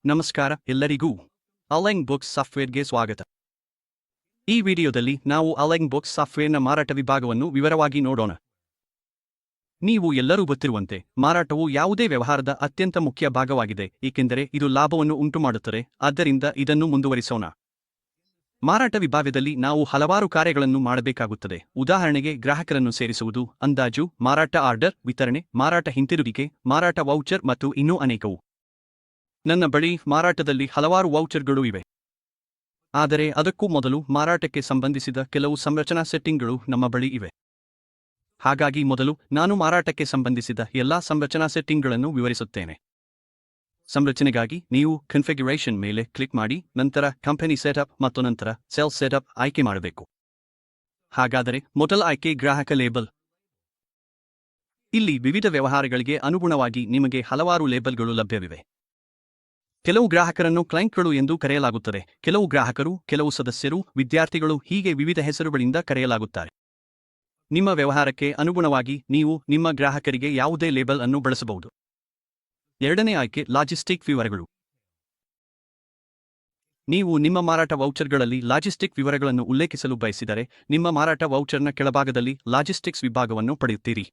ನಮಸ್ಕಾರ ಎಲ್ಲರಿಗೂ align books ಸಾಫ್ಟ್ವೇರ್ಗೆ ಸ್ವಾಗತ. ಈ ವಿಡಿಯೋದಲ್ಲಿ ನಾವು ಅಲೈನ್ ಬುಕ್ಸ್ ಸಾಫ್ಟ್ವೇರ್ನ ಮಾರಾಟ ವಿಭಾಗವನ್ನು ವಿವರವಾಗಿ ನೋಡೋಣ. ನೀವು ಎಲ್ಲರೂ ಗೊತ್ತಿರುವಂತೆ ಮಾರಾಟವು ಯಾವುದೇ ವ್ಯವಹಾರದ ಅತ್ಯಂತ ಮುಖ್ಯ ಭಾಗವಾಗಿದೆ, ಏಕೆಂದರೆ ಇದು ಲಾಭವನ್ನು ಉಂಟುಮಾಡುತ್ತದೆ. ಆದ್ದರಿಂದ ಇದನ್ನು ಮುಂದುವರಿಸೋಣ. ಮಾರಾಟ ವಿಭಾಗದಲ್ಲಿ ನಾವು ಹಲವಾರು ಕಾರ್ಯಗಳನ್ನು ಮಾಡಬೇಕಾಗುತ್ತದೆ. ಉದಾಹರಣೆಗೆ ಗ್ರಾಹಕರನ್ನು ಸೇರಿಸುವುದು, ಅಂದಾಜು, ಮಾರಾಟ ಆರ್ಡರ್, ವಿತರಣೆ, ಮಾರಾಟ ಹಿಂತಿರುಗಿಕೆ, ಮಾರಾಟ ವೌಚರ್ ಮತ್ತು ಇನ್ನೂ ಅನೇಕವು. ನನ್ನ ಬಳಿ ಮಾರಾಟದಲ್ಲಿ ಹಲವಾರು ವೌಚರ್ಗಳು ಇವೆ. ಆದರೆ ಅದಕ್ಕೂ ಮೊದಲು ಮಾರಾಟಕ್ಕೆ ಸಂಬಂಧಿಸಿದ ಕೆಲವು ಸಂರಚನಾ ಸೆಟ್ಟಿಂಗ್ಗಳು ನಮ್ಮ ಬಳಿ ಇವೆ. ಹಾಗಾಗಿ ಮೊದಲು ನಾನು ಮಾರಾಟಕ್ಕೆ ಸಂಬಂಧಿಸಿದ ಎಲ್ಲಾ ಸಂರಚನಾ ಸೆಟ್ಟಿಂಗ್ಗಳನ್ನು ವಿವರಿಸುತ್ತೇನೆ. ಸಂರಚನೆಗಾಗಿ ನೀವು ಕನ್ಫಿಗರೇಷನ್ ಮೇಲೆ ಕ್ಲಿಕ್ ಮಾಡಿ, ನಂತರ ಕಂಪನಿ ಸೆಟಪ್ ಮತ್ತು ನಂತರ ಸೇಲ್ಸ್ ಸೆಟಪ್ ಆಯ್ಕೆ ಮಾಡಬೇಕು. ಹಾಗಾದರೆ ಮೊದಲ ಆಯ್ಕೆ ಗ್ರಾಹಕ ಲೇಬಲ್. ಇಲ್ಲಿ ವಿವಿಧ ವ್ಯವಹಾರಗಳಿಗೆ ಅನುಗುಣವಾಗಿ ನಿಮಗೆ ಹಲವಾರು ಲೇಬಲ್ಗಳು ಲಭ್ಯವಿವೆ. ಕೆಲವು ಗ್ರಾಹಕರನ್ನು ಕ್ಲೈಂಟ್ಗಳು ಎಂದು ಕರೆಯಲಾಗುತ್ತದೆ, ಕೆಲವು ಗ್ರಾಹಕರು, ಕೆಲವು ಸದಸ್ಯರು, ವಿದ್ಯಾರ್ಥಿಗಳು, ಹೀಗೆ ವಿವಿಧ ಹೆಸರುಗಳಿಂದ ಕರೆಯಲಾಗುತ್ತಾರೆ. ನಿಮ್ಮ ವ್ಯವಹಾರಕ್ಕೆ ಅನುಗುಣವಾಗಿ ನೀವು ನಿಮ್ಮ ಗ್ರಾಹಕರಿಗೆ ಯಾವುದೇ ಲೇಬಲ್ ಅನ್ನು ಬಳಸಬಹುದು. ಎರಡನೇ ಆಯ್ಕೆ ಲಾಜಿಸ್ಟಿಕ್ ವಿವರಗಳು. ನೀವು ನಿಮ್ಮ ಮಾರಾಟ ವೌಚರ್ಗಳಲ್ಲಿ ಲಾಜಿಸ್ಟಿಕ್ ವಿವರಗಳನ್ನು ಉಲ್ಲೇಖಿಸಲು ಬಯಸಿದರೆ ನಿಮ್ಮ ಮಾರಾಟ ವೌಚರ್ನ ಕೆಳಭಾಗದಲ್ಲಿ ಲಾಜಿಸ್ಟಿಕ್ಸ್ ವಿಭಾಗವನ್ನು ಪಡೆಯುತ್ತೀರಿ.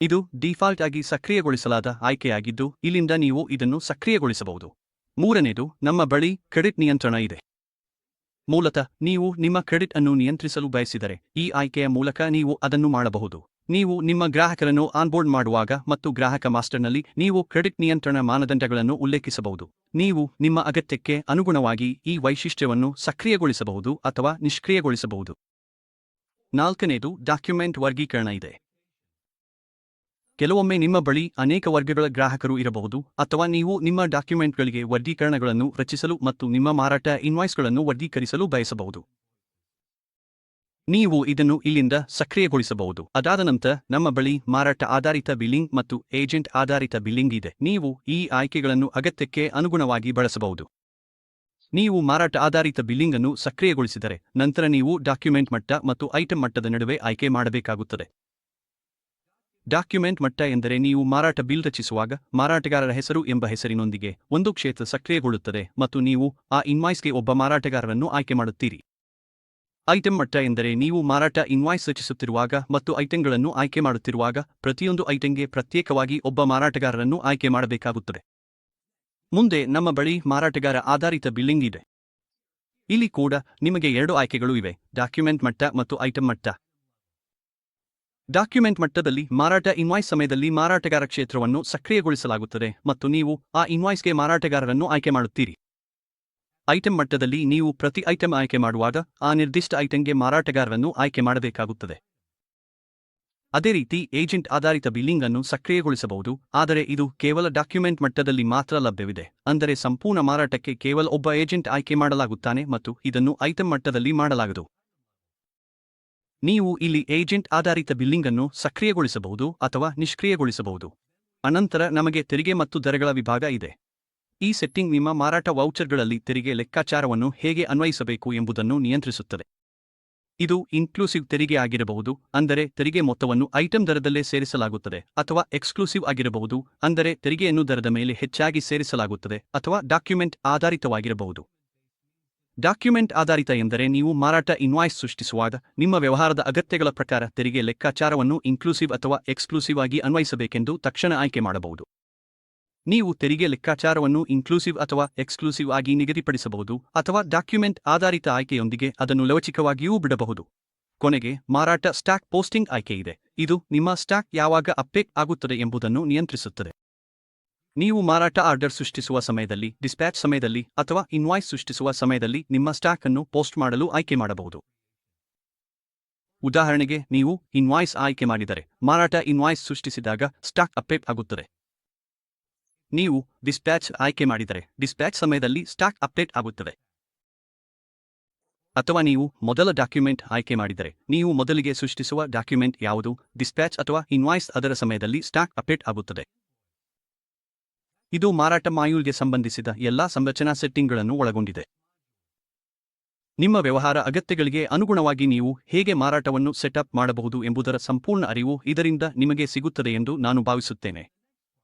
ಇದು ಡಿಫಾಲ್ಟ್ ಆಗಿ ಸಕ್ರಿಯಗೊಳಿಸಲಾದ ಆಯ್ಕೆಯಾಗಿದ್ದು ಇಲ್ಲಿಂದ ನೀವು ಇದನ್ನು ಸಕ್ರಿಯಗೊಳಿಸಬಹುದು. ಮೂರನೇದು, ನಮ್ಮ ಬಳಿ ಕ್ರೆಡಿಟ್ ನಿಯಂತ್ರಣ ಇದೆ. ಮೂಲತಃ ನೀವು ನಿಮ್ಮ ಕ್ರೆಡಿಟ್ ಅನ್ನು ನಿಯಂತ್ರಿಸಲು ಬಯಸಿದರೆ ಈ ಆಯ್ಕೆಯ ಮೂಲಕ ನೀವು ಅದನ್ನು ಮಾಡಬಹುದು. ನೀವು ನಿಮ್ಮ ಗ್ರಾಹಕರನ್ನು ಆನ್ಬೋರ್ಡ್ ಮಾಡುವಾಗ ಮತ್ತು ಗ್ರಾಹಕ ಮಾಸ್ಟರ್ನಲ್ಲಿ ನೀವು ಕ್ರೆಡಿಟ್ ನಿಯಂತ್ರಣ ಮಾನದಂಡಗಳನ್ನು ಉಲ್ಲೇಖಿಸಬಹುದು. ನೀವು ನಿಮ್ಮ ಅಗತ್ಯಕ್ಕೆ ಅನುಗುಣವಾಗಿ ಈ ವೈಶಿಷ್ಟ್ಯವನ್ನು ಸಕ್ರಿಯಗೊಳಿಸಬಹುದು ಅಥವಾ ನಿಷ್ಕ್ರಿಯಗೊಳಿಸಬಹುದು. ನಾಲ್ಕನೇದು, ಡಾಕ್ಯುಮೆಂಟ್ ವರ್ಗೀಕರಣ ಇದೆ. ಕೆಲವೊಮ್ಮೆ ನಿಮ್ಮ ಬಳಿ ಅನೇಕ ವರ್ಗಗಳ ಗ್ರಾಹಕರು ಇರಬಹುದು, ಅಥವಾ ನೀವು ನಿಮ್ಮ ಡಾಕ್ಯುಮೆಂಟ್ಗಳಿಗೆ ವರ್ಗೀಕರಣಗಳನ್ನು ರಚಿಸಲು ಮತ್ತು ನಿಮ್ಮ ಮಾರಾಟ ಇನ್ವಾಯ್ಸ್ಗಳನ್ನು ವರ್ಗೀಕರಿಸಲು ಬಯಸಬಹುದು. ನೀವು ಇದನ್ನು ಇಲ್ಲಿಂದ ಸಕ್ರಿಯಗೊಳಿಸಬಹುದು. ಅದಾದ ನಂತರ ನಮ್ಮ ಬಳಿ ಮಾರಾಟ ಆಧಾರಿತ ಬಿಲ್ಲಿಂಗ್ ಮತ್ತು ಏಜೆಂಟ್ ಆಧಾರಿತ ಬಿಲ್ಲಿಂಗ್ ಇದೆ. ನೀವು ಈ ಆಯ್ಕೆಗಳನ್ನು ಅಗತ್ಯಕ್ಕೆ ಅನುಗುಣವಾಗಿ ಬಳಸಬಹುದು. ನೀವು ಮಾರಾಟ ಆಧಾರಿತ ಬಿಲ್ಲಿಂಗ್ ಅನ್ನು ಸಕ್ರಿಯಗೊಳಿಸಿದರೆ ನಂತರ ನೀವು ಡಾಕ್ಯುಮೆಂಟ್ ಮಟ್ಟ ಮತ್ತು ಐಟಂ ಮಟ್ಟದ ನಡುವೆ ಆಯ್ಕೆ ಮಾಡಬೇಕಾಗುತ್ತದೆ. ಡಾಕ್ಯುಮೆಂಟ್ ಮಟ್ಟ ಎಂದರೆ ನೀವು ಮಾರಾಟ ಬಿಲ್ ರಚಿಸುವಾಗ ಮಾರಾಟಗಾರರ ಹೆಸರು ಎಂಬ ಹೆಸರಿನೊಂದಿಗೆ ಒಂದು ಕ್ಷೇತ್ರ ಸಕ್ರಿಯಗೊಳ್ಳುತ್ತದೆ ಮತ್ತು ನೀವು ಆ ಇನ್ವಾಯ್ಸ್ಗೆ ಒಬ್ಬ ಮಾರಾಟಗಾರರನ್ನು ಆಯ್ಕೆ ಮಾಡುತ್ತೀರಿ. ಐಟಂ ಮಟ್ಟ ಎಂದರೆ ನೀವು ಮಾರಾಟ ಇನ್ವಾಯ್ಸ್ ರಚಿಸುತ್ತಿರುವಾಗ ಮತ್ತು ಐಟಂಗಳನ್ನು ಆಯ್ಕೆ ಮಾಡುತ್ತಿರುವಾಗ ಪ್ರತಿಯೊಂದು ಐಟಂಗೆ ಪ್ರತ್ಯೇಕವಾಗಿ ಒಬ್ಬ ಮಾರಾಟಗಾರರನ್ನು ಆಯ್ಕೆ ಮಾಡಬೇಕಾಗುತ್ತದೆ. ಮುಂದೆ ನಮ್ಮ ಬಳಿ ಮಾರಾಟಗಾರ ಆಧಾರಿತ ಬಿಲ್ಲಿಂಗ್ ಇದೆ. ಇಲ್ಲಿ ಕೂಡ ನಿಮಗೆ ಎರಡು ಆಯ್ಕೆಗಳು ಇವೆ, ಡಾಕ್ಯುಮೆಂಟ್ ಮಟ್ಟ ಮತ್ತು ಐಟಂ ಮಟ್ಟ. ಡಾಕ್ಯುಮೆಂಟ್ ಮಟ್ಟದಲ್ಲಿ ಮಾರಾಟ ಇನ್ವಾಯ್ಸ್ ಸಮಯದಲ್ಲಿ ಮಾರಾಟಗಾರ ಕ್ಷೇತ್ರವನ್ನು ಸಕ್ರಿಯಗೊಳಿಸಲಾಗುತ್ತದೆ ಮತ್ತು ನೀವು ಆ ಇನ್ವಾಯ್ಸ್ಗೆ ಮಾರಾಟಗಾರರನ್ನು ಆಯ್ಕೆ ಮಾಡುತ್ತೀರಿ. ಐಟಂ ಮಟ್ಟದಲ್ಲಿ ನೀವು ಪ್ರತಿ ಐಟಂ ಆಯ್ಕೆ ಮಾಡುವಾಗ ಆ ನಿರ್ದಿಷ್ಟ ಐಟಂಗೆ ಮಾರಾಟಗಾರರನ್ನು ಆಯ್ಕೆ ಮಾಡಬೇಕಾಗುತ್ತದೆ. ಅದೇ ರೀತಿ ಏಜೆಂಟ್ ಆಧಾರಿತ ಬಿಲ್ಲಿಂಗ್ ಅನ್ನು ಸಕ್ರಿಯಗೊಳಿಸಬಹುದು, ಆದರೆ ಇದು ಕೇವಲ ಡಾಕ್ಯುಮೆಂಟ್ ಮಟ್ಟದಲ್ಲಿ ಮಾತ್ರ ಲಭ್ಯವಿದೆ. ಅಂದರೆ ಸಂಪೂರ್ಣ ಮಾರಾಟಕ್ಕೆ ಕೇವಲ ಒಬ್ಬ ಏಜೆಂಟ್ ಆಯ್ಕೆ ಮಾಡಲಾಗುತ್ತಾನೆ ಮತ್ತು ಇದನ್ನು ಐಟಂ ಮಟ್ಟದಲ್ಲಿ ಮಾಡಲಾಗದು. ನೀವು ಇಲ್ಲಿ ಏಜೆಂಟ್ ಆಧಾರಿತ ಬಿಲ್ಲಿಂಗ್ ಅನ್ನು ಸಕ್ರಿಯಗೊಳಿಸಬಹುದು ಅಥವಾ ನಿಷ್ಕ್ರಿಯಗೊಳಿಸಬಹುದು. ಅನಂತರ ನಮಗೆ ತೆರಿಗೆ ಮತ್ತು ದರಗಳ ವಿಭಾಗ ಇದೆ. ಈ ಸೆಟ್ಟಿಂಗ್ ನಿಮ್ಮ ಮಾರಾಟ ವೌಚರ್ಗಳಲ್ಲಿ ತೆರಿಗೆ ಲೆಕ್ಕಾಚಾರವನ್ನು ಹೇಗೆ ಅನ್ವಯಿಸಬೇಕು ಎಂಬುದನ್ನು ನಿಯಂತ್ರಿಸುತ್ತದೆ. ಇದು ಇನ್ಕ್ಲೂಸಿವ್ ತೆರಿಗೆ ಆಗಿರಬಹುದು, ಅಂದರೆ ತೆರಿಗೆ ಮೊತ್ತವನ್ನು ಐಟಂ ದರದಲ್ಲೇ ಸೇರಿಸಲಾಗುತ್ತದೆ, ಅಥವಾ ಎಕ್ಸ್ಕ್ಲೂಸಿವ್ ಆಗಿರಬಹುದು, ಅಂದರೆ ತೆರಿಗೆಯನ್ನು ದರದ ಮೇಲೆ ಹೆಚ್ಚಾಗಿ ಸೇರಿಸಲಾಗುತ್ತದೆ, ಅಥವಾ ಡಾಕ್ಯುಮೆಂಟ್ ಆಧಾರಿತವಾಗಿರಬಹುದು. ಡಾಕ್ಯುಮೆಂಟ್ ಆಧಾರಿತ ಎಂದರೆ ನೀವು ಮಾರಾಟ ಇನ್ವಾಯ್ಸ್ ಸೃಷ್ಟಿಸುವಾಗ ನಿಮ್ಮ ವ್ಯವಹಾರದ ಅಗತ್ಯಗಳ ಪ್ರಕಾರ ತೆರಿಗೆ ಲೆಕ್ಕಾಚಾರವನ್ನು ಇನ್ಕ್ಲೂಸಿವ್ ಅಥವಾ ಎಕ್ಸ್ಕ್ಲೂಸಿವ್ ಆಗಿ ಅನ್ವಯಿಸಬೇಕೆಂದು ತಕ್ಷಣ ಆಯ್ಕೆ ಮಾಡಬಹುದು. ನೀವು ತೆರಿಗೆ ಲೆಕ್ಕಾಚಾರವನ್ನು ಇನ್ಕ್ಲೂಸಿವ್ ಅಥವಾ ಎಕ್ಸ್ಕ್ಲೂಸಿವ್ ಆಗಿ ನಿಗದಿಪಡಿಸಬಹುದು ಅಥವಾ ಡಾಕ್ಯುಮೆಂಟ್ ಆಧಾರಿತ ಆಯ್ಕೆಯೊಂದಿಗೆ ಅದನ್ನು ಲವಚಿಕವಾಗಿಯೂ ಬಿಡಬಹುದು. ಕೊನೆಗೆ ಮಾರಾಟ ಸ್ಟಾಕ್ ಪೋಸ್ಟಿಂಗ್ ಆಯ್ಕೆ ಇದೆ. ಇದು ನಿಮ್ಮ ಸ್ಟಾಕ್ ಯಾವಾಗ ಅಪ್ಡೇಟ್ ಆಗುತ್ತದೆ ಎಂಬುದನ್ನು ನಿಯಂತ್ರಿಸುತ್ತದೆ. ನೀವು ಮಾರಾಟ ಆರ್ಡರ್ ಸೃಷ್ಟಿಸುವ ಸಮಯದಲ್ಲಿ, ಡಿಸ್ಪ್ಯಾಚ್ ಸಮಯದಲ್ಲಿ ಅಥವಾ ಇನ್ವಾಯ್ಸ್ ಸೃಷ್ಟಿಸುವ ಸಮಯದಲ್ಲಿ ನಿಮ್ಮ ಸ್ಟಾಕ್ ಅನ್ನು ಪೋಸ್ಟ್ ಮಾಡಲು ಆಯ್ಕೆ ಮಾಡಬಹುದು. ಉದಾಹರಣೆಗೆ, ನೀವು ಇನ್ವಾಯ್ಸ್ ಆಯ್ಕೆ ಮಾಡಿದರೆ ಮಾರಾಟ ಇನ್ವಾಯ್ಸ್ ಸೃಷ್ಟಿಸಿದಾಗ ಸ್ಟಾಕ್ ಅಪ್ಡೇಟ್ ಆಗುತ್ತದೆ. ನೀವು ಡಿಸ್ಪ್ಯಾಚ್ ಆಯ್ಕೆ ಮಾಡಿದರೆ ಡಿಸ್ಪ್ಯಾಚ್ ಸಮಯದಲ್ಲಿ ಸ್ಟಾಕ್ ಅಪ್ಡೇಟ್ ಆಗುತ್ತದೆ. ಅಥವಾ ನೀವು ಮೊದಲ ಡಾಕ್ಯುಮೆಂಟ್ ಆಯ್ಕೆ ಮಾಡಿದರೆ ನೀವು ಮೊದಲಿಗೆ ಸೃಷ್ಟಿಸುವ ಡಾಕ್ಯುಮೆಂಟ್ ಯಾವುದು, ಡಿಸ್ಪ್ಯಾಚ್ ಅಥವಾ ಇನ್ವಾಯ್ಸ್, ಅದರ ಸಮಯದಲ್ಲಿ ಸ್ಟಾಕ್ ಅಪ್ಡೇಟ್ ಆಗುತ್ತದೆ. ಇದು ಮಾರಾಟ ಮಾಡ್ಯೂಲ್ಗೆ ಸಂಬಂಧಿಸಿದ ಎಲ್ಲಾ ಸಂರಚನಾ ಸೆಟ್ಟಿಂಗ್ಗಳನ್ನು ಒಳಗೊಂಡಿದೆ. ನಿಮ್ಮ ವ್ಯವಹಾರ ಅಗತ್ಯಗಳಿಗೆ ಅನುಗುಣವಾಗಿ ನೀವು ಹೇಗೆ ಮಾರಾಟವನ್ನು ಸೆಟಪ್ ಮಾಡಬಹುದು ಎಂಬುದರ ಸಂಪೂರ್ಣ ಅರಿವು ಇದರಿಂದ ನಿಮಗೆ ಸಿಗುತ್ತದೆ ಎಂದು ನಾನು ಭಾವಿಸುತ್ತೇನೆ.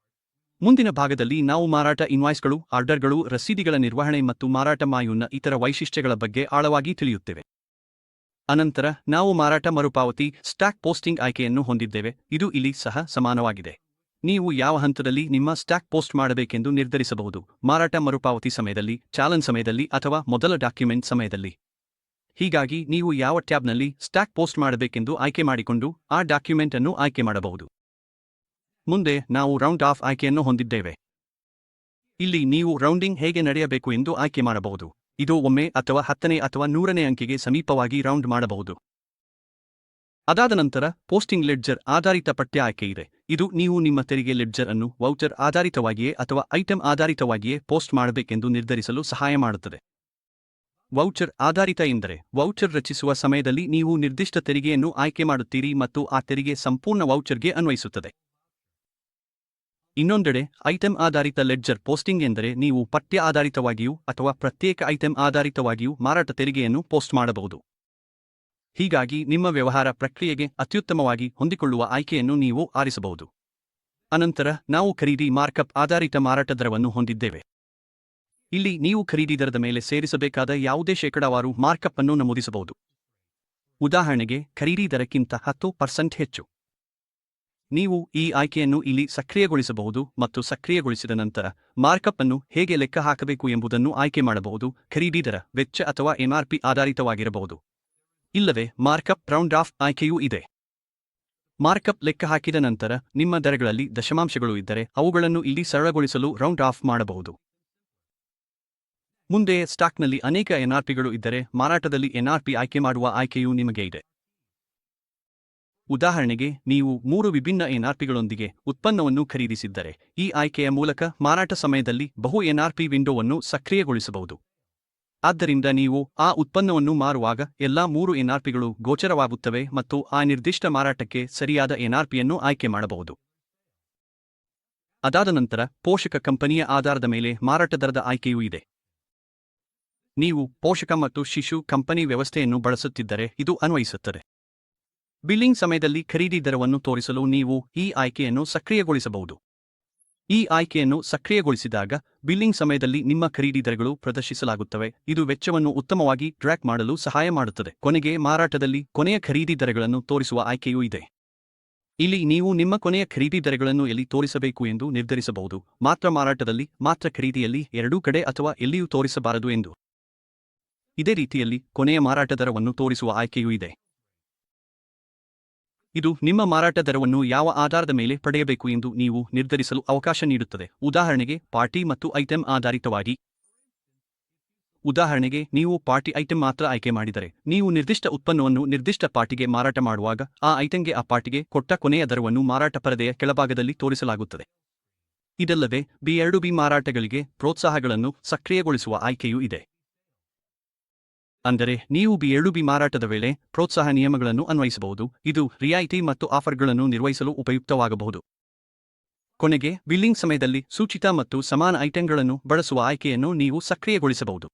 ಮುಂದಿನ ಭಾಗದಲ್ಲಿ ನಾವು ಮಾರಾಟ ಇನ್ವಾಯ್ಸ್ಗಳು, ಆರ್ಡರ್ಗಳು, ರಸೀದಿಗಳ ನಿರ್ವಹಣೆ ಮತ್ತು ಮಾರಾಟ ಮಾಯುನ್ನ ಇತರ ವೈಶಿಷ್ಟ್ಯಗಳ ಬಗ್ಗೆ ಆಳವಾಗಿ ತಿಳಿಯುತ್ತೇವೆ. ಅನಂತರ ನಾವು ಮಾರಾಟ ಮರುಪಾವತಿ ಸ್ಟಾಕ್ ಪೋಸ್ಟಿಂಗ್ ಆಯ್ಕೆಯನ್ನು ಹೊಂದಿದ್ದೇವೆ. ಇದು ಇಲ್ಲಿ ಸಹ ಸಮಾನವಾಗಿದೆ. ನೀವು ಯಾವ ಹಂತದಲ್ಲಿ ನಿಮ್ಮ ಸ್ಟಾಕ್ ಪೋಸ್ಟ್ ಮಾಡಬೇಕೆಂದು ನಿರ್ಧರಿಸಬಹುದು: ಮಾರಾಟ ಮರುಪಾವತಿ ಸಮಯದಲ್ಲಿ, ಚಾಲನ್ ಸಮಯದಲ್ಲಿ ಅಥವಾ ಮೊದಲ ಡಾಕ್ಯುಮೆಂಟ್ ಸಮಯದಲ್ಲಿ. ಹೀಗಾಗಿ ನೀವು ಯಾವ ಟ್ಯಾಬ್ನಲ್ಲಿ ಸ್ಟಾಕ್ ಪೋಸ್ಟ್ ಮಾಡಬೇಕೆಂದು ಆಯ್ಕೆ ಮಾಡಿಕೊಂಡು ಆ ಡಾಕ್ಯುಮೆಂಟ್ ಅನ್ನು ಆಯ್ಕೆ ಮಾಡಬಹುದು. ಮುಂದೆ ನಾವು ರೌಂಡ್ ಆಫ್ ಆಯ್ಕೆಯನ್ನು ಹೊಂದಿದ್ದೇವೆ. ಇಲ್ಲಿ ನೀವು ರೌಂಡಿಂಗ್ ಹೇಗೆ ನಡೆಯಬೇಕು ಎಂದು ಆಯ್ಕೆ ಮಾಡಬಹುದು. ಇದು ಒಮ್ಮೆ ಅಥವಾ 10ನೇ ಅಥವಾ 100ನೇ ಅಂಕೆಗೆ ಸಮೀಪವಾಗಿ ರೌಂಡ್ ಮಾಡಬಹುದು. ಅದಾದ ನಂತರ ಪೋಸ್ಟಿಂಗ್ ಲೆಡ್ಜರ್ ಆಧಾರಿತ ಪಠ್ಯ ಆಯ್ಕೆ ಇದೆ. ಇದು ನೀವು ನಿಮ್ಮ ತೆರಿಗೆ ಲೆಡ್ಜರ್ ಅನ್ನು ವೌಚರ್ ಆಧಾರಿತವಾಗಿಯೇ ಅಥವಾ ಐಟಂ ಆಧಾರಿತವಾಗಿಯೇ ಪೋಸ್ಟ್ ಮಾಡಬೇಕೆಂದು ನಿರ್ಧರಿಸಲು ಸಹಾಯ ಮಾಡುತ್ತದೆ. ವೌಚರ್ ಆಧಾರಿತ ಎಂದರೆ ವೌಚರ್ ರಚಿಸುವ ಸಮಯದಲ್ಲಿ ನೀವು ನಿರ್ದಿಷ್ಟ ತೆರಿಗೆಯನ್ನು ಆಯ್ಕೆ ಮಾಡುತ್ತೀರಿ ಮತ್ತು ಆ ತೆರಿಗೆ ಸಂಪೂರ್ಣ ವೌಚರ್ಗೆ ಅನ್ವಯಿಸುತ್ತದೆ. ಇನ್ನೊಂದೆಡೆ ಐಟಂ ಆಧಾರಿತ ಲೆಡ್ಜರ್ ಪೋಸ್ಟಿಂಗ್ ಎಂದರೆ ನೀವು ಪಠ್ಯ ಆಧಾರಿತವಾಗಿಯೂ ಅಥವಾ ಪ್ರತ್ಯೇಕ ಐಟಂ ಆಧಾರಿತವಾಗಿಯೂ ಮಾರಾಟ ತೆರಿಗೆಯನ್ನು ಪೋಸ್ಟ್ ಮಾಡಬಹುದು. ಹೀಗಾಗಿ ನಿಮ್ಮ ವ್ಯವಹಾರ ಪ್ರಕ್ರಿಯೆಗೆ ಅತ್ಯುತ್ತಮವಾಗಿ ಹೊಂದಿಕೊಳ್ಳುವ ಆಯ್ಕೆಯನ್ನು ನೀವು ಆರಿಸಬಹುದು. ಅನಂತರ ನಾವು ಖರೀದಿ ಮಾರ್ಕಪ್ ಆಧಾರಿತ ಮಾರಾಟ ದರವನ್ನು ಹೊಂದಿದ್ದೇವೆ. ಇಲ್ಲಿ ನೀವು ಖರೀದಿ ದರದ ಮೇಲೆ ಸೇರಿಸಬೇಕಾದ ಯಾವುದೇ ಶೇಕಡಾವಾರು ಮಾರ್ಕಪ್ ಅನ್ನು ನಮೂದಿಸಬಹುದು. ಉದಾಹರಣೆಗೆ, ಖರೀದಿ ದರಕ್ಕಿಂತ 10% ಹೆಚ್ಚು. ನೀವು ಈ ಆಯ್ಕೆಯನ್ನು ಇಲ್ಲಿ ಸಕ್ರಿಯಗೊಳಿಸಬಹುದು ಮತ್ತು ಸಕ್ರಿಯಗೊಳಿಸಿದ ನಂತರ ಮಾರ್ಕಪ್ ಅನ್ನು ಹೇಗೆ ಲೆಕ್ಕ ಹಾಕಬೇಕು ಎಂಬುದನ್ನು ಆಯ್ಕೆ ಮಾಡಬಹುದು. ಖರೀದಿ ದರ, ವೆಚ್ಚ ಅಥವಾ ಎಂಆರ್ಪಿ ಆಧಾರಿತವಾಗಿರಬಹುದು. ಇಲ್ಲವೇ ಮಾರ್ಕಪ್ ರೌಂಡ್ ಆಫ್ ಆಯ್ಕೆಯೂ ಇದೆ. ಮಾರ್ಕಪ್ ಲೆಕ್ಕ ಹಾಕಿದ ನಂತರ ನಿಮ್ಮ ದರಗಳಲ್ಲಿ ದಶಮಾಂಶಗಳು ಇದ್ದರೆ ಅವುಗಳನ್ನು ಇಲ್ಲಿ ಸರಳಗೊಳಿಸಲು ರೌಂಡ್ ಆಫ್ ಮಾಡಬಹುದು. ಮುಂದೆ ಸ್ಟಾಕ್ನಲ್ಲಿ ಅನೇಕ ಎನ್ಆರ್ಪಿಗಳು ಇದ್ದರೆ ಮಾರಾಟದಲ್ಲಿ ಎನ್ಆರ್ಪಿ ಆಯ್ಕೆ ಮಾಡುವ ಆಯ್ಕೆಯೂ ನಿಮಗೆ ಇದೆ. ಉದಾಹರಣೆಗೆ, ನೀವು 3 ವಿಭಿನ್ನ ಎನ್ಆರ್ಪಿಗಳೊಂದಿಗೆ ಉತ್ಪನ್ನವನ್ನು ಖರೀದಿಸಿದ್ದರೆ ಈ ಆಯ್ಕೆಯ ಮೂಲಕ ಮಾರಾಟ ಸಮಯದಲ್ಲಿ ಬಹು ಎನ್ಆರ್ಪಿ ವಿಂಡೋವನ್ನು ಸಕ್ರಿಯಗೊಳಿಸಬಹುದು. ಆದ್ದರಿಂದ ನೀವು ಆ ಉತ್ಪನ್ನವನ್ನು ಮಾರುವಾಗ ಎಲ್ಲಾ 3 ಎನ್ಆರ್ಪಿಗಳು ಗೋಚರವಾಗುತ್ತವೆ ಮತ್ತು ಆ ನಿರ್ದಿಷ್ಟ ಮಾರಾಟಕ್ಕೆ ಸರಿಯಾದ ಎನ್ಆರ್ಪಿಯನ್ನು ಆಯ್ಕೆ ಮಾಡಬಹುದು. ಅದಾದ ನಂತರ ಪೋಷಕ ಕಂಪನಿಯ ಆಧಾರದ ಮೇಲೆ ಮಾರಾಟ ದರದ ಆಯ್ಕೆಯೂ ಇದೆ. ನೀವು ಪೋಷಕ ಮತ್ತು ಶಿಶು ಕಂಪನಿ ವ್ಯವಸ್ಥೆಯನ್ನು ಬಳಸುತ್ತಿದ್ದರೆ ಇದು ಅನ್ವಯಿಸುತ್ತದೆ. ಬಿಲ್ಲಿಂಗ್ ಸಮಯದಲ್ಲಿ ಖರೀದಿ ದರವನ್ನು ತೋರಿಸಲು ನೀವು ಈ ಆಯ್ಕೆಯನ್ನು ಸಕ್ರಿಯಗೊಳಿಸಬಹುದು. ಈ ಆಯ್ಕೆಯನ್ನು ಸಕ್ರಿಯಗೊಳಿಸಿದಾಗ ಬಿಲ್ಲಿಂಗ್ ಸಮಯದಲ್ಲಿ ನಿಮ್ಮ ಖರೀದಿ ದರಗಳು ಪ್ರದರ್ಶಿಸಲಾಗುತ್ತವೆ. ಇದು ವೆಚ್ಚವನ್ನು ಉತ್ತಮವಾಗಿ ಟ್ರ್ಯಾಕ್ ಮಾಡಲು ಸಹಾಯ ಮಾಡುತ್ತದೆ. ಕೊನೆಗೆ ಮಾರಾಟದಲ್ಲಿ ಕೊನೆಯ ಖರೀದಿ ದರಗಳನ್ನು ತೋರಿಸುವ ಆಯ್ಕೆಯೂ ಇದೆ. ಇಲ್ಲಿ ನೀವು ನಿಮ್ಮ ಕೊನೆಯ ಖರೀದಿ ದರಗಳನ್ನು ಎಲ್ಲಿ ತೋರಿಸಬೇಕು ಎಂದು ನಿರ್ಧರಿಸಬಹುದು. ಮಾತ್ರ ಮಾರಾಟದಲ್ಲಿ, ಮಾತ್ರ ಖರೀದಿಯಲ್ಲಿ, ಎರಡೂ ಕಡೆ ಅಥವಾ ಎಲ್ಲಿಯೂ ತೋರಿಸಬಾರದು ಎಂದು. ಇದೇ ರೀತಿಯಲ್ಲಿ ಕೊನೆಯ ಮಾರಾಟ ದರವನ್ನು ತೋರಿಸುವ ಆಯ್ಕೆಯೂ ಇದೆ. ಇದು ನಿಮ್ಮ ಮಾರಾಟ ದರವನ್ನು ಯಾವ ಆಧಾರದ ಮೇಲೆ ಪಡೆಯಬೇಕು ಎಂದು ನೀವು ನಿರ್ಧರಿಸಲು ಅವಕಾಶ ನೀಡುತ್ತದೆ. ಉದಾಹರಣೆಗೆ, ಪಾರ್ಟಿ ಮತ್ತು ಐಟಂ ಆಧಾರಿತವಾಗಿ. ಉದಾಹರಣೆಗೆ, ನೀವು ಪಾರ್ಟಿ ಐಟಂ ಮಾತ್ರ ಆಯ್ಕೆ ಮಾಡಿದರೆ ನೀವು ನಿರ್ದಿಷ್ಟ ಉತ್ಪನ್ನವನ್ನು ನಿರ್ದಿಷ್ಟ ಪಾರ್ಟಿಗೆ ಮಾರಾಟ ಮಾಡುವಾಗ ಆ ಐಟಂಗೆ ಆ ಪಾರ್ಟಿಗೆ ಕೊಟ್ಟ ಕೊನೆಯ ದರವನ್ನು ಮಾರಾಟ ಪರದೆಯ ಕೆಳಭಾಗದಲ್ಲಿ ತೋರಿಸಲಾಗುತ್ತದೆ. ಇದಲ್ಲದೆ B2B ಮಾರಾಟಗಳಿಗೆ ಪ್ರೋತ್ಸಾಹಗಳನ್ನು ಸಕ್ರಿಯಗೊಳಿಸುವ ಆಯ್ಕೆಯೂ ಇದೆ. ಅಂದರೆ ನೀವು B2B ಮಾರಾಟದ ವೇಳೆ ಪ್ರೋತ್ಸಾಹ ನಿಯಮಗಳನ್ನು ಅನ್ವಯಿಸಬಹುದು. ಇದು ರಿಯಾಯಿತಿ ಮತ್ತು ಆಫರ್ಗಳನ್ನು ನಿರ್ವಹಿಸಲು ಉಪಯುಕ್ತವಾಗಬಹುದು. ಕೊನೆಗೆ, ಬಿಲ್ಲಿಂಗ್ ಸಮಯದಲ್ಲಿ ಸೂಚಿತ ಮತ್ತು ಸಮಾನ ಐಟಂಗಳನ್ನು ಬಳಸುವ ಆಯ್ಕೆಯನ್ನು ನೀವು ಸಕ್ರಿಯಗೊಳಿಸಬಹುದು.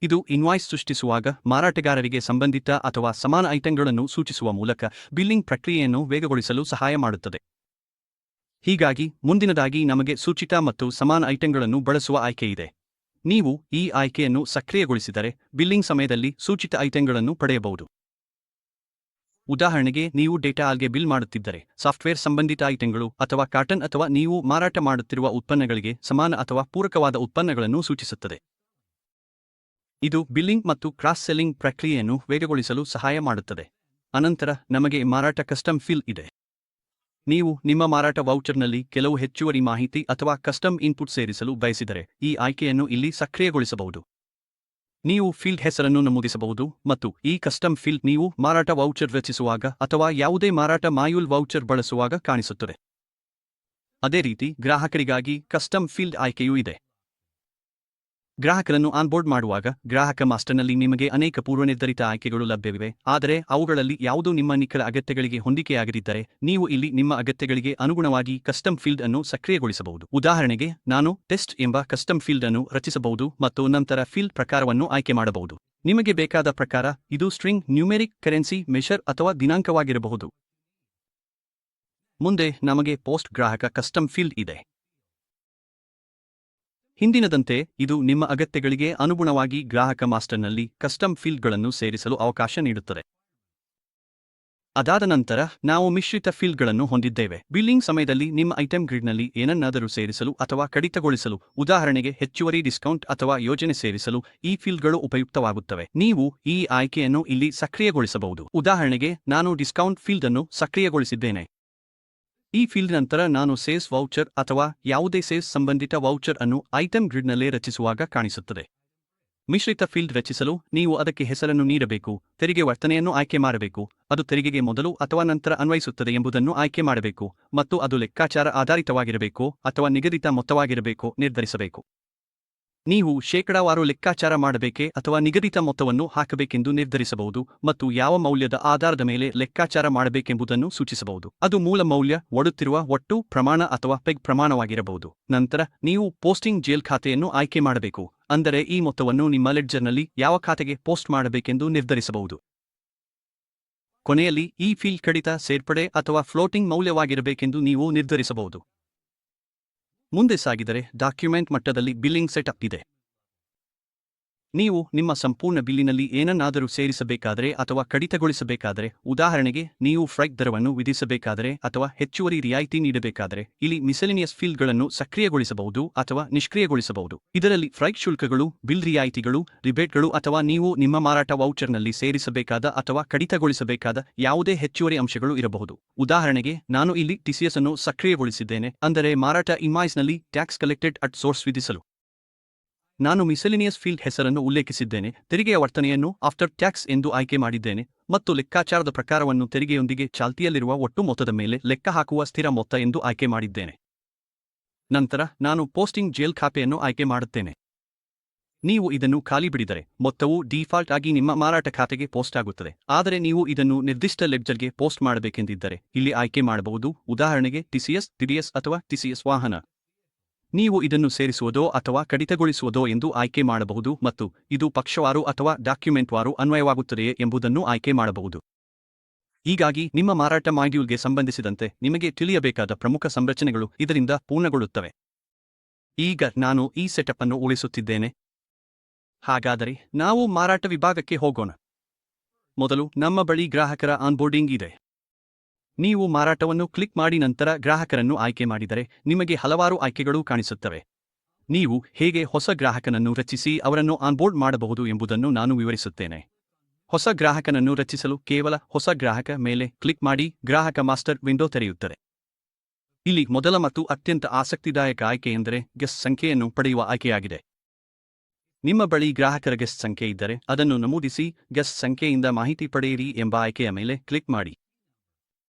ಇದು ಇನ್ವಾಯ್ಸ್ ಸೃಷ್ಟಿಸುವಾಗ ಮಾರಾಟಗಾರರಿಗೆ ಸಂಬಂಧಿತ ಅಥವಾ ಸಮಾನ ಐಟಂಗಳನ್ನು ಸೂಚಿಸುವ ಮೂಲಕ ಬಿಲ್ಲಿಂಗ್ ಪ್ರಕ್ರಿಯೆಯನ್ನು ವೇಗಗೊಳಿಸಲು ಸಹಾಯ ಮಾಡುತ್ತದೆ. ಹೀಗಾಗಿ ಮುಂದಿನದಾಗಿ ನಮಗೆ ಸೂಚಿತ ಮತ್ತು ಸಮಾನ ಐಟಂಗಳನ್ನು ಬಳಸುವ ಆಯ್ಕೆಯಿದೆ. ನೀವು ಈ ಆಯ್ಕೆಯನ್ನು ಸಕ್ರಿಯಗೊಳಿಸಿದರೆ ಬಿಲ್ಲಿಂಗ್ ಸಮಯದಲ್ಲಿ ಸೂಚಿತ ಐಟಂಗಳನ್ನು ಪಡೆಯಬಹುದು. ಉದಾಹರಣೆಗೆ, ನೀವು ಡೇಟಾಗೆ ಬಿಲ್ ಮಾಡುತ್ತಿದ್ದರೆ ಸಾಫ್ಟ್ವೇರ್ ಸಂಬಂಧಿತ ಐಟಂಗಳು ಅಥವಾ ಕಾಟನ್ ಅಥವಾ ನೀವು ಮಾರಾಟ ಮಾಡುತ್ತಿರುವ ಉತ್ಪನ್ನಗಳಿಗೆ ಸಮಾನ ಅಥವಾ ಪೂರಕವಾದ ಉತ್ಪನ್ನಗಳನ್ನು ಸೂಚಿಸುತ್ತದೆ. ಇದು ಬಿಲ್ಲಿಂಗ್ ಮತ್ತು ಕ್ರಾಸ್ ಸೆಲ್ಲಿಂಗ್ ಪ್ರಕ್ರಿಯೆಯನ್ನು ವೇಗಗೊಳಿಸಲು ಸಹಾಯ ಮಾಡುತ್ತದೆ. ಅನಂತರ ನಮಗೆ ಮಾರಾಟ ಕಸ್ಟಮ್ ಫೀಲ್ಡ್ ಇದೆ. ನೀವು ನಿಮ್ಮ ಮಾರಾಟ ವೌಚರ್ನಲ್ಲಿ ಕೆಲವು ಹೆಚ್ಚುವರಿ ಮಾಹಿತಿ ಅಥವಾ ಕಸ್ಟಮ್ ಇನ್ಪುಟ್ ಸೇರಿಸಲು ಬಯಸಿದರೆ ಈ ಆಯ್ಕೆಯನ್ನು ಇಲ್ಲಿ ಸಕ್ರಿಯಗೊಳಿಸಬಹುದು. ನೀವು ಫೀಲ್ಡ್ ಹೆಸರನ್ನು ನಮೂದಿಸಬಹುದು ಮತ್ತು ಈ ಕಸ್ಟಮ್ ಫೀಲ್ಡ್ ನೀವು ಮಾರಾಟ ವೌಚರ್ ರಚಿಸುವಾಗ ಅಥವಾ ಯಾವುದೇ ಮಾರಾಟ ಮಾಡ್ಯೂಲ್ ವೌಚರ್ ಬಳಸುವಾಗ ಕಾಣಿಸುತ್ತದೆ. ಅದೇ ರೀತಿ ಗ್ರಾಹಕರಿಗಾಗಿ ಕಸ್ಟಮ್ ಫೀಲ್ಡ್ ಆಯ್ಕೆಯೂ ಇದೆ. ಗ್ರಾಹಕರನ್ನು ಆನ್ಬೋರ್ಡ್ ಮಾಡುವಾಗ ಗ್ರಾಹಕ ಮಾಸ್ಟರ್ನಲ್ಲಿ ನಿಮಗೆ ಅನೇಕ ಪೂರ್ವನಿರ್ಧರಿತ ಆಯ್ಕೆಗಳು ಲಭ್ಯವಿವೆ, ಆದರೆ ಅವುಗಳಲ್ಲಿ ಯಾವುದೂ ನಿಮ್ಮ ನಿಖರ ಅಗತ್ಯಗಳಿಗೆ ಹೊಂದಿಕೆಯಾಗದಿದ್ದರೆ ನೀವು ಇಲ್ಲಿ ನಿಮ್ಮ ಅಗತ್ಯಗಳಿಗೆ ಅನುಗುಣವಾಗಿ ಕಸ್ಟಮ್ ಫೀಲ್ಡ್ ಅನ್ನು ಸಕ್ರಿಯಗೊಳಿಸಬಹುದು. ಉದಾಹರಣೆಗೆ, ನಾನು ಟೆಸ್ಟ್ ಎಂಬ ಕಸ್ಟಮ್ ಫೀಲ್ಡ್ ಅನ್ನು ರಚಿಸಬಹುದು ಮತ್ತು ನಂತರ ಫೀಲ್ಡ್ ಪ್ರಕಾರವನ್ನು ಆಯ್ಕೆ ಮಾಡಬಹುದು. ನಿಮಗೆ ಬೇಕಾದ ಪ್ರಕಾರ ಇದು ಸ್ಟ್ರಿಂಗ್, ನ್ಯೂಮೆರಿಕ್, ಕರೆನ್ಸಿ, ಮೆಷರ್ ಅಥವಾ ದಿನಾಂಕವಾಗಿರಬಹುದು. ಮುಂದೆ ನಮಗೆ ಪೋಸ್ಟ್ ಗ್ರಾಹಕ ಕಸ್ಟಮ್ ಫೀಲ್ಡ್ ಇದೆ. ಹಿಂದಿನದಂತೆ ಇದು ನಿಮ್ಮ ಅಗತ್ಯಗಳಿಗೆ ಅನುಗುಣವಾಗಿ ಗ್ರಾಹಕ ಮಾಸ್ಟರ್ನಲ್ಲಿ ಕಸ್ಟಮ್ ಫೀಲ್ಡ್ಗಳನ್ನು ಸೇರಿಸಲು ಅವಕಾಶ ನೀಡುತ್ತದೆ. ಅದಾದ ನಂತರ ನಾವು ಮಿಶ್ರಿತ ಫೀಲ್ಡ್ಗಳನ್ನು ಹೊಂದಿದ್ದೇವೆ. ಬಿಲ್ಲಿಂಗ್ ಸಮಯದಲ್ಲಿ ನಿಮ್ಮ ಐಟಂ ಗ್ರಿಡ್ನಲ್ಲಿ ಏನನ್ನಾದರೂ ಸೇರಿಸಲು ಅಥವಾ ಕಡಿತಗೊಳಿಸಲು, ಉದಾಹರಣೆಗೆ ಹೆಚ್ಚುವರಿ ಡಿಸ್ಕೌಂಟ್ ಅಥವಾ ಯೋಜನೆ ಸೇರಿಸಲು ಈ ಫೀಲ್ಡ್ಗಳು ಉಪಯುಕ್ತವಾಗುತ್ತವೆ. ನೀವು ಈ ಆಯ್ಕೆಯನ್ನು ಇಲ್ಲಿ ಸಕ್ರಿಯಗೊಳಿಸಬಹುದು. ಉದಾಹರಣೆಗೆ, ನಾನು ಡಿಸ್ಕೌಂಟ್ ಫೀಲ್ಡ್ ಅನ್ನು ಸಕ್ರಿಯಗೊಳಿಸಿದ್ದೇನೆ. ಈ ಫೀಲ್ಡ್ ನಂತರ ನಾನು ಸೇಲ್ಸ್ ವೌಚರ್ ಅಥವಾ ಯಾವುದೇ ಸೇಲ್ಸ್ ಸಂಬಂಧಿತ ವೌಚರ್ ಅನ್ನು ಐಟಂ ಗ್ರಿಡ್ನಲ್ಲೇ ರಚಿಸುವಾಗ ಕಾಣಿಸುತ್ತದೆ. ಮಿಶ್ರಿತ ಫೀಲ್ಡ್ ರಚಿಸಲು ನೀವು ಅದಕ್ಕೆ ಹೆಸರನ್ನು ನೀಡಬೇಕು, ತೆರಿಗೆ ವರ್ತನೆಯನ್ನು ಆಯ್ಕೆ ಮಾಡಬೇಕು, ಅದು ತೆರಿಗೆಗೆ ಮೊದಲು ಅಥವಾ ನಂತರ ಅನ್ವಯಿಸುತ್ತದೆ ಎಂಬುದನ್ನು ಆಯ್ಕೆ ಮಾಡಬೇಕು, ಮತ್ತು ಅದು ಲೆಕ್ಕಾಚಾರ ಆಧಾರಿತವಾಗಿರಬೇಕೋ ಅಥವಾ ನಿಗದಿತ ಮೊತ್ತವಾಗಿರಬೇಕೋ ನಿರ್ಧರಿಸಬೇಕು. ನೀವು ಶೇಕಡಾವಾರು ಲೆಕ್ಕಾಚಾರ ಮಾಡಬೇಕೇ ಅಥವಾ ನಿಗದಿತ ಮೊತ್ತವನ್ನು ಹಾಕಬೇಕೆಂದು ನಿರ್ಧರಿಸಬಹುದು ಮತ್ತು ಯಾವ ಮೌಲ್ಯದ ಆಧಾರದ ಮೇಲೆ ಲೆಕ್ಕಾಚಾರ ಮಾಡಬೇಕೆಂಬುದನ್ನು ಸೂಚಿಸಬಹುದು. ಅದು ಮೂಲ ಮೌಲ್ಯ, ಒಡುತ್ತಿರುವ ಒಟ್ಟು ಪ್ರಮಾಣ ಅಥವಾ ಪೆಗ್ ಪ್ರಮಾಣವಾಗಿರಬಹುದು. ನಂತರ ನೀವು ಪೋಸ್ಟಿಂಗ್ ಜೇಲ್ ಖಾತೆಯನ್ನು ಆಯ್ಕೆ ಮಾಡಬೇಕು, ಅಂದರೆ ಈ ಮೊತ್ತವನ್ನು ನಿಮ್ಮ ಲೆಡ್ಜರ್ನಲ್ಲಿ ಯಾವ ಖಾತೆಗೆ ಪೋಸ್ಟ್ ಮಾಡಬೇಕೆಂದು ನಿರ್ಧರಿಸಬಹುದು. ಕೊನೆಯಲ್ಲಿ ಈ ಫೀಲ್ಡ್ ಕಡಿತ, ಸೇರ್ಪಡೆ ಅಥವಾ ಫ್ಲೋಟಿಂಗ್ ಮೌಲ್ಯವಾಗಿರಬೇಕೆಂದು ನೀವು ನಿರ್ಧರಿಸಬಹುದು. ಮುಂದೆ ಸಾಗಿದರೆ ಡಾಕ್ಯುಮೆಂಟ್ ಮಟ್ಟದಲ್ಲಿ ಬಿಲ್ಲಿಂಗ್ ಸೆಟಪ್ ಇದೆ. ನೀವು ನಿಮ್ಮ ಸಂಪೂರ್ಣ ಬಿಲ್ಲಿನಲ್ಲಿ ಏನನ್ನಾದರೂ ಸೇರಿಸಬೇಕಾದರೆ ಅಥವಾ ಕಡಿತಗೊಳಿಸಬೇಕಾದರೆ, ಉದಾಹರಣೆಗೆ ನೀವು ಫ್ರೈಟ್ ದರವನ್ನು ವಿಧಿಸಬೇಕಾದರೆ ಅಥವಾ ಹೆಚ್ಚುವರಿ ರಿಯಾಯಿತಿ ನೀಡಬೇಕಾದರೆ, ಇಲ್ಲಿ ಮಿಸೆಲಿನಿಯಸ್ ಫೀಲ್ಡ್ಗಳನ್ನು ಸಕ್ರಿಯಗೊಳಿಸಬಹುದು ಅಥವಾ ನಿಷ್ಕ್ರಿಯಗೊಳಿಸಬಹುದು. ಇದರಲ್ಲಿ ಫ್ರೈಟ್ ಶುಲ್ಕಗಳು, ಬಿಲ್ ರಿಯಾಯಿತಿಗಳು, ರಿಬೇಟ್ಗಳು ಅಥವಾ ನೀವು ನಿಮ್ಮ ಮಾರಾಟ ವೌಚರ್ನಲ್ಲಿ ಸೇರಿಸಬೇಕಾದ ಅಥವಾ ಕಡಿತಗೊಳಿಸಬೇಕಾದ ಯಾವುದೇ ಹೆಚ್ಚುವರಿ ಅಂಶಗಳು ಇರಬಹುದು. ಉದಾಹರಣೆಗೆ, ನಾನು ಇಲ್ಲಿ ಟಿಸಿಎಸ್ ಅನ್ನು ಸಕ್ರಿಯಗೊಳಿಸಿದ್ದೇನೆ, ಅಂದರೆ ಮಾರಾಟ ಇನ್ವಾಯ್ಸ್ನಲ್ಲಿ ಟ್ಯಾಕ್ಸ್ ಕಲೆಕ್ಟೆಡ್ ಅಟ್ ಸೋರ್ಸ್ ವಿಧಿಸಲು. ನಾನು ಮಿಸೆಲಿನಿಯಸ್ ಫೀಲ್ಡ್ ಹೆಸರನ್ನು ಉಲ್ಲೇಖಿಸಿದ್ದೇನೆ, ತೆರಿಗೆಯ ವರ್ತನೆಯನ್ನು ಆಫ್ಟರ್ ಟ್ಯಾಕ್ಸ್ ಎಂದು ಆಯ್ಕೆ ಮಾಡಿದ್ದೇನೆ, ಮತ್ತು ಲೆಕ್ಕಾಚಾರದ ಪ್ರಕಾರವನ್ನು ತೆರಿಗೆಯೊಂದಿಗೆ ಚಾಲ್ತಿಯಲ್ಲಿರುವ ಒಟ್ಟು ಮೊತ್ತದ ಮೇಲೆ ಲೆಕ್ಕಹಾಕುವ ಸ್ಥಿರ ಮೊತ್ತ ಎಂದು ಆಯ್ಕೆ ಮಾಡಿದ್ದೇನೆ. ನಂತರ ನಾನು ಪೋಸ್ಟಿಂಗ್ ಜೇಲ್ ಖಾತೆಯನ್ನು ಆಯ್ಕೆ ಮಾಡುತ್ತೇನೆ. ನೀವು ಇದನ್ನು ಖಾಲಿ ಬಿಡಿದರೆ, ಮೊತ್ತವು ಡೀಫಾಲ್ಟ್ ಆಗಿ ನಿಮ್ಮ ಮಾರಾಟ ಖಾತೆಗೆ ಪೋಸ್ಟ್ ಆಗುತ್ತದೆ. ಆದರೆ ನೀವು ಇದನ್ನು ನಿರ್ದಿಷ್ಟ ಲೆಡ್ಜರ್ಗೆ ಪೋಸ್ಟ್ ಮಾಡಬೇಕೆಂದಿದ್ದರೆ, ಇಲ್ಲಿ ಆಯ್ಕೆ ಮಾಡಬಹುದು, ಉದಾಹರಣೆಗೆ ಟಿಸಿಎಸ್, ಟಿಡಿಎಸ್ ಅಥವಾ ಟಿಸಿಎಸ್ ವಾಹನ. ನೀವು ಇದನ್ನು ಸೇರಿಸುವುದೋ ಅಥವಾ ಕಡಿತಗೊಳಿಸುವುದೋ ಎಂದು ಆಯ್ಕೆ ಮಾಡಬಹುದು ಮತ್ತು ಇದು ಪಕ್ಷವಾರು ಅಥವಾ ಡಾಕ್ಯುಮೆಂಟ್ವಾರು ಅನ್ವಯವಾಗುತ್ತದೆಯೇ ಎಂಬುದನ್ನು ಆಯ್ಕೆ ಮಾಡಬಹುದು. ಹೀಗಾಗಿ ನಿಮ್ಮ ಮಾರಾಟ ಮಾಡ್ಯೂಲ್ಗೆ ಸಂಬಂಧಿಸಿದಂತೆ ನಿಮಗೆ ತಿಳಿಯಬೇಕಾದ ಪ್ರಮುಖ ಸಂರಚನೆಗಳು ಇದರಿಂದ ಪೂರ್ಣಗೊಳ್ಳುತ್ತವೆ. ಈಗ ನಾನು ಈ ಸೆಟಪ್ ಅನ್ನು ಉಳಿಸುತ್ತಿದ್ದೇನೆ. ಹಾಗಾದರೆ ನಾವು ಮಾರಾಟ ವಿಭಾಗಕ್ಕೆ ಹೋಗೋಣ. ಮೊದಲು ನಮ್ಮ ಬಳಿ ಗ್ರಾಹಕರ ಆನ್ಬೋರ್ಡಿಂಗ್ ಇದೆ. ನೀವು ಮಾರಾಟವನ್ನು ಕ್ಲಿಕ್ ಮಾಡಿ ನಂತರ ಗ್ರಾಹಕರನ್ನು ಆಯ್ಕೆ ಮಾಡಿದರೆ ನಿಮಗೆ ಹಲವಾರು ಆಯ್ಕೆಗಳು ಕಾಣಿಸುತ್ತವೆ. ನೀವು ಹೇಗೆ ಹೊಸ ಗ್ರಾಹಕನನ್ನು ರಚಿಸಿ ಅವರನ್ನು ಆನ್ಬೋರ್ಡ್ ಮಾಡಬಹುದು ಎಂಬುದನ್ನು ನಾನು ವಿವರಿಸುತ್ತೇನೆ. ಹೊಸ ಗ್ರಾಹಕನನ್ನು ರಚಿಸಲು ಕೇವಲ ಹೊಸ ಗ್ರಾಹಕ ಮೇಲೆ ಕ್ಲಿಕ್ ಮಾಡಿ ಗ್ರಾಹಕ ಮಾಸ್ಟರ್ ವಿಂಡೋ ತೆರೆಯುತ್ತದೆ. ಇಲ್ಲಿ ಮೊದಲ ಮತ್ತು ಅತ್ಯಂತ ಆಸಕ್ತಿದಾಯಕ ಆಯ್ಕೆಯೆಂದರೆ ಗೆಸ್ಟ್ ಸಂಖ್ಯೆಯನ್ನು ಪಡೆಯುವ ಆಯ್ಕೆಯಾಗಿದೆ. ನಿಮ್ಮ ಬಳಿ ಗ್ರಾಹಕರ ಗೆಸ್ಟ್ ಸಂಖ್ಯೆ ಇದ್ದರೆ ಅದನ್ನು ನಮೂದಿಸಿ, ಗೆಸ್ಟ್ ಸಂಖ್ಯೆಯಿಂದ ಮಾಹಿತಿ ಪಡೆಯಿರಿ ಎಂಬ ಆಯ್ಕೆಯ ಮೇಲೆ ಕ್ಲಿಕ್ ಮಾಡಿ.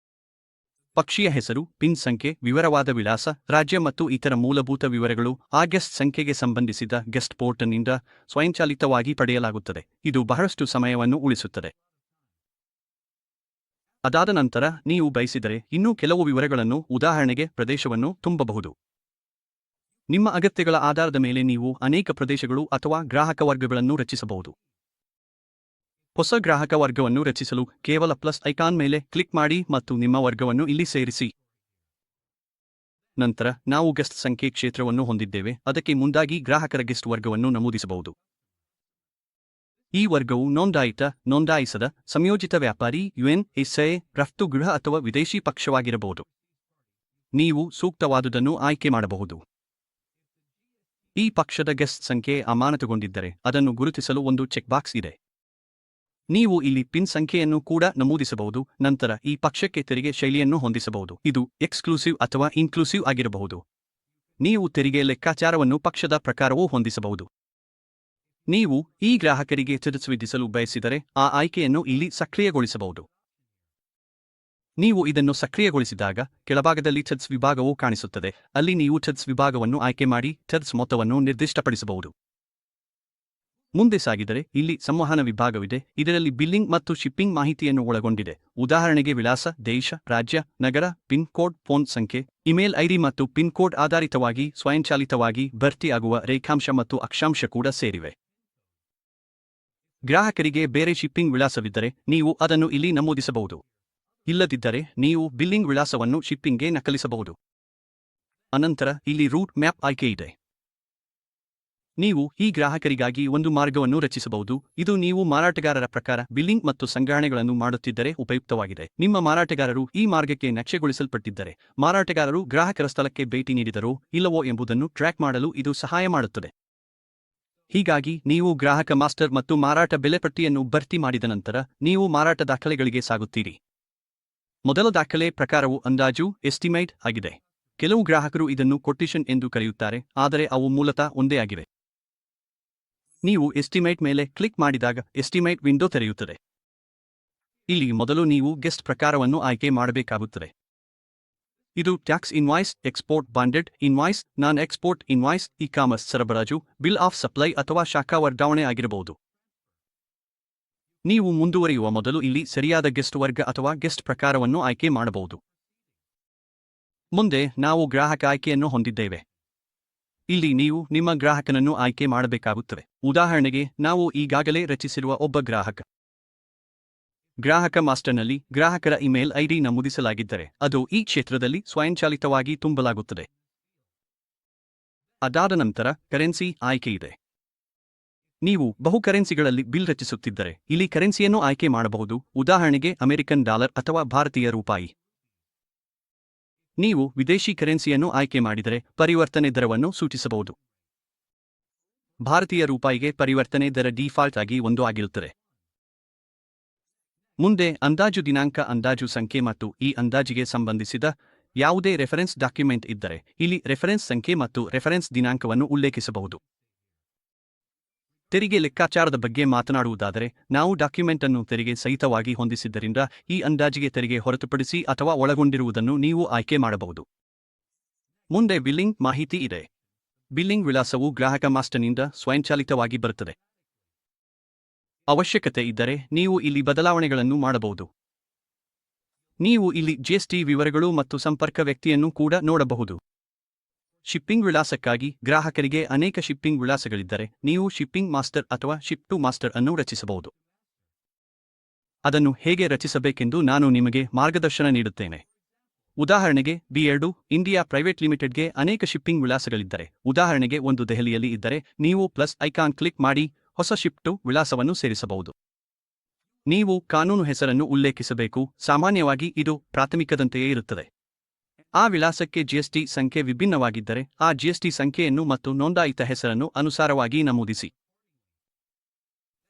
ಪಕ್ಷಿಯ ಹೆಸರು, ಪಿನ್ ಸಂಖ್ಯೆ, ವಿವರವಾದ ವಿಳಾಸ, ರಾಜ್ಯ ಮತ್ತು ಇತರ ಮೂಲಭೂತ ವಿವರಗಳು ಆ ಗೆಸ್ಟ್ ಸಂಖ್ಯೆಗೆ ಸಂಬಂಧಿಸಿದ ಗೆಸ್ಟ್ ಪೋರ್ಟಲ್ನಿಂದ ಸ್ವಯಂಚಾಲಿತವಾಗಿ ಪಡೆಯಲಾಗುತ್ತದೆ. ಇದು ಬಹಳಷ್ಟು ಸಮಯವನ್ನು ಉಳಿಸುತ್ತದೆ. ಅದಾದ ನಂತರ ನೀವು ಬಯಸಿದರೆ ಇನ್ನೂ ಕೆಲವು ವಿವರಗಳನ್ನು, ಉದಾಹರಣೆಗೆ ಪ್ರದೇಶವನ್ನು ತುಂಬಬಹುದು. ನಿಮ್ಮ ಅಗತ್ಯಗಳ ಆಧಾರದ ಮೇಲೆ ನೀವು ಅನೇಕ ಪ್ರದೇಶಗಳು ಅಥವಾ ಗ್ರಾಹಕ ವರ್ಗಗಳನ್ನು ರಚಿಸಬಹುದು. ಹೊಸ ಗ್ರಾಹಕ ವರ್ಗವನ್ನು ರಚಿಸಲು ಕೇವಲ ಪ್ಲಸ್ ಐಕಾನ್ ಮೇಲೆ ಕ್ಲಿಕ್ ಮಾಡಿ ಮತ್ತು ನಿಮ್ಮ ವರ್ಗವನ್ನು ಇಲ್ಲಿ ಸೇರಿಸಿ. ನಂತರ ನಾವು ಗೆಸ್ಟ್ ಸಂಖ್ಯೆ ಕ್ಷೇತ್ರವನ್ನು ಹೊಂದಿದ್ದೇವೆ. ಅದಕ್ಕೆ ಮುಂದಾಗಿ ಗ್ರಾಹಕರ ಗೆಸ್ಟ್ ವರ್ಗವನ್ನು ನಮೂದಿಸಬಹುದು. ಈ ವರ್ಗವು ನೋಂದಾಯಿತ, ನೋಂದಾಯಿಸದ, ಸಂಯೋಜಿತ ವ್ಯಾಪಾರಿ, ಯುಎನ್, ಎಸ್ಎ, ರಫ್ತು ಗೃಹ ಅಥವಾ ವಿದೇಶಿ ಪಕ್ಷವಾಗಿರಬಹುದು. ನೀವು ಸೂಕ್ತವಾದುದನ್ನು ಆಯ್ಕೆ ಮಾಡಬಹುದು. ಈ ಪಕ್ಷದ ಗೆಸ್ಟ್ ಸಂಖ್ಯೆ ಅಮಾನತುಗೊಂಡಿದ್ದರೆ ಅದನ್ನು ಗುರುತಿಸಲು ಒಂದು ಚೆಕ್ ಬಾಕ್ಸ್ ಇದೆ. ನೀವು ಇಲ್ಲಿ ಪಿನ್ ಸಂಖ್ಯೆಯನ್ನು ಕೂಡ ನಮೂದಿಸಬಹುದು. ನಂತರ ಈ ಪಕ್ಷಕ್ಕೆ ತೆರಿಗೆ ಶೈಲಿಯನ್ನು ಹೊಂದಿಸಬಹುದು. ಇದು ಎಕ್ಸ್ಕ್ಲೂಸಿವ್ ಅಥವಾ ಇನ್ಕ್ಲೂಸಿವ್ ಆಗಿರಬಹುದು. ನೀವು ತೆರಿಗೆ ಲೆಕ್ಕಾಚಾರವನ್ನು ಪಕ್ಷದ ಪ್ರಕಾರವೂ ಹೊಂದಿಸಬಹುದು. ನೀವು ಈ ಗ್ರಾಹಕರಿಗೆ ಚೆಕ್ಸ್ ವಿಧಿಸಲು ಬಯಸಿದರೆ ಆ ಆಯ್ಕೆಯನ್ನು ಇಲ್ಲಿ ಸಕ್ರಿಯಗೊಳಿಸಬಹುದು. ನೀವು ಇದನ್ನು ಸಕ್ರಿಯಗೊಳಿಸಿದಾಗ ಕೆಳಭಾಗದಲ್ಲಿ ಚೆಕ್ಸ್ ವಿಭಾಗವು ಕಾಣಿಸುತ್ತದೆ. ಅಲ್ಲಿ ನೀವು ಚೆಕ್ಸ್ ವಿಭಾಗವನ್ನು ಆಯ್ಕೆ ಮಾಡಿ ಚೆಕ್ಸ್ ಮೊತ್ತವನ್ನು ನಿರ್ದಿಷ್ಟಪಡಿಸಬಹುದು. ಮುಂದೆ ಸಾಗಿದರೆ ಇಲ್ಲಿ ಸಂವಹನ ವಿಭಾಗವಿದೆ. ಇದರಲ್ಲಿ ಬಿಲ್ಲಿಂಗ್ ಮತ್ತು ಶಿಪ್ಪಿಂಗ್ ಮಾಹಿತಿಯನ್ನು ಒಳಗೊಂಡಿದೆ. ಉದಾಹರಣೆಗೆ ವಿಳಾಸ, ದೇಶ, ರಾಜ್ಯ, ನಗರ, ಪಿನ್ ಕೋಡ್, ಫೋನ್ ಸಂಖ್ಯೆ, ಇಮೇಲ್ ಐಡಿ ಮತ್ತು ಪಿನ್ ಕೋಡ್ ಆಧಾರಿತವಾಗಿ ಸ್ವಯಂಚಾಲಿತವಾಗಿ ಭರ್ತಿಯಾಗುವ ರೇಖಾಂಶ ಮತ್ತು ಅಕ್ಷಾಂಶ ಕೂಡ ಸೇರಿವೆ. ಗ್ರಾಹಕರಿಗೆ ಬೇರೆ ಶಿಪ್ಪಿಂಗ್ ವಿಳಾಸವಿದ್ದರೆ ನೀವು ಅದನ್ನು ಇಲ್ಲಿ ನಮೂದಿಸಬಹುದು. ಇಲ್ಲದಿದ್ದರೆ ನೀವು ಬಿಲ್ಲಿಂಗ್ ವಿಳಾಸವನ್ನು ಶಿಪ್ಪಿಂಗ್ಗೆ ನಕಲಿಸಬಹುದು. ಅನಂತರ ಇಲ್ಲಿ ರೂಟ್ ಮ್ಯಾಪ್ ಆಯ್ಕೆ ಇದೆ. ನೀವು ಈ ಗ್ರಾಹಕರಿಗಾಗಿ ಒಂದು ಮಾರ್ಗವನ್ನು ರಚಿಸಬಹುದು. ಇದು ನೀವು ಮಾರಾಟಗಾರರ ಪ್ರಕಾರ ಬಿಲ್ಲಿಂಗ್ ಮತ್ತು ಸಂಗ್ರಹಣೆಗಳನ್ನು ಮಾಡುತ್ತಿದ್ದರೆ ಉಪಯುಕ್ತವಾಗಿದೆ. ನಿಮ್ಮ ಮಾರಾಟಗಾರರು ಈ ಮಾರ್ಗಕ್ಕೆ ನಕ್ಷೆಗೊಳಿಸಲ್ಪಟ್ಟಿದ್ದರೆ, ಮಾರಾಟಗಾರರು ಗ್ರಾಹಕರ ಸ್ಥಳಕ್ಕೆ ಭೇಟಿ ನೀಡಿದರೋ ಇಲ್ಲವೋ ಎಂಬುದನ್ನು ಟ್ರ್ಯಾಕ್ ಮಾಡಲು ಇದು ಸಹಾಯ ಮಾಡುತ್ತದೆ. ಹೀಗಾಗಿ ನೀವು ಗ್ರಾಹಕ ಮಾಸ್ಟರ್ ಮತ್ತು ಮಾರಾಟ ಬೆಲೆಪಟ್ಟಿಯನ್ನು ಭರ್ತಿ ಮಾಡಿದ ನಂತರ ನೀವು ಮಾರಾಟ ದಾಖಲೆಗಳಿಗೆ ಸಾಗುತ್ತೀರಿ. ಮೊದಲ ದಾಖಲೆ ಪ್ರಕಾರವು ಅಂದಾಜು ಎಸ್ಟಿಮೇಟ್ ಆಗಿದೆ. ಕೆಲವು ಗ್ರಾಹಕರು ಇದನ್ನು ಕೊಟೇಶನ್ ಎಂದು ಕರೆಯುತ್ತಾರೆ, ಆದರೆ ಅವು ಮೂಲತಃ ಒಂದೇ ಆಗಿವೆ. ನೀವು ಎಸ್ಟಿಮೇಟ್ ಮೇಲೆ ಕ್ಲಿಕ್ ಮಾಡಿದಾಗ ಎಸ್ಟಿಮೇಟ್ ವಿಂಡೋ ತೆರೆಯುತ್ತದೆ. ಇಲ್ಲಿ ಮೊದಲು ನೀವು ಗೆಸ್ಟ್ ಪ್ರಕಾರವನ್ನು ಆಯ್ಕೆ ಮಾಡಬೇಕಾಗುತ್ತದೆ. ಇದು tax invoice, export bonded invoice, non export invoice, e commerce ಸರಬರಾಜು, ಬಿಲ್ ಆಫ್ ಸಪ್ಲೈ ಅಥವಾ ಶಾಖಾ ವರ್ಗಾವಣೆ ಆಗಿರಬಹುದು. ನೀವು ಮುಂದುವರಿಯುವ ಮೊದಲು ಇಲ್ಲಿ ಸರಿಯಾದ ಗೆಸ್ಟ್ ವರ್ಗ ಅಥವಾ ಗೆಸ್ಟ್ ಪ್ರಕಾರವನ್ನು ಆಯ್ಕೆ ಮಾಡಬಹುದು. ಮುಂದೆ ನಾವು ಗ್ರಾಹಕ ಆಯ್ಕೆಯನ್ನು ಹೊಂದಿದ್ದೇವೆ. ಇಲ್ಲಿ ನೀವು ನಿಮ್ಮ ಗ್ರಾಹಕನನ್ನು ಆಯ್ಕೆ ಮಾಡಬೇಕಾಗುತ್ತದೆ. ಉದಾಹರಣೆಗೆ, ನಾವು ಈಗಾಗಲೇ ರಚಿಸಿರುವ ಒಬ್ಬ ಗ್ರಾಹಕ ಮಾಸ್ಟರ್ನಲ್ಲಿ ಗ್ರಾಹಕರ ಇಮೇಲ್ ಐಡಿ ನಮೂದಿಸಲಾಗಿದ್ದರೆ ಅದು ಈ ಕ್ಷೇತ್ರದಲ್ಲಿ ಸ್ವಯಂಚಾಲಿತವಾಗಿ ತುಂಬಲಾಗುತ್ತದೆ. ಅದಾದ ನಂತರ ಕರೆನ್ಸಿ ಆಯ್ಕೆಯಿದೆ. ನೀವು ಬಹು ಕರೆನ್ಸಿಗಳಲ್ಲಿ ಬಿಲ್ ರಚಿಸುತ್ತಿದ್ದರೆ ಇಲ್ಲಿ ಕರೆನ್ಸಿಯನ್ನು ಆಯ್ಕೆ ಮಾಡಬಹುದು, ಉದಾಹರಣೆಗೆ ಅಮೆರಿಕನ್ ಡಾಲರ್ ಅಥವಾ ಭಾರತೀಯ ರೂಪಾಯಿ. ನೀವು ವಿದೇಶಿ ಕರೆನ್ಸಿಯನ್ನು ಆಯ್ಕೆ ಮಾಡಿದರೆ ಪರಿವರ್ತನೆ ದರವನ್ನು ಸೂಚಿಸಬಹುದು. ಭಾರತೀಯ ರೂಪಾಯಿಗೆ ಪರಿವರ್ತನೆ ದರ ಡೀಫಾಲ್ಟ್ ಆಗಿ 1 ಆಗಿರುತ್ತದೆ. ಮುಂದೆ ಅಂದಾಜು ದಿನಾಂಕ, ಅಂದಾಜು ಸಂಖ್ಯೆ ಮತ್ತು ಈ ಅಂದಾಜಿಗೆ ಸಂಬಂಧಿಸಿದ ಯಾವುದೇ ರೆಫರೆನ್ಸ್ ಡಾಕ್ಯುಮೆಂಟ್ ಇದ್ದರೆ ಇಲ್ಲಿ ರೆಫರೆನ್ಸ್ ಸಂಖ್ಯೆ ಮತ್ತು ರೆಫರೆನ್ಸ್ ದಿನಾಂಕವನ್ನು ಉಲ್ಲೇಖಿಸಬಹುದು. ತೆರಿಗೆ ಲೆಕ್ಕಾಚಾರದ ಬಗ್ಗೆ ಮಾತನಾಡುವುದಾದರೆ, ನಾವು ಡಾಕ್ಯುಮೆಂಟ್ ಅನ್ನು ತೆರಿಗೆ ಸಹಿತವಾಗಿ ಹೊಂದಿಸಿದ್ದರಿಂದ ಈ ಅಂದಾಜಿಗೆ ತೆರಿಗೆ ಹೊರತುಪಡಿಸಿ ಅಥವಾ ಒಳಗೊಂಡಿರುವುದನ್ನು ನೀವು ಆಯ್ಕೆ ಮಾಡಬಹುದು. ಮುಂದೆ ಬಿಲ್ಲಿಂಗ್ ಮಾಹಿತಿ ಇದೆ. ಬಿಲ್ಲಿಂಗ್ ವಿಳಾಸವು ಗ್ರಾಹಕ ಮಾಸ್ಟರ್ನಿಂದ ಸ್ವಯಂಚಾಲಿತವಾಗಿ ಬರುತ್ತದೆ. ಅವಶ್ಯಕತೆ ಇದ್ದರೆ ನೀವು ಇಲ್ಲಿ ಬದಲಾವಣೆಗಳನ್ನು ಮಾಡಬಹುದು. ನೀವು ಇಲ್ಲಿ ಜಿಎಸ್ಟಿ ವಿವರಗಳು ಮತ್ತು ಸಂಪರ್ಕ ವ್ಯಕ್ತಿಯನ್ನು ಕೂಡ ನೋಡಬಹುದು. ಶಿಪ್ಪಿಂಗ್ ವಿಳಾಸಕ್ಕಾಗಿ ಗ್ರಾಹಕರಿಗೆ ಅನೇಕ ಶಿಪ್ಪಿಂಗ್ ವಿಳಾಸಗಳಿದ್ದರೆ ನೀವು ಶಿಪ್ಪಿಂಗ್ ಮಾಸ್ಟರ್ ಅಥವಾ ಶಿಪ್ ಟು ಮಾಸ್ಟರ್ ಅನ್ನು ರಚಿಸಬಹುದು. ಅದನ್ನು ಹೇಗೆ ರಚಿಸಬೇಕೆಂದು ನಾನು ನಿಮಗೆ ಮಾರ್ಗದರ್ಶನ ನೀಡುತ್ತೇನೆ. ಉದಾಹರಣೆಗೆ, ಬಿ2 ಇಂಡಿಯಾ ಪ್ರೈವೇಟ್ ಲಿಮಿಟೆಡ್ಗೆ ಅನೇಕ ಶಿಪ್ಪಿಂಗ್ ವಿಳಾಸಗಳಿದ್ದರೆ, ಉದಾಹರಣೆಗೆ ಒಂದು ದೆಹಲಿಯಲ್ಲಿ ಇದ್ದರೆ, ನೀವು ಪ್ಲಸ್ ಐಕಾನ್ ಕ್ಲಿಕ್ ಮಾಡಿ ಹೊಸ ಶಿಪ್ ಟು ವಿಳಾಸವನ್ನು ಸೇರಿಸಬಹುದು. ನೀವು ಕಾನೂನು ಹೆಸರನ್ನು ಉಲ್ಲೇಖಿಸಬೇಕು. ಸಾಮಾನ್ಯವಾಗಿ ಇದು ಪ್ರಾಥಮಿಕದಂತೆಯೇ ಇರುತ್ತದೆ. ಆ ವಿಳಾಸಕ್ಕೆ ಜಿಎಸ್ಟಿ ಸಂಖ್ಯೆ ವಿಭಿನ್ನವಾಗಿದ್ದರೆ ಆ ಜಿಎಸ್ಟಿ ಸಂಖ್ಯೆಯನ್ನು ಮತ್ತು ನೋಂದಾಯಿತ ಹೆಸರನ್ನು ಅನುಸಾರವಾಗಿ ನಮೂದಿಸಿ.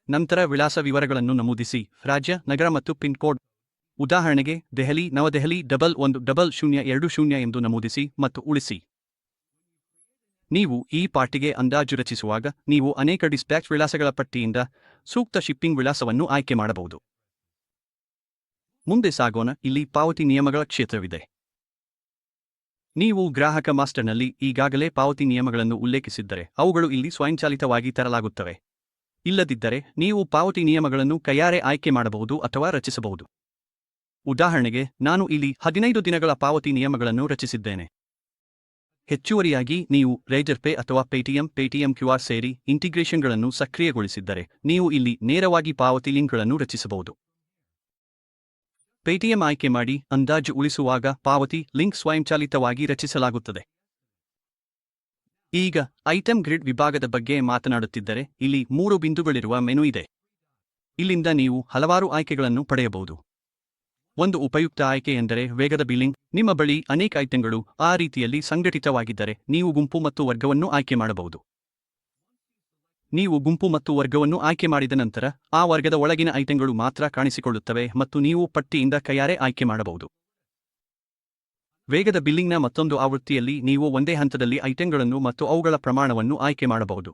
ನಂತರ ವಿಳಾಸ ವಿವರಗಳನ್ನು ನಮೂದಿಸಿ, ರಾಜ್ಯ, ನಗರ ಮತ್ತು ಪಿನ್ ಕೋಡ್. ಉದಾಹರಣೆಗೆ ದೆಹಲಿ, ನವದೆಹಲಿ 110020 ಎಂದು ನಮೂದಿಸಿ ಮತ್ತು ಉಳಿಸಿ. ನೀವು ಈ ಪಾರ್ಟಿಗೆ ಅಂದಾಜು ರಚಿಸುವಾಗ ನೀವು ಅನೇಕ ಡಿಸ್ಪ್ಯಾಚ್ ವಿಳಾಸಗಳ ಪಟ್ಟಿಯಿಂದ ಸೂಕ್ತ ಶಿಪ್ಪಿಂಗ್ ವಿಳಾಸವನ್ನು ಆಯ್ಕೆ ಮಾಡಬಹುದು. ಮುಂದೆ ಸಾಗೋಣ. ಇಲ್ಲಿ ಪಾವತಿ ನಿಯಮಗಳ ಕ್ಷೇತ್ರವಿದೆ. ನೀವು ಗ್ರಾಹಕ ಮಾಸ್ಟರ್ನಲ್ಲಿ ಈಗಾಗಲೇ ಪಾವತಿ ನಿಯಮಗಳನ್ನು ಉಲ್ಲೇಖಿಸಿದ್ದರೆ ಅವುಗಳು ಇಲ್ಲಿ ಸ್ವಯಂಚಾಲಿತವಾಗಿ ತರಲಾಗುತ್ತವೆ. ಇಲ್ಲದಿದ್ದರೆ ನೀವು ಪಾವತಿ ನಿಯಮಗಳನ್ನು ಕೈಯಾರೆ ಆಯ್ಕೆ ಮಾಡಬಹುದು ಅಥವಾ ರಚಿಸಬಹುದು. ಉದಾಹರಣೆಗೆ, ನಾನು ಇಲ್ಲಿ 15 ದಿನಗಳ ಪಾವತಿ ನಿಯಮಗಳನ್ನು ರಚಿಸಿದ್ದೇನೆ. ಹೆಚ್ಚುವರಿಯಾಗಿ ನೀವು ರೇಜರ್ ಪೇ ಅಥವಾ ಪೇಟಿಎಂ ಕ್ಯೂಆರ್ ಸೇರಿ ಇಂಟಿಗ್ರೇಷನ್ಗಳನ್ನು ಸಕ್ರಿಯಗೊಳಿಸಿದ್ದರೆ ನೀವು ಇಲ್ಲಿ ನೇರವಾಗಿ ಪಾವತಿ ಲಿಂಕ್ಗಳನ್ನು ರಚಿಸಬಹುದು. ಪೇಟಿಎಂ ಆಯ್ಕೆ ಮಾಡಿ ಅಂದಾಜು ಉಳಿಸುವಾಗ ಪಾವತಿ ಲಿಂಕ್ ಸ್ವಯಂಚಾಲಿತವಾಗಿ ರಚಿಸಲಾಗುತ್ತದೆ. ಈಗ ಐಟಂ ಗ್ರಿಡ್ ವಿಭಾಗದ ಬಗ್ಗೆ ಮಾತನಾಡುತ್ತಿದ್ದರೆ ಇಲ್ಲಿ 3 ಬಿಂದುಗಳಿರುವ ಮೆನು ಇದೆ. ಇಲ್ಲಿಂದ ನೀವು ಹಲವಾರು ಆಯ್ಕೆಗಳನ್ನು ಪಡೆಯಬಹುದು. ಒಂದು ಉಪಯುಕ್ತ ಆಯ್ಕೆ ಎಂದರೆ ವೇಗದ ಬಿಲ್ಲಿಂಗ್. ನಿಮ್ಮ ಬಳಿ ಅನೇಕ ಐಟಂಗಳು ಆ ರೀತಿಯಲ್ಲಿ ಸಂಘಟಿತವಾಗಿದ್ದರೆ ನೀವು ಗುಂಪು ಮತ್ತು ವರ್ಗವನ್ನು ಆಯ್ಕೆ ಮಾಡಬಹುದು. ನೀವು ಗುಂಪು ಮತ್ತು ವರ್ಗವನ್ನು ಆಯ್ಕೆ ಮಾಡಿದ ನಂತರ ಆ ವರ್ಗದ ಒಳಗಿನ ಐಟಂಗಳು ಮಾತ್ರ ಕಾಣಿಸಿಕೊಳ್ಳುತ್ತವೆ ಮತ್ತು ನೀವು ಪಟ್ಟಿಯಿಂದ ಕೈಯಾರೆ ಆಯ್ಕೆ ಮಾಡಬಹುದು. ವೇಗದ ಬಿಲ್ಲಿಂಗ್ನ ಮತ್ತೊಂದು ಆವೃತ್ತಿಯಲ್ಲಿ ನೀವು ಒಂದೇ ಹಂತದಲ್ಲಿ ಐಟಂಗಳನ್ನು ಮತ್ತು ಅವುಗಳ ಪ್ರಮಾಣವನ್ನು ಆಯ್ಕೆ ಮಾಡಬಹುದು.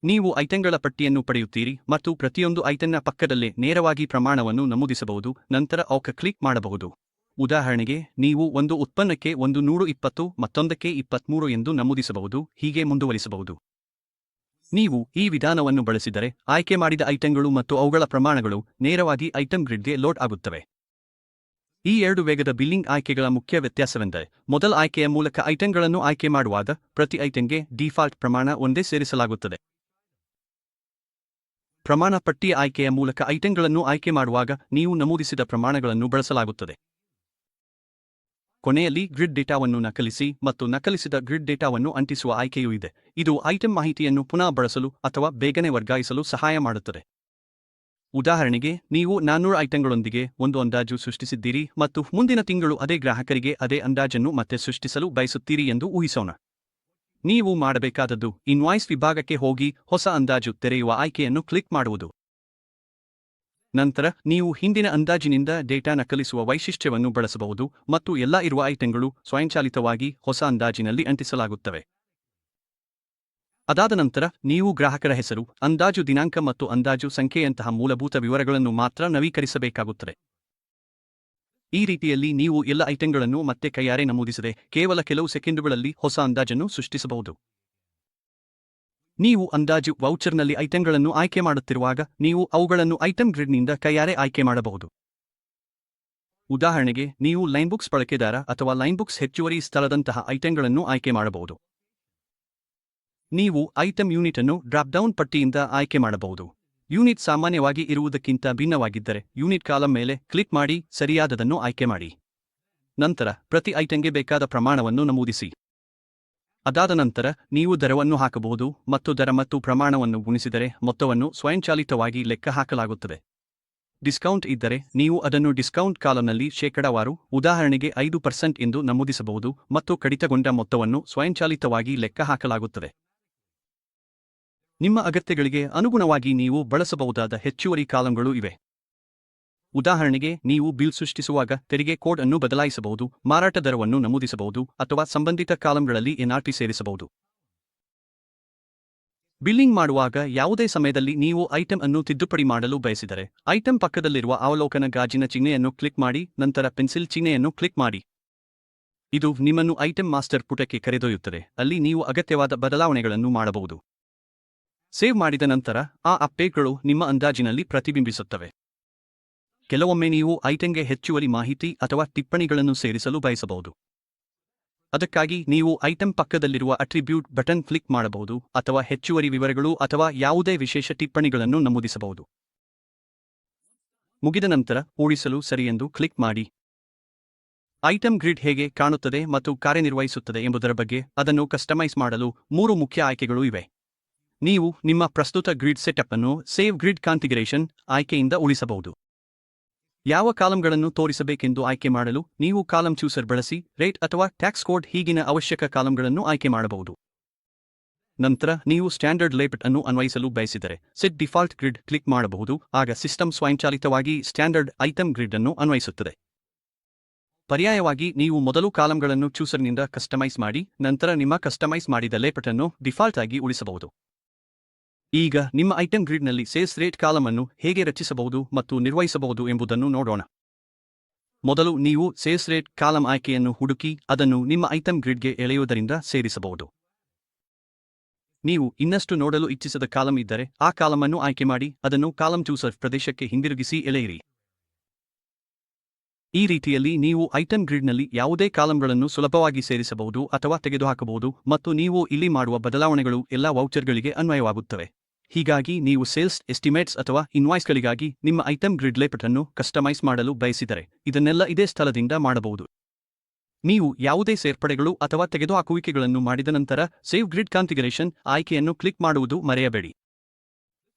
ನೀವು ಐಟಂಗಳ ಪಟ್ಟಿಯನ್ನು ಪಡೆಯುತ್ತೀರಿ ಮತ್ತು ಪ್ರತಿಯೊಂದು ಐಟಂನ ಪಕ್ಕದಲ್ಲೇ ನೇರವಾಗಿ ಪ್ರಮಾಣವನ್ನು ನಮೂದಿಸಬಹುದು. ನಂತರ ಓಕೆ ಕ್ಲಿಕ್ ಮಾಡಬಹುದು. ಉದಾಹರಣೆಗೆ, ನೀವು ಒಂದು ಉತ್ಪನ್ನಕ್ಕೆ 120 ಮತ್ತೊಂದಕ್ಕೆ 23 ಎಂದು ನಮೂದಿಸಬಹುದು. ಹೀಗೆ ಮುಂದುವರಿಸಬಹುದು. ನೀವು ಈ ವಿಧಾನವನ್ನು ಬಳಸಿದರೆ ಆಯ್ಕೆ ಮಾಡಿದ ಐಟಂಗಳು ಮತ್ತು ಅವುಗಳ ಪ್ರಮಾಣಗಳು ನೇರವಾಗಿ ಐಟಂ ಗ್ರಿಡ್ಗೆ ಲೋಡ್ ಆಗುತ್ತವೆ. ಈ 2 ವೇಗದ ಬಿಲ್ಲಿಂಗ್ ಆಯ್ಕೆಗಳ ಮುಖ್ಯ ವ್ಯತ್ಯಾಸವೆಂದರೆ, ಮೊದಲ ಆಯ್ಕೆಯ ಮೂಲಕ ಐಟಂಗಳನ್ನು ಆಯ್ಕೆ ಮಾಡುವಾಗ ಪ್ರತಿ ಐಟಂಗೆ ಡಿಫಾಲ್ಟ್ ಪ್ರಮಾಣ ಒಂದೇ ಸೇರಿಸಲಾಗುತ್ತದೆ. ಪ್ರಮಾಣ ಪಟ್ಟಿಯ ಆಯ್ಕೆಯ ಮೂಲಕ ಐಟಂಗಳನ್ನು ಆಯ್ಕೆ ಮಾಡುವಾಗ ನೀವು ನಮೂದಿಸಿದ ಪ್ರಮಾಣಗಳನ್ನು ಬಳಸಲಾಗುತ್ತದೆ. ಕೊನೆಯಲ್ಲಿ ಗ್ರಿಡ್ ಡೇಟಾವನ್ನು ನಕಲಿಸಿ ಮತ್ತು ನಕಲಿಸಿದ ಗ್ರಿಡ್ ಡೇಟಾವನ್ನು ಅಂಟಿಸುವ ಆಯ್ಕೆಯೂ ಇದೆ. ಇದು ಐಟಂ ಮಾಹಿತಿಯನ್ನು ಪುನಃ ಬಳಸಲು ಅಥವಾ ಬೇಗನೆ ವರ್ಗಾಯಿಸಲು ಸಹಾಯ ಮಾಡುತ್ತದೆ. ಉದಾಹರಣೆಗೆ, ನೀವು 400 ಐಟಂಗಳೊಂದಿಗೆ ಒಂದು ಅಂದಾಜು ಸೃಷ್ಟಿಸಿದ್ದೀರಿ ಮತ್ತು ಮುಂದಿನ ತಿಂಗಳು ಅದೇ ಗ್ರಾಹಕರಿಗೆ ಅದೇ ಅಂದಾಜನ್ನು ಮತ್ತೆ ಸೃಷ್ಟಿಸಲು ಬಯಸುತ್ತೀರಿ ಎಂದು ಊಹಿಸೋಣ. ನೀವು ಮಾಡಬೇಕಾದದ್ದು ಇನ್ವಾಯ್ಸ್ ವಿಭಾಗಕ್ಕೆ ಹೋಗಿ ಹೊಸ ಅಂದಾಜು ತೆರೆಯುವ ಆಯ್ಕೆಯನ್ನು ಕ್ಲಿಕ್ ಮಾಡುವುದು. ನಂತರ ನೀವು ಹಿಂದಿನ ಅಂದಾಜಿನಿಂದ ಡೇಟಾ ನಕಲಿಸುವ ವೈಶಿಷ್ಟ್ಯವನ್ನು ಬಳಸಬಹುದು ಮತ್ತು ಎಲ್ಲಾ ಇರುವ ಐಟಂಗಳು ಸ್ವಯಂಚಾಲಿತವಾಗಿ ಹೊಸ ಅಂದಾಜಿನಲ್ಲಿ ಅಂಟಿಸಲಾಗುತ್ತವೆ. ಅದಾದ ನಂತರ ನೀವು ಗ್ರಾಹಕರ ಹೆಸರು, ಅಂದಾಜು ದಿನಾಂಕ ಮತ್ತು ಅಂದಾಜು ಸಂಖ್ಯೆಯಂತಹ ಮೂಲಭೂತ ವಿವರಗಳನ್ನು ಮಾತ್ರ ನವೀಕರಿಸಬೇಕಾಗುತ್ತದೆ. ಈ ರೀತಿಯಲ್ಲಿ ನೀವು ಎಲ್ಲ ಐಟಂಗಳನ್ನು ಮತ್ತೆ ಕೈಯಾರೆ ನಮೂದಿಸದೆ ಕೇವಲ ಕೆಲವು ಸೆಕೆಂಡುಗಳಲ್ಲಿ ಹೊಸ ಅಂದಾಜನ್ನು ಸೃಷ್ಟಿಸಬಹುದು. ನೀವು ಅಂದಾಜು ವೌಚರ್ನಲ್ಲಿ ಐಟಂಗಳನ್ನು ಆಯ್ಕೆ ಮಾಡುತ್ತಿರುವಾಗ ನೀವು ಅವುಗಳನ್ನು ಐಟಂ ಗ್ರಿಡ್ನಿಂದ ಕೈಯಾರೆ ಆಯ್ಕೆ ಮಾಡಬಹುದು. ಉದಾಹರಣೆಗೆ, ನೀವು ಲೈನ್ಬುಕ್ಸ್ ಬಳಕೆದಾರ ಅಥವಾ ಲೈನ್ಬುಕ್ಸ್ ಹೆಚ್ಚುವರಿ ಸ್ಥಳದಂತಹ ಐಟಂಗಳನ್ನು ಆಯ್ಕೆ ಮಾಡಬಹುದು. ನೀವು ಐಟಂ ಯೂನಿಟ್ ಅನ್ನು ಡ್ರಾಪ್ಡೌನ್ ಪಟ್ಟಿಯಿಂದ ಆಯ್ಕೆ ಮಾಡಬಹುದು. ಯೂನಿಟ್ ಸಾಮಾನ್ಯವಾಗಿ ಇರುವುದಕ್ಕಿಂತ ಭಿನ್ನವಾಗಿದ್ದರೆ ಯೂನಿಟ್ ಕಾಲಮ್ ಮೇಲೆ ಕ್ಲಿಕ್ ಮಾಡಿ ಸರಿಯಾದದನ್ನು ಆಯ್ಕೆ ಮಾಡಿ. ನಂತರ ಪ್ರತಿ ಐಟಂಗೆ ಬೇಕಾದ ಪ್ರಮಾಣವನ್ನು ನಮೂದಿಸಿ. ಅದಾದ ನಂತರ ನೀವು ದರವನ್ನು ಹಾಕಬಹುದು ಮತ್ತು ದರ ಮತ್ತು ಪ್ರಮಾಣವನ್ನು ಗುಣಿಸಿದರೆ ಮೊತ್ತವನ್ನು ಸ್ವಯಂಚಾಲಿತವಾಗಿ ಲೆಕ್ಕ ಹಾಕಲಾಗುತ್ತದೆ. ಡಿಸ್ಕೌಂಟ್ ಇದ್ದರೆ ನೀವು ಅದನ್ನು ಡಿಸ್ಕೌಂಟ್ ಕಾಲಮ್ನಲ್ಲಿ ಶೇಕಡಾವಾರು, ಉದಾಹರಣೆಗೆ 5% ಎಂದು ನಮೂದಿಸಬಹುದು ಮತ್ತು ಕಡಿತಗೊಂಡ ಮೊತ್ತವನ್ನು ಸ್ವಯಂಚಾಲಿತವಾಗಿ ಲೆಕ್ಕ ಹಾಕಲಾಗುತ್ತದೆ. ನಿಮ್ಮ ಅಗತ್ಯಗಳಿಗೆ ಅನುಗುಣವಾಗಿ ನೀವು ಬಳಸಬಹುದಾದ ಹೆಚ್ಚುವರಿ ಕಾಲಂಗಳು ಇವೆ. ಉದಾಹರಣೆಗೆ, ನೀವು ಬಿಲ್ ಸೃಷ್ಟಿಸುವಾಗ ತೆರಿಗೆ ಕೋಡ್ ಅನ್ನು ಬದಲಾಯಿಸಬಹುದು, ಮಾರಾಟ ದರವನ್ನು ನಮೂದಿಸಬಹುದು ಅಥವಾ ಸಂಬಂಧಿತ ಕಾಲಂಗಳಲ್ಲಿ ಎನ್ಆರ್ಟಿ ಸೇರಿಸಬಹುದು. ಬಿಲ್ಲಿಂಗ್ ಮಾಡುವಾಗ ಯಾವುದೇ ಸಮಯದಲ್ಲಿ ನೀವು ಐಟಂ ಅನ್ನು ತಿದ್ದುಪಡಿ ಮಾಡಲು ಬಯಸಿದರೆ, ಐಟಂ ಪಕ್ಕದಲ್ಲಿರುವ ಅವಲೋಕನ ಗಾಜಿನ ಚಿಹ್ನೆಯನ್ನು ಕ್ಲಿಕ್ ಮಾಡಿ, ನಂತರ ಪೆನ್ಸಿಲ್ ಚಿಹ್ನೆಯನ್ನು ಕ್ಲಿಕ್ ಮಾಡಿ. ಇದು ನಿಮ್ಮನ್ನು ಐಟಂ ಮಾಸ್ಟರ್ ಪುಟಕ್ಕೆ ಕರೆದೊಯ್ಯುತ್ತದೆ, ಅಲ್ಲಿ ನೀವು ಅಗತ್ಯವಾದ ಬದಲಾವಣೆಗಳನ್ನು ಮಾಡಬಹುದು. ಸೇವ್ ಮಾಡಿದ ನಂತರ ಆ ಅಪ್ಡೇಟ್ಗಳು ನಿಮ್ಮ ಅಂದಾಜಿನಲ್ಲಿ ಪ್ರತಿಬಿಂಬಿಸುತ್ತವೆ. ಕೆಲವೊಮ್ಮೆ ನೀವು ಐಟಂಗೆ ಹೆಚ್ಚುವರಿ ಮಾಹಿತಿ ಅಥವಾ ಟಿಪ್ಪಣಿಗಳನ್ನು ಸೇರಿಸಲು ಬಯಸಬಹುದು. ಅದಕ್ಕಾಗಿ ನೀವು ಐಟಂ ಪಕ್ಕದಲ್ಲಿರುವ ಅಟ್ರಿಬ್ಯೂಟ್ ಬಟನ್ ಕ್ಲಿಕ್ ಮಾಡಬಹುದು ಅಥವಾ ಹೆಚ್ಚುವರಿ ವಿವರಗಳು ಅಥವಾ ಯಾವುದೇ ವಿಶೇಷ ಟಿಪ್ಪಣಿಗಳನ್ನು ನಮೂದಿಸಬಹುದು. ಮುಗಿದ ನಂತರ ಉಳಿಸಲು ಸರಿಯೆಂದು ಕ್ಲಿಕ್ ಮಾಡಿ. ಐಟಂ ಗ್ರಿಡ್ ಹೇಗೆ ಕಾಣುತ್ತದೆ ಮತ್ತು ಕಾರ್ಯನಿರ್ವಹಿಸುತ್ತದೆ ಎಂಬುದರ ಬಗ್ಗೆ ಅದನ್ನು ಕಸ್ಟಮೈಸ್ ಮಾಡಲು 3 ಮುಖ್ಯ ಆಯ್ಕೆಗಳು ಇವೆ. ನೀವು ನಿಮ್ಮ ಪ್ರಸ್ತುತ ಗ್ರಿಡ್ ಸೆಟಪ್ ಅನ್ನು ಸೇವ್ ಗ್ರಿಡ್ ಕಾನ್ಫಿಗರೇಷನ್ ಆಯ್ಕೆಯಿಂದ ಉಳಿಸಬಹುದು. ಯಾವ ಕಾಲಂಗಳನ್ನು ತೋರಿಸಬೇಕೆಂದು ಆಯ್ಕೆ ಮಾಡಲು ನೀವು ಕಾಲಮ್ ಚೂಸರ್ ಬಳಸಿ ರೇಟ್ ಅಥವಾ ಟ್ಯಾಕ್ಸ್ ಕೋಡ್ ಹೀಗಿನ ಅವಶ್ಯಕ ಕಾಲಂಗಳನ್ನು ಆಯ್ಕೆ ಮಾಡಬಹುದು. ನಂತರ ನೀವು ಸ್ಟ್ಯಾಂಡರ್ಡ್ ಲೇಔಟ್ ಅನ್ನು ಅನ್ವಯಿಸಲು ಬಯಸಿದರೆ ಸೆಟ್ ಡಿಫಾಲ್ಟ್ ಗ್ರಿಡ್ ಕ್ಲಿಕ್ ಮಾಡಬಹುದು. ಆಗ ಸಿಸ್ಟಮ್ ಸ್ವಯಂಚಾಲಿತವಾಗಿ ಸ್ಟ್ಯಾಂಡರ್ಡ್ ಐಟಂ ಗ್ರಿಡ್ ಅನ್ನು ಅನ್ವಯಿಸುತ್ತದೆ. ಪರ್ಯಾಯವಾಗಿ ನೀವು ಮೊದಲು ಕಾಲಂಗಳನ್ನು ಚೂಸರ್ನಿಂದ ಕಸ್ಟಮೈಸ್ ಮಾಡಿ ನಂತರ ನಿಮ್ಮ ಕಸ್ಟಮೈಸ್ ಮಾಡಿದ ಲೇಔಟ್ ಅನ್ನು ಡಿಫಾಲ್ಟ್ ಆಗಿ ಉಳಿಸಬಹುದು. ಈಗ ನಿಮ್ಮ ಐಟಂ ಗ್ರಿಡ್ನಲ್ಲಿ ಸೇಲ್ಸ್ ರೇಟ್ ಕಾಲಮ್ ಅನ್ನು ಹೇಗೆ ರಚಿಸಬಹುದು ಮತ್ತು ನಿರ್ವಹಿಸಬಹುದು ಎಂಬುದನ್ನು ನೋಡೋಣ. ಮೊದಲು ನೀವು ಸೇಲ್ಸ್ ರೇಟ್ ಕಾಲಮ್ ಆಯ್ಕೆಯನ್ನು ಹುಡುಕಿ ಅದನ್ನು ನಿಮ್ಮ ಐಟಂ ಗ್ರಿಡ್ಗೆ ಎಳೆಯುವುದರಿಂದ ಸೇರಿಸಬಹುದು. ನೀವು ಇನ್ನಷ್ಟು ನೋಡಲು ಇಚ್ಛಿಸದ ಕಾಲಮ್ ಇದ್ದರೆ ಆ ಕಾಲಮ್ ಅನ್ನು ಆಯ್ಕೆ ಮಾಡಿ ಅದನ್ನು ಕಾಲಮ್ ಚೂಸರ್ ಪ್ರದೇಶಕ್ಕೆ ಹಿಂದಿರುಗಿಸಿ ಎಳೆಯಿರಿ. ಈ ರೀತಿಯಲ್ಲಿ ನೀವು ಐಟಂ ಗ್ರಿಡ್ನಲ್ಲಿ ಯಾವುದೇ ಕಾಲಂಗಳನ್ನು ಸುಲಭವಾಗಿ ಸೇರಿಸಬಹುದು ಅಥವಾ ತೆಗೆದುಹಾಕಬಹುದು ಮತ್ತು ನೀವು ಇಲ್ಲಿ ಮಾಡುವ ಬದಲಾವಣೆಗಳು ಎಲ್ಲಾ ವೌಚರ್ಗಳಿಗೆ ಅನ್ವಯವಾಗುತ್ತವೆ. ಹೀಗಾಗಿ ನೀವು ಸೇಲ್ಸ್ ಎಸ್ಟಿಮೇಟ್ಸ್ ಅಥವಾ ಇನ್ವಾಯ್ಸ್ಗಳಿಗಾಗಿ ನಿಮ್ಮ ಐಟಂ ಗ್ರಿಡ್ ಲೇಔಟ್ ಅನ್ನು ಕಸ್ಟಮೈಸ್ ಮಾಡಲು ಬಯಸಿದರೆ ಇದನ್ನೆಲ್ಲ ಇದೇ ಸ್ಥಳದಿಂದ ಮಾಡಬಹುದು. ನೀವು ಯಾವುದೇ ಸೇರ್ಪಡೆಗಳು ಅಥವಾ ತೆಗೆದುಹಾಕುವಿಕೆಗಳನ್ನು ಮಾಡಿದ ನಂತರ ಸೇವ್ ಗ್ರಿಡ್ ಕಾನ್ಫಿಗರೇಷನ್ ಆಯ್ಕೆಯನ್ನು ಕ್ಲಿಕ್ ಮಾಡುವುದು ಮರೆಯಬೇಡಿ.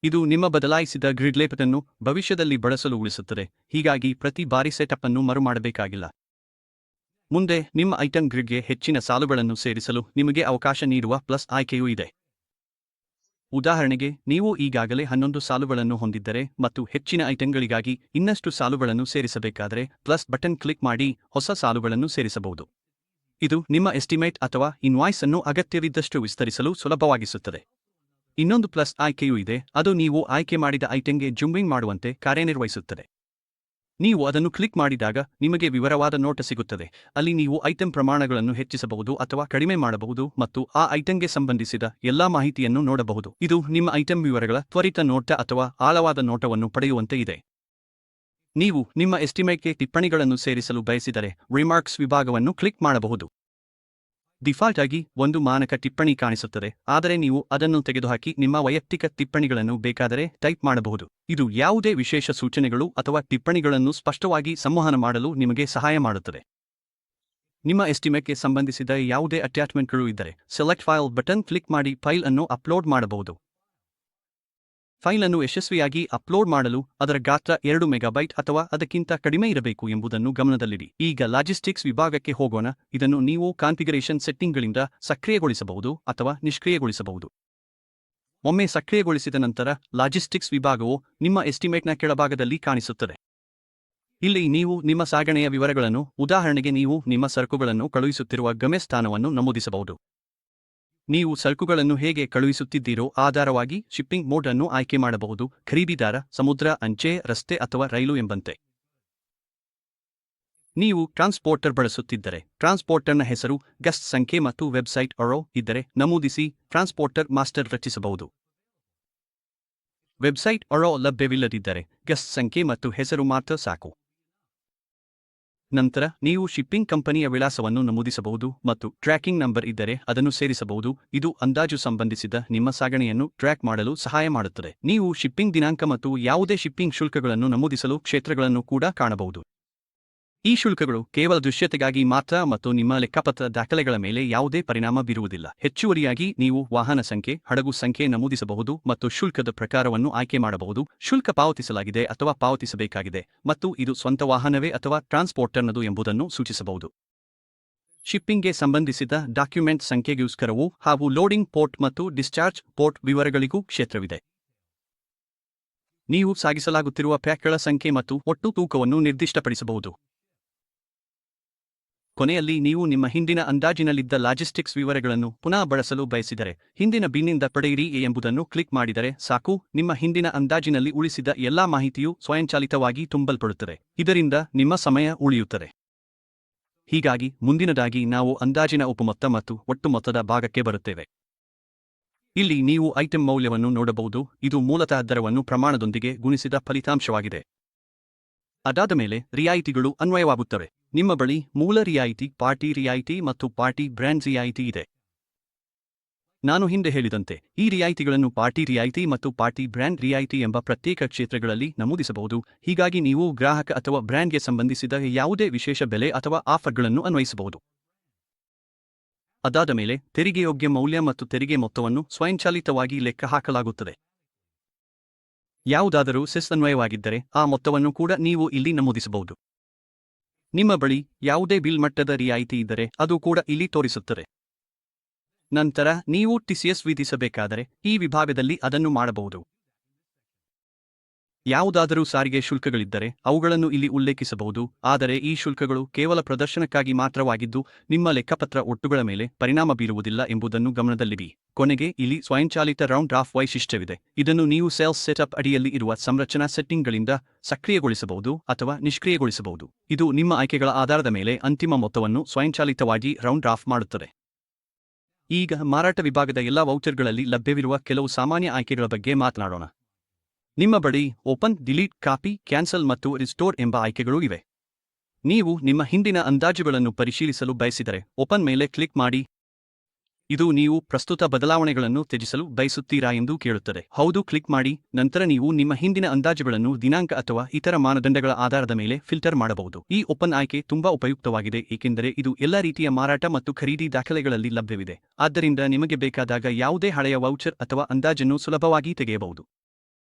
ಇದು ನಿಮ್ಮ ಬದಲಾಯಿಸಿದ ಗ್ರಿಡ್ ಲೇಔಟ್ ಅನ್ನು ಭವಿಷ್ಯದಲ್ಲಿ ಬಳಸಲು ಉಳಿಸುತ್ತದೆ, ಹೀಗಾಗಿ ಪ್ರತಿ ಬಾರಿ ಸೆಟಪ್ ಅನ್ನು ಮರುಮಾಡಬೇಕಾಗಿಲ್ಲ. ಮುಂದೆ ನಿಮ್ಮ ಐಟಂ ಗ್ರಿಡ್ಗೆ ಹೆಚ್ಚಿನ ಸಾಲುಗಳನ್ನು ಸೇರಿಸಲು ನಿಮಗೆ ಅವಕಾಶ ನೀಡುವ ಪ್ಲಸ್ ಆಯ್ಕೆಯೂ ಇದೆ. ಉದಾಹರಣೆಗೆ, ನೀವು ಈಗಾಗಲೇ 11 ಸಾಲುಗಳನ್ನು ಹೊಂದಿದ್ದರೆ ಮತ್ತು ಹೆಚ್ಚಿನ ಐಟಂಗಳಿಗಾಗಿ ಇನ್ನಷ್ಟು ಸಾಲುಗಳನ್ನು ಸೇರಿಸಬೇಕಾದರೆ ಪ್ಲಸ್ ಬಟನ್ ಕ್ಲಿಕ್ ಮಾಡಿ ಹೊಸ ಸಾಲುಗಳನ್ನು ಸೇರಿಸಬಹುದು. ಇದು ನಿಮ್ಮ ಎಸ್ಟಿಮೇಟ್ ಅಥವಾ ಇನ್ವಾಯ್ಸ್ ಅನ್ನು ಅಗತ್ಯವಿದ್ದಷ್ಟು ವಿಸ್ತರಿಸಲು ಸುಲಭವಾಗಿಸುತ್ತದೆ. ಇನ್ನೊಂದು ಪ್ಲಸ್ ಆಯ್ಕೆಯೂ ಇದೆ, ಅದು ನೀವು ಆಯ್ಕೆ ಮಾಡಿದ ಐಟಂಗೆ ಜೂಮಿಂಗ್ ಮಾಡುವಂತೆ ಕಾರ್ಯನಿರ್ವಹಿಸುತ್ತದೆ. ನೀವು ಅದನ್ನು ಕ್ಲಿಕ್ ಮಾಡಿದಾಗ ನಿಮಗೆ ವಿವರವಾದ ನೋಟ ಸಿಗುತ್ತದೆ. ಅಲ್ಲಿ ನೀವು ಐಟಂ ಪ್ರಮಾಣಗಳನ್ನು ಹೆಚ್ಚಿಸಬಹುದು ಅಥವಾ ಕಡಿಮೆ ಮಾಡಬಹುದು ಮತ್ತು ಆ ಐಟಂಗೆ ಸಂಬಂಧಿಸಿದ ಎಲ್ಲಾ ಮಾಹಿತಿಯನ್ನು ನೋಡಬಹುದು. ಇದು ನಿಮ್ಮ ಐಟಂ ವಿವರಗಳ ತ್ವರಿತ ನೋಟ ಅಥವಾ ಆಳವಾದ ನೋಟವನ್ನು ಪಡೆಯುವಂತೆ ಇದೆ. ನೀವು ನಿಮ್ಮ ಎಸ್ಟಿಮೇಟ್ಗೆ ಟಿಪ್ಪಣಿಗಳನ್ನು ಸೇರಿಸಲು ಬಯಸಿದರೆ ರಿಮಾರ್ಕ್ಸ್ ವಿಭಾಗವನ್ನು ಕ್ಲಿಕ್ ಮಾಡಬಹುದು. ಡಿಫಾಲ್ಟ್ ಆಗಿ ಒಂದು ಮಾನಕ ಟಿಪ್ಪಣಿ ಕಾಣಿಸುತ್ತದೆ, ಆದರೆ ನೀವು ಅದನ್ನು ತೆಗೆದುಹಾಕಿ ನಿಮ್ಮ ವೈಯಕ್ತಿಕ ಟಿಪ್ಪಣಿಗಳನ್ನು ಬೇಕಾದರೆ ಟೈಪ್ ಮಾಡಬಹುದು. ಇದು ಯಾವುದೇ ವಿಶೇಷ ಸೂಚನೆಗಳು ಅಥವಾ ಟಿಪ್ಪಣಿಗಳನ್ನು ಸ್ಪಷ್ಟವಾಗಿ ಸಂವಹನ ಮಾಡಲು ನಿಮಗೆ ಸಹಾಯ ಮಾಡುತ್ತದೆ. ನಿಮ್ಮ ಎಸ್ಟಿಮೇಟ್ಗೆ ಸಂಬಂಧಿಸಿದ ಯಾವುದೇ ಅಟ್ಯಾಚ್ಮೆಂಟ್ಗಳು ಇದ್ದರೆ ಸೆಲೆಕ್ಟ್ ಫೈಲ್ ಬಟನ್ ಕ್ಲಿಕ್ ಮಾಡಿ ಫೈಲ್ ಅನ್ನು ಅಪ್ಲೋಡ್ ಮಾಡಬಹುದು. ಫೈಲ್ ಅನ್ನು ಯಶಸ್ವಿಯಾಗಿ ಅಪ್ಲೋಡ್ ಮಾಡಲು ಅದರ ಗಾತ್ರ 2 ಮೆಗಾಬೈಟ್ ಅಥವಾ ಅದಕ್ಕಿಂತ ಕಡಿಮೆ ಇರಬೇಕು ಎಂಬುದನ್ನು ಗಮನದಲ್ಲಿಡಿ. ಈಗ ಲಾಜಿಸ್ಟಿಕ್ಸ್ ವಿಭಾಗಕ್ಕೆ ಹೋಗೋಣ. ಇದನ್ನು ನೀವು ಕಾನ್ಫಿಗರೇಷನ್ ಸೆಟ್ಟಿಂಗ್ಗಳಿಂದ ಸಕ್ರಿಯಗೊಳಿಸಬಹುದು ಅಥವಾ ನಿಷ್ಕ್ರಿಯಗೊಳಿಸಬಹುದು. ಒಮ್ಮೆ ಸಕ್ರಿಯಗೊಳಿಸಿದ ನಂತರ ಲಾಜಿಸ್ಟಿಕ್ಸ್ ವಿಭಾಗವು ನಿಮ್ಮ ಎಸ್ಟಿಮೇಟ್ನ ಕೆಳಭಾಗದಲ್ಲಿ ಕಾಣಿಸುತ್ತದೆ. ಇಲ್ಲಿ ನೀವು ನಿಮ್ಮ ಸಾಗಣೆಯ ವಿವರಗಳನ್ನು, ಉದಾಹರಣೆಗೆ ನೀವು ನಿಮ್ಮ ಸರಕುಗಳನ್ನು ಕಳುಹಿಸುತ್ತಿರುವ ಗಮ್ಯಸ್ಥಾನವನ್ನು ನಮೂದಿಸಬಹುದು. ನೀವು ಸರಕುಗಳನ್ನು ಹೇಗೆ ಕಳುಹಿಸುತ್ತಿದ್ದೀರೋ ಆಧಾರವಾಗಿ ಶಿಪ್ಪಿಂಗ್ ಮೋಡ್ ಅನ್ನು ಆಯ್ಕೆ ಮಾಡಬಹುದು: ಖರೀದಿದಾರ, ಸಮುದ್ರ, ಅಂಚೆ, ರಸ್ತೆ ಅಥವಾ ರೈಲು ಎಂಬಂತೆ. ನೀವು ಟ್ರಾನ್ಸ್ಪೋರ್ಟರ್ ಬಳಸುತ್ತಿದ್ದರೆ ಟ್ರಾನ್ಸ್ಪೋರ್ಟರ್ನ ಹೆಸರು, ಗೆಸ್ಟ್ ಸಂಖ್ಯೆ ಮತ್ತು ವೆಬ್ಸೈಟ್ URL ಇದ್ದರೆ ನಮೂದಿಸಿ ಟ್ರಾನ್ಸ್ಪೋರ್ಟರ್ ಮಾಸ್ಟರ್ ರಚಿಸಬಹುದು. ವೆಬ್ಸೈಟ್ URL ಲಭ್ಯವಿಲ್ಲದಿದ್ದರೆ ಗೆಸ್ಟ್ ಸಂಖ್ಯೆ ಮತ್ತು ಹೆಸರು ಮಾತ್ರ ಸಾಕು. ನಂತರ ನೀವು ಶಿಪ್ಪಿಂಗ್ ಕಂಪನಿಯ ವಿಳಾಸವನ್ನು ನಮೂದಿಸಬಹುದು ಮತ್ತು ಟ್ರ್ಯಾಕಿಂಗ್ ನಂಬರ್ ಇದ್ದರೆ ಅದನ್ನು ಸೇರಿಸಬಹುದು. ಇದು ಅಂದಾಜು ಸಂಬಂಧಿಸಿದ ನಿಮ್ಮ ಸಾಗಣೆಯನ್ನು ಟ್ರ್ಯಾಕ್ ಮಾಡಲು ಸಹಾಯ ಮಾಡುತ್ತದೆ. ನೀವು ಶಿಪ್ಪಿಂಗ್ ದಿನಾಂಕ ಮತ್ತು ಯಾವುದೇ ಶಿಪ್ಪಿಂಗ್ ಶುಲ್ಕಗಳನ್ನು ನಮೂದಿಸಲು ಕ್ಷೇತ್ರಗಳನ್ನು ಕೂಡ ಕಾಣಬಹುದು. ಈ ಶುಲ್ಕಗಳು ಕೇವಲ ದೃಶ್ಯತೆಗಾಗಿ ಮಾತ್ರ ಮತ್ತು ನಿಮ್ಮ ಲೆಕ್ಕಪತ್ರ ದಾಖಲೆಗಳ ಮೇಲೆ ಯಾವುದೇ ಪರಿಣಾಮ ಬೀರುವುದಿಲ್ಲ. ಹೆಚ್ಚುವರಿಯಾಗಿ ನೀವು ವಾಹನ ಸಂಖ್ಯೆ, ಹಡಗು ಸಂಖ್ಯೆ ನಮೂದಿಸಬಹುದು ಮತ್ತು ಶುಲ್ಕದ ಪ್ರಕಾರವನ್ನು ಆಯ್ಕೆ ಮಾಡಬಹುದು: ಶುಲ್ಕ ಪಾವತಿಸಲಾಗಿದೆ ಅಥವಾ ಪಾವತಿಸಬೇಕಾಗಿದೆ, ಮತ್ತು ಇದು ಸ್ವಂತ ವಾಹನವೇ ಅಥವಾ ಟ್ರಾನ್ಸ್ಪೋರ್ಟರ್ನದು ಎಂಬುದನ್ನು ಸೂಚಿಸಬಹುದು. ಶಿಪ್ಪಿಂಗ್ಗೆ ಸಂಬಂಧಿಸಿದ ಡಾಕ್ಯುಮೆಂಟ್ ಸಂಖ್ಯೆಗೋಸ್ಕರವೂ ಹಾಗೂ ಲೋಡಿಂಗ್ ಪೋರ್ಟ್ ಮತ್ತು ಡಿಸ್ಚಾರ್ಜ್ ಪೋರ್ಟ್ ವಿವರಗಳಿಗೂ ಕ್ಷೇತ್ರವಿದೆ. ನೀವು ಸಾಗಿಸಲಾಗುತ್ತಿರುವ ಪ್ಯಾಕ್ಗಳ ಸಂಖ್ಯೆ ಮತ್ತು ಒಟ್ಟು ತೂಕವನ್ನು ನಿರ್ದಿಷ್ಟಪಡಿಸಬಹುದು. ಕೊನೆಯಲ್ಲಿ ನೀವು ನಿಮ್ಮ ಹಿಂದಿನ ಅಂದಾಜಿನಲ್ಲಿದ್ದ ಲಾಜಿಸ್ಟಿಕ್ಸ್ ವಿವರಗಳನ್ನು ಪುನಃ ಬಳಸಲು ಬಯಸಿದರೆ ಹಿಂದಿನ ಬಿನ್ನಿಂದ ಪಡೆಯಿರಿ ಎಂಬುದನ್ನು ಕ್ಲಿಕ್ ಮಾಡಿದರೆ ಸಾಕು. ನಿಮ್ಮ ಹಿಂದಿನ ಅಂದಾಜಿನಲ್ಲಿ ಉಳಿಸಿದ ಎಲ್ಲಾ ಮಾಹಿತಿಯು ಸ್ವಯಂಚಾಲಿತವಾಗಿ ತುಂಬಲ್ಪಡುತ್ತದೆ. ಇದರಿಂದ ನಿಮ್ಮ ಸಮಯ ಉಳಿಯುತ್ತದೆ. ಹೀಗಾಗಿ ಮುಂದಿನದಾಗಿ ನಾವು ಅಂದಾಜಿನ ಉಪಮೊತ್ತ ಮತ್ತು ಒಟ್ಟು ಮೊತ್ತದ ಭಾಗಕ್ಕೆ ಬರುತ್ತೇವೆ. ಇಲ್ಲಿ ನೀವು ಐಟಂ ಮೌಲ್ಯವನ್ನು ನೋಡಬಹುದು. ಇದು ಮೂಲತಃ ದರವನ್ನು ಪ್ರಮಾಣದೊಂದಿಗೆ ಗುಣಿಸಿದ ಫಲಿತಾಂಶವಾಗಿದೆ. ಅದಾದ ಮೇಲೆ ರಿಯಾಯಿತಿಗಳು ಅನ್ವಯವಾಗುತ್ತವೆ. ನಿಮ್ಮ ಬಳಿ ಮೂಲ ರಿಯಾಯಿತಿ, ಪಾರ್ಟಿ ರಿಯಾಯಿತಿ ಮತ್ತು ಪಾರ್ಟಿ ಬ್ರ್ಯಾಂಡ್ ರಿಯಾಯಿತಿ ಇದೆ. ನಾನು ಹಿಂದೆ ಹೇಳಿದಂತೆ ಈ ರಿಯಾಯಿತಿಗಳನ್ನು ಪಾರ್ಟಿ ರಿಯಾಯಿತಿ ಮತ್ತು ಪಾರ್ಟಿ ಬ್ರ್ಯಾಂಡ್ ರಿಯಾಯಿತಿ ಎಂಬ ಪ್ರತ್ಯೇಕ ಕ್ಷೇತ್ರಗಳಲ್ಲಿ ನಮೂದಿಸಬಹುದು. ಹೀಗಾಗಿ ನೀವು ಗ್ರಾಹಕ ಅಥವಾ ಬ್ರ್ಯಾಂಡ್ಗೆ ಸಂಬಂಧಿಸಿದ ಯಾವುದೇ ವಿಶೇಷ ಬೆಲೆ ಅಥವಾ ಆಫರ್ಗಳನ್ನು ಅನ್ವಯಿಸಬಹುದು. ಅದಾದ ಮೇಲೆ ತೆರಿಗೆಯೋಗ್ಯ ಮೌಲ್ಯ ಮತ್ತು ತೆರಿಗೆ ಮೊತ್ತವನ್ನು ಸ್ವಯಂಚಾಲಿತವಾಗಿ ಲೆಕ್ಕ ಹಾಕಲಾಗುತ್ತದೆ. ಯಾವುದಾದರೂ ಸೆಸ್ ಅನ್ವಯವಾಗಿದ್ದರೆ ಆ ಮೊತ್ತವನ್ನು ಕೂಡ ನೀವು ಇಲ್ಲಿ ನಮೂದಿಸಬಹುದು. ನಿಮ್ಮ ಬಳಿ ಯಾವುದೇ ಬಿಲ್ ಮಟ್ಟದ ರಿಯಾಯಿತಿ ಇದ್ದರೆ ಅದು ಕೂಡ ಇಲ್ಲಿ ತೋರಿಸುತ್ತದೆ. ನಂತರ ನೀವು ಟಿಸಿಎಸ್ ವಿಧಿಸಬೇಕಾದರೆ ಈ ವಿಭಾಗದಲ್ಲಿ ಅದನ್ನು ಮಾಡಬಹುದು. ಯಾವುದಾದರೂ ಸಾರಿಗೆ ಶುಲ್ಕಗಳಿದ್ದರೆ ಅವುಗಳನ್ನು ಇಲ್ಲಿ ಉಲ್ಲೇಖಿಸಬಹುದು, ಆದರೆ ಈ ಶುಲ್ಕಗಳು ಕೇವಲ ಪ್ರದರ್ಶನಕ್ಕಾಗಿ ಮಾತ್ರವಾಗಿದ್ದು ನಿಮ್ಮ ಲೆಕ್ಕಪತ್ರ ಒಟ್ಟುಗಳ ಮೇಲೆ ಪರಿಣಾಮ ಬೀರುವುದಿಲ್ಲ ಎಂಬುದನ್ನು ಗಮನದಲ್ಲಿಡಿ. ಕೊನೆಗೆ ಇಲ್ಲಿ ಸ್ವಯಂಚಾಲಿತ ರೌಂಡ್ ಆಫ್ ವೈಶಿಷ್ಟ್ಯವಿದೆ. ಇದನ್ನು ನೀವು ಸೇಲ್ಸ್ ಸೆಟಪ್ ಅಡಿಯಲ್ಲಿ ಇರುವ ಸಂರಚನಾ ಸೆಟ್ಟಿಂಗ್ಗಳಿಂದ ಸಕ್ರಿಯಗೊಳಿಸಬಹುದು ಅಥವಾ ನಿಷ್ಕ್ರಿಯಗೊಳಿಸಬಹುದು. ಇದು ನಿಮ್ಮ ಆಯ್ಕೆಗಳ ಆಧಾರದ ಮೇಲೆ ಅಂತಿಮ ಮೊತ್ತವನ್ನು ಸ್ವಯಂಚಾಲಿತವಾಗಿ ರೌಂಡ್ ಆಫ್ ಮಾಡುತ್ತದೆ. ಈಗ ಮಾರಾಟ ವಿಭಾಗದ ಎಲ್ಲಾ ವೌಚರ್ಗಳಲ್ಲಿ ಲಭ್ಯವಿರುವ ಕೆಲವು ಸಾಮಾನ್ಯ ಆಯ್ಕೆಗಳ ಬಗ್ಗೆ ಮಾತನಾಡೋಣ. ನಿಮ್ಮ ಬಳಿ ಓಪನ್, ಡಿಲೀಟ್, ಕಾಪಿ, ಕ್ಯಾನ್ಸಲ್ ಮತ್ತು ರಿಸ್ಟೋರ್ ಎಂಬ ಆಯ್ಕೆಗಳು ಇವೆ. ನೀವು ನಿಮ್ಮ ಹಿಂದಿನ ಅಂದಾಜುಗಳನ್ನು ಪರಿಶೀಲಿಸಲು ಬಯಸಿದರೆ ಓಪನ್ ಮೇಲೆ ಕ್ಲಿಕ್ ಮಾಡಿ. ಇದು ನೀವು ಪ್ರಸ್ತುತ ಬದಲಾವಣೆಗಳನ್ನು ತ್ಯಜಿಸಲು ಬಯಸುತ್ತೀರಾ ಎಂದು ಕೇಳುತ್ತದೆ. ಹೌದು ಕ್ಲಿಕ್ ಮಾಡಿ. ನಂತರ ನೀವು ನಿಮ್ಮ ಹಿಂದಿನ ಅಂದಾಜುಗಳನ್ನು ದಿನಾಂಕ ಅಥವಾ ಇತರ ಮಾನದಂಡಗಳ ಆಧಾರದ ಮೇಲೆ ಫಿಲ್ಟರ್ ಮಾಡಬಹುದು. ಈ ಓಪನ್ ಆಯ್ಕೆ ತುಂಬಾ ಉಪಯುಕ್ತವಾಗಿದೆ ಏಕೆಂದರೆ ಇದು ಎಲ್ಲ ರೀತಿಯ ಮಾರಾಟ ಮತ್ತು ಖರೀದಿ ದಾಖಲೆಗಳಲ್ಲಿ ಲಭ್ಯವಿದೆ. ಆದ್ದರಿಂದ ನಿಮಗೆ ಬೇಕಾದಾಗ ಯಾವುದೇ ಹಳೆಯ ವೌಚರ್ ಅಥವಾ ಅಂದಾಜನ್ನು ಸುಲಭವಾಗಿ ತೆಗೆಯಬಹುದು.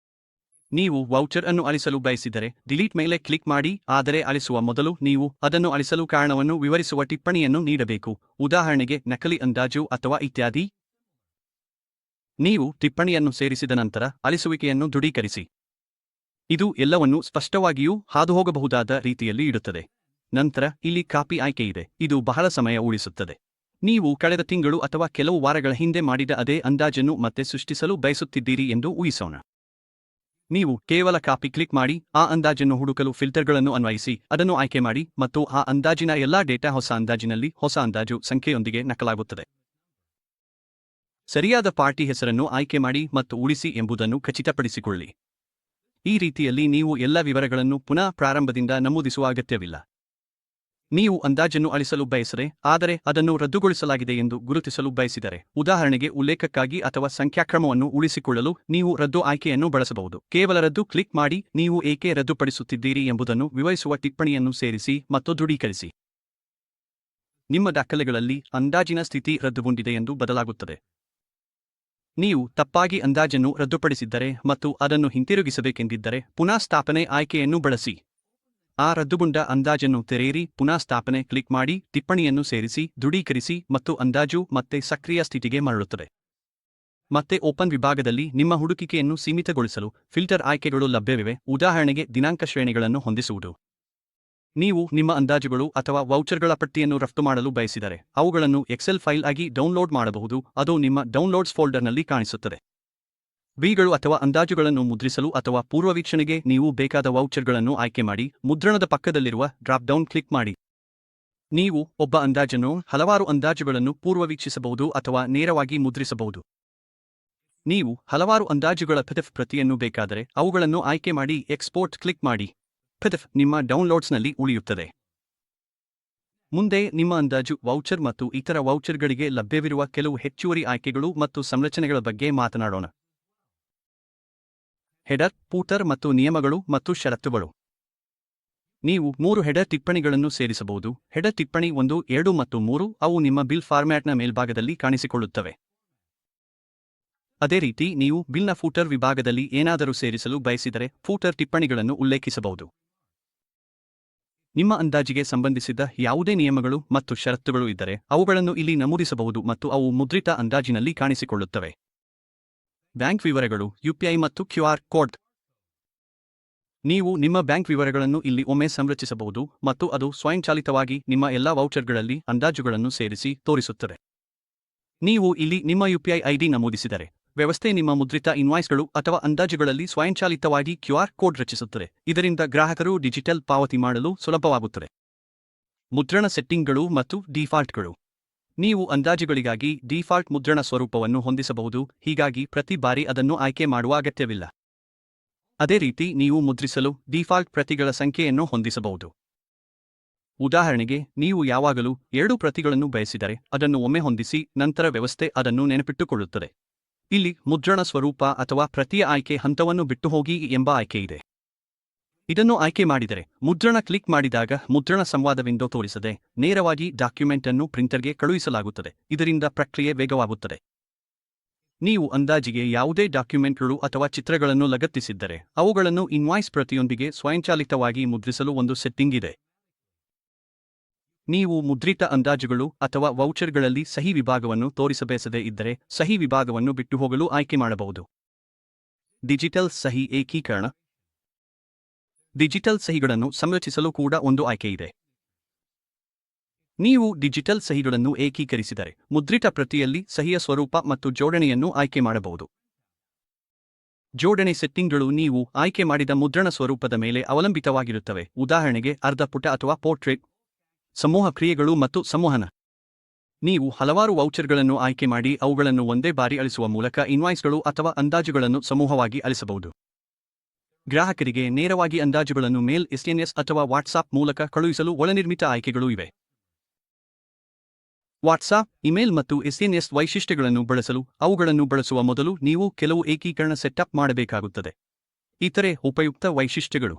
ನೀವು ವೌಚರ್ ಅನ್ನು ಅಳಿಸಲು ಬಯಸಿದರೆ ಡಿಲೀಟ್ ಮೇಲೆ ಕ್ಲಿಕ್ ಮಾಡಿ, ಆದರೆ ಅಳಿಸುವ ಮೊದಲು ನೀವು ಅದನ್ನು ಅಳಿಸಲು ಕಾರಣವನ್ನು ವಿವರಿಸುವ ಟಿಪ್ಪಣಿಯನ್ನು ನೀಡಬೇಕು, ಉದಾಹರಣೆಗೆ ನಕಲಿ ಅಂದಾಜು ಅಥವಾ ಇತ್ಯಾದಿ. ನೀವು ಟಿಪ್ಪಣಿಯನ್ನು ಸೇರಿಸಿದ ನಂತರ ಅಳಿಸುವಿಕೆಯನ್ನು ದೃಢೀಕರಿಸಿ. ಇದು ಎಲ್ಲವನ್ನೂ ಸ್ಪಷ್ಟವಾಗಿಯೂ ಹಾದುಹೋಗಬಹುದಾದ ರೀತಿಯಲ್ಲಿ ಇಡುತ್ತದೆ. ನಂತರ ಇಲ್ಲಿ ಕಾಪಿ ಆಯ್ಕೆಯಿದೆ. ಇದು ಬಹಳ ಸಮಯ ಉಳಿಸುತ್ತದೆ. ನೀವು ಕಳೆದ ತಿಂಗಳು ಅಥವಾ ಕೆಲವು ವಾರಗಳ ಹಿಂದೆ ಮಾಡಿದ ಅದೇ ಅಂದಾಜನ್ನು ಮತ್ತೆ ಸೃಷ್ಟಿಸಲು ಬಯಸುತ್ತಿದ್ದೀರಿ ಎಂದು ಊಹಿಸೋಣ. ನೀವು ಕೇವಲ ಕಾಪಿ ಕ್ಲಿಕ್ ಮಾಡಿ, ಆ ಅಂದಾಜನ್ನು ಹುಡುಕಲು ಫಿಲ್ಟರ್ಗಳನ್ನು ಅನ್ವಯಿಸಿ, ಅದನ್ನು ಆಯ್ಕೆ ಮಾಡಿ ಮತ್ತು ಆ ಅಂದಾಜಿನ ಎಲ್ಲಾ ಡೇಟಾ ಹೊಸ ಅಂದಾಜಿನಲ್ಲಿ ಹೊಸ ಅಂದಾಜು ಸಂಖ್ಯೆಯೊಂದಿಗೆ ನಕಲಾಗುತ್ತದೆ. ಸರಿಯಾದ ಪಾರ್ಟಿ ಹೆಸರನ್ನು ಆಯ್ಕೆ ಮಾಡಿ ಮತ್ತು ಉಳಿಸಿ ಎಂಬುದನ್ನು ಖಚಿತಪಡಿಸಿಕೊಳ್ಳಿ. ಈ ರೀತಿಯಲ್ಲಿ ನೀವು ಎಲ್ಲ ವಿವರಗಳನ್ನು ಪುನಃ ಪ್ರಾರಂಭದಿಂದ ನಮೂದಿಸುವ ಅಗತ್ಯವಿಲ್ಲ. ನೀವು ಅಂದಾಜನ್ನು ಅಳಿಸಲು ಬಯಸದೆ, ಆದರೆ ಅದನ್ನು ರದ್ದುಗೊಳಿಸಲಾಗಿದೆ ಎಂದು ಗುರುತಿಸಲು ಬಯಸಿದರೆ, ಉದಾಹರಣೆಗೆ ಉಲ್ಲೇಖಕ್ಕಾಗಿ ಅಥವಾ ಸಂಖ್ಯಾಕ್ರಮವನ್ನು ಉಳಿಸಿಕೊಳ್ಳಲು ನೀವು ರದ್ದು ಆಯ್ಕೆಯನ್ನು ಬಳಸಬಹುದು. ಕೇವಲ ರದ್ದು ಕ್ಲಿಕ್ ಮಾಡಿ, ನೀವು ಏಕೆ ರದ್ದುಪಡಿಸುತ್ತಿದ್ದೀರಿ ಎಂಬುದನ್ನು ವಿವರಿಸುವ ಟಿಪ್ಪಣಿಯನ್ನು ಸೇರಿಸಿ ಮತ್ತು ದೃಢೀಕರಿಸಿ. ನಿಮ್ಮ ದಾಖಲೆಗಳಲ್ಲಿ ಅಂದಾಜಿನ ಸ್ಥಿತಿ ರದ್ದುಗೊಂಡಿದೆ ಎಂದು ಬದಲಾಗುತ್ತದೆ. ನೀವು ತಪ್ಪಾಗಿ ಅಂದಾಜನ್ನು ರದ್ದುಪಡಿಸಿದ್ದರೆ ಮತ್ತು ಅದನ್ನು ಹಿಂತಿರುಗಿಸಬೇಕೆಂದಿದ್ದರೆ ಪುನಃ ಸ್ಥಾಪನೆ ಆಯ್ಕೆಯನ್ನು ಬಳಸಿ. ಆ ರದ್ದುಗೊಂಡ ಅಂದಾಜನ್ನು ತೆರೆಯಿರಿ, ಪುನಃ ಸ್ಥಾಪನೆ ಕ್ಲಿಕ್ ಮಾಡಿ, ಟಿಪ್ಪಣಿಯನ್ನು ಸೇರಿಸಿ, ದೃಢೀಕರಿಸಿ ಮತ್ತು ಅಂದಾಜು ಮತ್ತೆ ಸಕ್ರಿಯ ಸ್ಥಿತಿಗೆ ಮರಳುತ್ತದೆ. ಮತ್ತೆ ಓಪನ್ ವಿಭಾಗದಲ್ಲಿ ನಿಮ್ಮ ಹುಡುಕಿಕೆಯನ್ನು ಸೀಮಿತಗೊಳಿಸಲು ಫಿಲ್ಟರ್ ಆಯ್ಕೆಗಳು ಲಭ್ಯವಿವೆ, ಉದಾಹರಣೆಗೆ ದಿನಾಂಕ ಶ್ರೇಣಿಗಳನ್ನು ಹೊಂದಿಸುವುದು. ನೀವು ನಿಮ್ಮ ಅಂದಾಜುಗಳು ಅಥವಾ ವೌಚರ್ಗಳ ಪಟ್ಟಿಯನ್ನು ರಫ್ತು ಮಾಡಲು ಬಯಸಿದರೆ ಅವುಗಳನ್ನು ಎಕ್ಸೆಲ್ ಫೈಲ್ ಆಗಿ ಡೌನ್ಲೋಡ್ ಮಾಡಬಹುದು, ಅದು ನಿಮ್ಮ ಡೌನ್ಲೋಡ್ಸ್ ಫೋಲ್ಡರ್ನಲ್ಲಿ ಕಾಣಿಸುತ್ತದೆ. ಬಿಲ್ಗಳು ಅಥವಾ ಅಂದಾಜುಗಳನ್ನು ಮುದ್ರಿಸಲು ಅಥವಾ ಪೂರ್ವವೀಕ್ಷಣೆಗೆ ನೀವು ಬೇಕಾದ ವೌಚರ್ಗಳನ್ನು ಆಯ್ಕೆ ಮಾಡಿ, ಮುದ್ರಣದ ಪಕ್ಕದಲ್ಲಿರುವ ಡ್ರಾಪ್ ಡೌನ್ ಕ್ಲಿಕ್ ಮಾಡಿ. ನೀವು ಒಬ್ಬ ಅಂದಾಜನ್ನು ಹಲವಾರು ಅಂದಾಜುಗಳನ್ನು ಪೂರ್ವವೀಕ್ಷಿಸಬಹುದು ಅಥವಾ ನೇರವಾಗಿ ಮುದ್ರಿಸಬಹುದು. ನೀವು ಹಲವಾರು ಅಂದಾಜುಗಳ PDF ಪ್ರತಿಯನ್ನು ಬೇಕಾದರೆ ಅವುಗಳನ್ನು ಆಯ್ಕೆ ಮಾಡಿ ಎಕ್ಸ್ಪೋರ್ಟ್ ಕ್ಲಿಕ್ ಮಾಡಿ. PDF ನಿಮ್ಮ ಡೌನ್ಲೋಡ್ಸ್ನಲ್ಲಿ ಉಳಿಯುತ್ತದೆ. ಮುಂದೆ ನಿಮ್ಮ ಅಂದಾಜು ವೌಚರ್ ಮತ್ತು ಇತರ ವೌಚರ್ಗಳಿಗೆ ಲಭ್ಯವಿರುವ ಕೆಲವು ಹೆಚ್ಚುವರಿ ಆಯ್ಕೆಗಳು ಮತ್ತು ಸಂರಚನೆಗಳ ಬಗ್ಗೆ ಮಾತನಾಡೋಣ. ಹೆಡರ್, ಫೂಟರ್ ಮತ್ತು ನಿಯಮಗಳು ಮತ್ತು ಷರತ್ತುಗಳು. ನೀವು 3 ಹೆಡರ್ ಟಿಪ್ಪಣಿಗಳನ್ನು ಸೇರಿಸಬಹುದು. ಹೆಡರ್ ಟಿಪ್ಪಣಿ 1, 2 ಮತ್ತು 3 ಅವು ನಿಮ್ಮ ಬಿಲ್ ಫಾರ್ಮ್ಯಾಟ್ನ ಮೇಲ್ಭಾಗದಲ್ಲಿ ಕಾಣಿಸಿಕೊಳ್ಳುತ್ತವೆ. ಅದೇ ರೀತಿ ನೀವು ಬಿಲ್ನ ಫೂಟರ್ ವಿಭಾಗದಲ್ಲಿ ಏನಾದರೂ ಸೇರಿಸಲು ಬಯಸಿದರೆ ಫೂಟರ್ ಟಿಪ್ಪಣಿಗಳನ್ನು ಉಲ್ಲೇಖಿಸಬಹುದು. ನಿಮ್ಮ ಅಂದಾಜಿಗೆ ಸಂಬಂಧಿಸಿದ ಯಾವುದೇ ನಿಯಮಗಳು ಮತ್ತು ಷರತ್ತುಗಳು ಇದ್ದರೆ ಅವುಗಳನ್ನು ಇಲ್ಲಿ ನಮೂದಿಸಬಹುದು ಮತ್ತು ಅವು ಮುದ್ರಿತ ಅಂದಾಜಿನಲ್ಲಿ ಕಾಣಿಸಿಕೊಳ್ಳುತ್ತವೆ. ಬ್ಯಾಂಕ್ ವಿವರಗಳು, UPI ಮತ್ತು QR ಕೋಡ್. ನೀವು ನಿಮ್ಮ ಬ್ಯಾಂಕ್ ವಿವರಗಳನ್ನು ಇಲ್ಲಿ ಒಮ್ಮೆ ಸಂರಚಿಸಬಹುದು ಮತ್ತು ಅದು ಸ್ವಯಂಚಾಲಿತವಾಗಿ ನಿಮ್ಮ ಎಲ್ಲಾ ವೌಚರ್ಗಳಲ್ಲಿ ಅಂದಾಜುಗಳನ್ನು ಸೇರಿಸಿ ತೋರಿಸುತ್ತದೆ. ನೀವು ಇಲ್ಲಿ ನಿಮ್ಮ UPI ID ನಮೂದಿಸಿದರೆ ವ್ಯವಸ್ಥೆ ನಿಮ್ಮ ಮುದ್ರಿತ ಇನ್ವಾಯ್ಸ್ಗಳು ಅಥವಾ ಅಂದಾಜುಗಳಲ್ಲಿ ಸ್ವಯಂಚಾಲಿತವಾಗಿ QR ಕೋಡ್ ರಚಿಸುತ್ತದೆ. ಇದರಿಂದ ಗ್ರಾಹಕರು ಡಿಜಿಟಲ್ ಪಾವತಿ ಮಾಡಲು ಸುಲಭವಾಗುತ್ತದೆ. ಮುದ್ರಣ ಸೆಟ್ಟಿಂಗ್ಗಳು ಮತ್ತು ಡಿಫಾಲ್ಟ್ಗಳು. ನೀವು ಅಂದಾಜುಗಳಿಗಾಗಿ ಡಿಫಾಲ್ಟ್ ಮುದ್ರಣ ಸ್ವರೂಪವನ್ನು ಹೊಂದಿಸಬಹುದು, ಹೀಗಾಗಿ ಪ್ರತಿ ಬಾರಿ ಅದನ್ನು ಆಯ್ಕೆ ಮಾಡುವ ಅಗತ್ಯವಿಲ್ಲ. ಅದೇ ರೀತಿ ನೀವು ಮುದ್ರಿಸಲು ಡಿಫಾಲ್ಟ್ ಪ್ರತಿಗಳ ಸಂಖ್ಯೆಯನ್ನು ಹೊಂದಿಸಬಹುದು. ಉದಾಹರಣೆಗೆ, ನೀವು ಯಾವಾಗಲೂ 2 ಪ್ರತಿಗಳನ್ನು ಬಯಸಿದರೆ ಅದನ್ನು ಒಮ್ಮೆ ಹೊಂದಿಸಿ, ನಂತರ ವ್ಯವಸ್ಥೆ ಅದನ್ನು ನೆನಪಿಟ್ಟುಕೊಳ್ಳುತ್ತದೆ. ಇಲ್ಲಿ ಮುದ್ರಣ ಸ್ವರೂಪ ಅಥವಾ ಪ್ರತಿಯ ಆಯ್ಕೆ ಹಂತವನ್ನು ಬಿಟ್ಟುಹೋಗಿ ಎಂಬ ಆಯ್ಕೆಯಿದೆ. ಇದನ್ನು ಆಯ್ಕೆ ಮಾಡಿದರೆ ಮುದ್ರಣ ಕ್ಲಿಕ್ ಮಾಡಿದಾಗ ಮುದ್ರಣ ಸಂವಾದ ವಿಂಡೋ ತೋರಿಸದೆ ನೇರವಾಗಿ ಡಾಕ್ಯುಮೆಂಟ್ ಅನ್ನು ಪ್ರಿಂಟರ್ಗೆ ಕಳುಹಿಸಲಾಗುತ್ತದೆ. ಇದರಿಂದ ಪ್ರಕ್ರಿಯೆ ವೇಗವಾಗುತ್ತದೆ. ನೀವು ಅಂದಾಜಿಗೆ ಯಾವುದೇ ಡಾಕ್ಯುಮೆಂಟ್ಗಳು ಅಥವಾ ಚಿತ್ರಗಳನ್ನು ಲಗತ್ತಿಸಿದ್ದರೆ ಅವುಗಳನ್ನು ಇನ್ವಾಯ್ಸ್ ಪ್ರತಿಯೊಂದಿಗೆ ಸ್ವಯಂಚಾಲಿತವಾಗಿ ಮುದ್ರಿಸಲು ಒಂದು ಸೆಟ್ಟಿಂಗ್ ಇದೆ. ನೀವು ಮುದ್ರಿತ ಅಂದಾಜುಗಳು ಅಥವಾ ವೌಚರ್ಗಳಲ್ಲಿ ಸಹಿ ವಿಭಾಗವನ್ನು ತೋರಿಸಬಯಸದೇ ಇದ್ದರೆ ಸಹಿ ವಿಭಾಗವನ್ನು ಬಿಟ್ಟುಹೋಗಲು ಆಯ್ಕೆ ಮಾಡಬಹುದು. ಡಿಜಿಟಲ್ ಸಹಿ ಏಕೀಕರಣ. ಡಿಜಿಟಲ್ ಸಹಿಗಳನ್ನು ಸಂರಚಿಸಲು ಕೂಡ ಒಂದು ಆಯ್ಕೆಯಿದೆ. ನೀವು ಡಿಜಿಟಲ್ ಸಹಿಗಳನ್ನು ಏಕೀಕರಿಸಿದರೆ ಮುದ್ರಿತ ಪ್ರತಿಯಲ್ಲಿ ಸಹಿಯ ಸ್ವರೂಪ ಮತ್ತು ಜೋಡಣೆಯನ್ನು ಆಯ್ಕೆ ಮಾಡಬಹುದು. ಜೋಡಣೆ ಸೆಟ್ಟಿಂಗ್ಗಳು ನೀವು ಆಯ್ಕೆ ಮಾಡಿದ ಮುದ್ರಣ ಸ್ವರೂಪದ ಮೇಲೆ ಅವಲಂಬಿತವಾಗಿರುತ್ತವೆ, ಉದಾಹರಣೆಗೆ ಅರ್ಧ ಪುಟ ಅಥವಾ ಪೋರ್ಟ್ರೇಟ್. ಸಮೂಹ ಕ್ರಿಯೆಗಳು ಮತ್ತು ಸಂವಹನ. ನೀವು ಹಲವಾರು ವೌಚರ್ಗಳನ್ನು ಆಯ್ಕೆ ಮಾಡಿ ಅವುಗಳನ್ನು ಒಂದೇ ಬಾರಿ ಅಳಿಸುವ ಮೂಲಕ ಇನ್ವಾಯ್ಸ್ಗಳು ಅಥವಾ ಅಂದಾಜುಗಳನ್ನು ಸಮೂಹವಾಗಿ ಅಳಿಸಬಹುದು. ಗ್ರಾಹಕರಿಗೆ ನೇರವಾಗಿ ಅಂದಾಜುಗಳನ್ನು ಮೇಲ್, SMS ಅಥವಾ ವಾಟ್ಸಾಪ್ ಮೂಲಕ ಕಳುಹಿಸಲು ಒಳನಿರ್ಮಿತ ಆಯ್ಕೆಗಳು ಇವೆ. ವಾಟ್ಸಾಪ್, ಇಮೇಲ್ ಮತ್ತು SMS ವೈಶಿಷ್ಟ್ಯಗಳನ್ನು ಬಳಸಲು ಅವುಗಳನ್ನು ಬಳಸುವ ಮೊದಲು ನೀವು ಕೆಲವು ಏಕೀಕರಣ ಸೆಟಪ್ ಮಾಡಬೇಕಾಗುತ್ತದೆ. ಇತರೆ ಉಪಯುಕ್ತ ವೈಶಿಷ್ಟ್ಯಗಳು.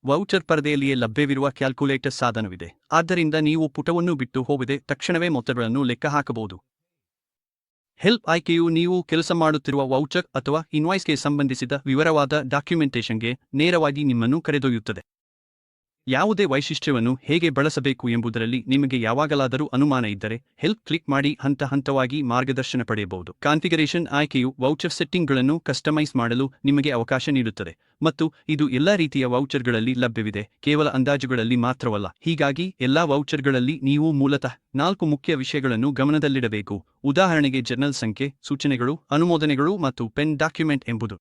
ವೌಚರ್ ಪರದೆಯಲ್ಲಿಯೇ ಲಭ್ಯವಿರುವ ಕ್ಯಾಲ್ಕುಲೇಟರ್ ಸಾಧನವಿದೆ, ಆದ್ದರಿಂದ ನೀವು ಪುಟವನ್ನು ಬಿಟ್ಟು ಹೋಗದೆ ತಕ್ಷಣವೇ ಮೊತ್ತಗಳನ್ನು ಲೆಕ್ಕ ಹಾಕಬಹುದು. ಹೆಲ್ಪ್ ಆಯ್ಕೆಯು ನೀವು ಕೆಲಸ ಮಾಡುತ್ತಿರುವ ವೌಚರ್ ಅಥವಾ ಇನ್ವಾಯ್ಸ್ಗೆ ಸಂಬಂಧಿಸಿದ ವಿವರವಾದ ಡಾಕ್ಯುಮೆಂಟೇಷನ್ಗೆ ನೇರವಾಗಿ ನಿಮ್ಮನ್ನು ಕರೆದೊಯ್ಯುತ್ತದೆ. ಯಾವುದೇ ವೈಶಿಷ್ಟ್ಯವನ್ನು ಹೇಗೆ ಬಳಸಬೇಕು ಎಂಬುದರಲ್ಲಿ ನಿಮಗೆ ಯಾವಾಗಲಾದರೂ ಅನುಮಾನ ಇದ್ದರೆ ಹೆಲ್ಪ್ ಕ್ಲಿಕ್ ಮಾಡಿ ಹಂತ ಹಂತವಾಗಿ ಮಾರ್ಗದರ್ಶನ ಪಡೆಯಬಹುದು. ಕಾನ್ಫಿಗರೇಷನ್ ಆಯ್ಕೆಯು ವೌಚರ್ ಸೆಟ್ಟಿಂಗ್ಗಳನ್ನು ಕಸ್ಟಮೈಸ್ ಮಾಡಲು ನಿಮಗೆ ಅವಕಾಶ ನೀಡುತ್ತದೆ ಮತ್ತು ಇದು ಎಲ್ಲಾ ರೀತಿಯ ವೌಚರ್ಗಳಲ್ಲಿ ಲಭ್ಯವಿದೆ, ಕೇವಲ ಅಂದಾಜುಗಳಲ್ಲಿ ಮಾತ್ರವಲ್ಲ. ಹೀಗಾಗಿ ಎಲ್ಲಾ ವೌಚರ್ಗಳಲ್ಲಿ ನೀವು ಮೂಲತಃ 4 ಮುಖ್ಯ ವಿಷಯಗಳನ್ನು ಗಮನದಲ್ಲಿಡಬೇಕು, ಉದಾಹರಣೆಗೆ ಜರ್ನಲ್ ಸಂಖ್ಯೆ, ಸೂಚನೆಗಳು, ಅನುಮೋದನೆಗಳು ಮತ್ತು ಪೆನ್ ಡಾಕ್ಯುಮೆಂಟ್ ಎಂಬುದು.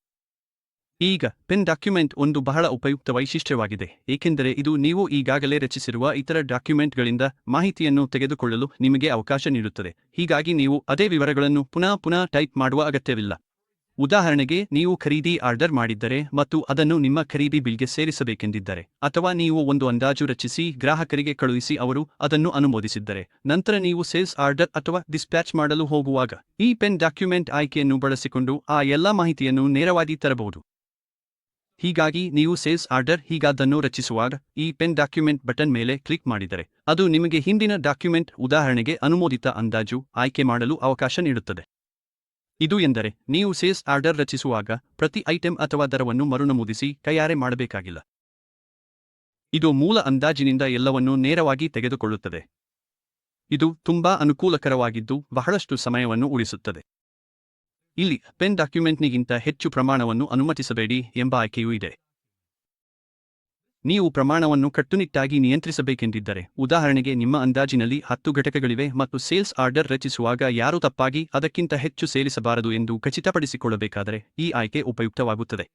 ಈಗ ಪೆನ್ ಡಾಕ್ಯುಮೆಂಟ್ ಒಂದು ಬಹಳ ಉಪಯುಕ್ತ ವೈಶಿಷ್ಟ್ಯವಾಗಿದೆ, ಏಕೆಂದರೆ ಇದು ನೀವು ಈಗಾಗಲೇ ರಚಿಸಿರುವ ಇತರ ಡಾಕ್ಯುಮೆಂಟ್ಗಳಿಂದ ಮಾಹಿತಿಯನ್ನು ತೆಗೆದುಕೊಳ್ಳಲು ನಿಮಗೆ ಅವಕಾಶ ನೀಡುತ್ತದೆ. ಹೀಗಾಗಿ ನೀವು ಅದೇ ವಿವರಗಳನ್ನು ಪುನಃ ಟೈಪ್ ಮಾಡುವ ಅಗತ್ಯವಿಲ್ಲ. ಉದಾಹರಣೆಗೆ, ನೀವು ಖರೀದಿ ಆರ್ಡರ್ ಮಾಡಿದ್ದರೆ ಮತ್ತು ಅದನ್ನು ನಿಮ್ಮ ಖರೀದಿ ಬಿಲ್ಗೆ ಸೇರಿಸಬೇಕೆಂದಿದ್ದರೆ, ಅಥವಾ ನೀವು ಒಂದು ಅಂದಾಜು ರಚಿಸಿ ಗ್ರಾಹಕರಿಗೆ ಕಳುಹಿಸಿ ಅವರು ಅದನ್ನು ಅನುಮೋದಿಸಿದ್ದರೆ, ನಂತರ ನೀವು ಸೇಲ್ಸ್ ಆರ್ಡರ್ ಅಥವಾ ಡಿಸ್ಪ್ಯಾಚ್ ಮಾಡಲು ಹೋಗುವಾಗ ಈ ಪೆನ್ ಡಾಕ್ಯುಮೆಂಟ್ ಆಯ್ಕೆಯನ್ನು ಬಳಸಿಕೊಂಡು ಆ ಎಲ್ಲಾ ಮಾಹಿತಿಯನ್ನು ನೇರವಾಗಿ ತರಬಹುದು. ಹೀಗಾಗಿ ನೀವು ಸೇಲ್ಸ್ ಆರ್ಡರ್ ಹೀಗಾದ್ದನ್ನು ರಚಿಸುವಾಗ ಈ ಪೆನ್ ಡಾಕ್ಯುಮೆಂಟ್ ಬಟನ್ ಮೇಲೆ ಕ್ಲಿಕ್ ಮಾಡಿದರೆ ಅದು ನಿಮಗೆ ಹಿಂದಿನ ಡಾಕ್ಯುಮೆಂಟ್ ಉದಾಹರಣೆಗೆ ಅನುಮೋದಿತ ಅಂದಾಜು ಆಯ್ಕೆ ಮಾಡಲು ಅವಕಾಶ ನೀಡುತ್ತದೆ. ಇದು ಎಂದರೆ ನೀವು ಸೇಲ್ಸ್ ಆರ್ಡರ್ ರಚಿಸುವಾಗ ಪ್ರತಿ ಐಟಂ ಅಥವಾ ದರವನ್ನು ಮರುನಮೂದಿಸಿ ಕೈಯಾರೆ ಮಾಡಬೇಕಾಗಿಲ್ಲ. ಇದು ಮೂಲ ಅಂದಾಜಿನಿಂದ ಎಲ್ಲವನ್ನೂ ನೇರವಾಗಿ ತೆಗೆದುಕೊಳ್ಳುತ್ತದೆ. ಇದು ತುಂಬಾ ಅನುಕೂಲಕರವಾಗಿದ್ದು ಬಹಳಷ್ಟು ಸಮಯವನ್ನು ಉಳಿಸುತ್ತದೆ. ಇಲ್ಲಿ ಪೆನ್ ಡಾಕ್ಯುಮೆಂಟ್ನಿಗಿಂತ ಹೆಚ್ಚು ಪ್ರಮಾಣವನ್ನು ಅನುಮತಿಸಬೇಡಿ ಎಂಬ ಆಯ್ಕೆಯೂ ಇದೆ. ನೀವು ಪ್ರಮಾಣವನ್ನು ಕಟ್ಟುನಿಟ್ಟಾಗಿ ನಿಯಂತ್ರಿಸಬೇಕೆಂದಿದ್ದರೆ, ಉದಾಹರಣೆಗೆ ನಿಮ್ಮ ಅಂದಾಜಿನಲ್ಲಿ 10 ಘಟಕಗಳಿವೆ ಮತ್ತು ಸೇಲ್ಸ್ ಆರ್ಡರ್ ರಚಿಸುವಾಗ ಯಾರೂ ತಪ್ಪಾಗಿ ಅದಕ್ಕಿಂತ ಹೆಚ್ಚು ಸೇರಿಸಬಾರದು ಎಂದು ಖಚಿತಪಡಿಸಿಕೊಳ್ಳಬೇಕಾದರೆ ಈ ಆಯ್ಕೆ ಉಪಯುಕ್ತವಾಗುತ್ತದೆ.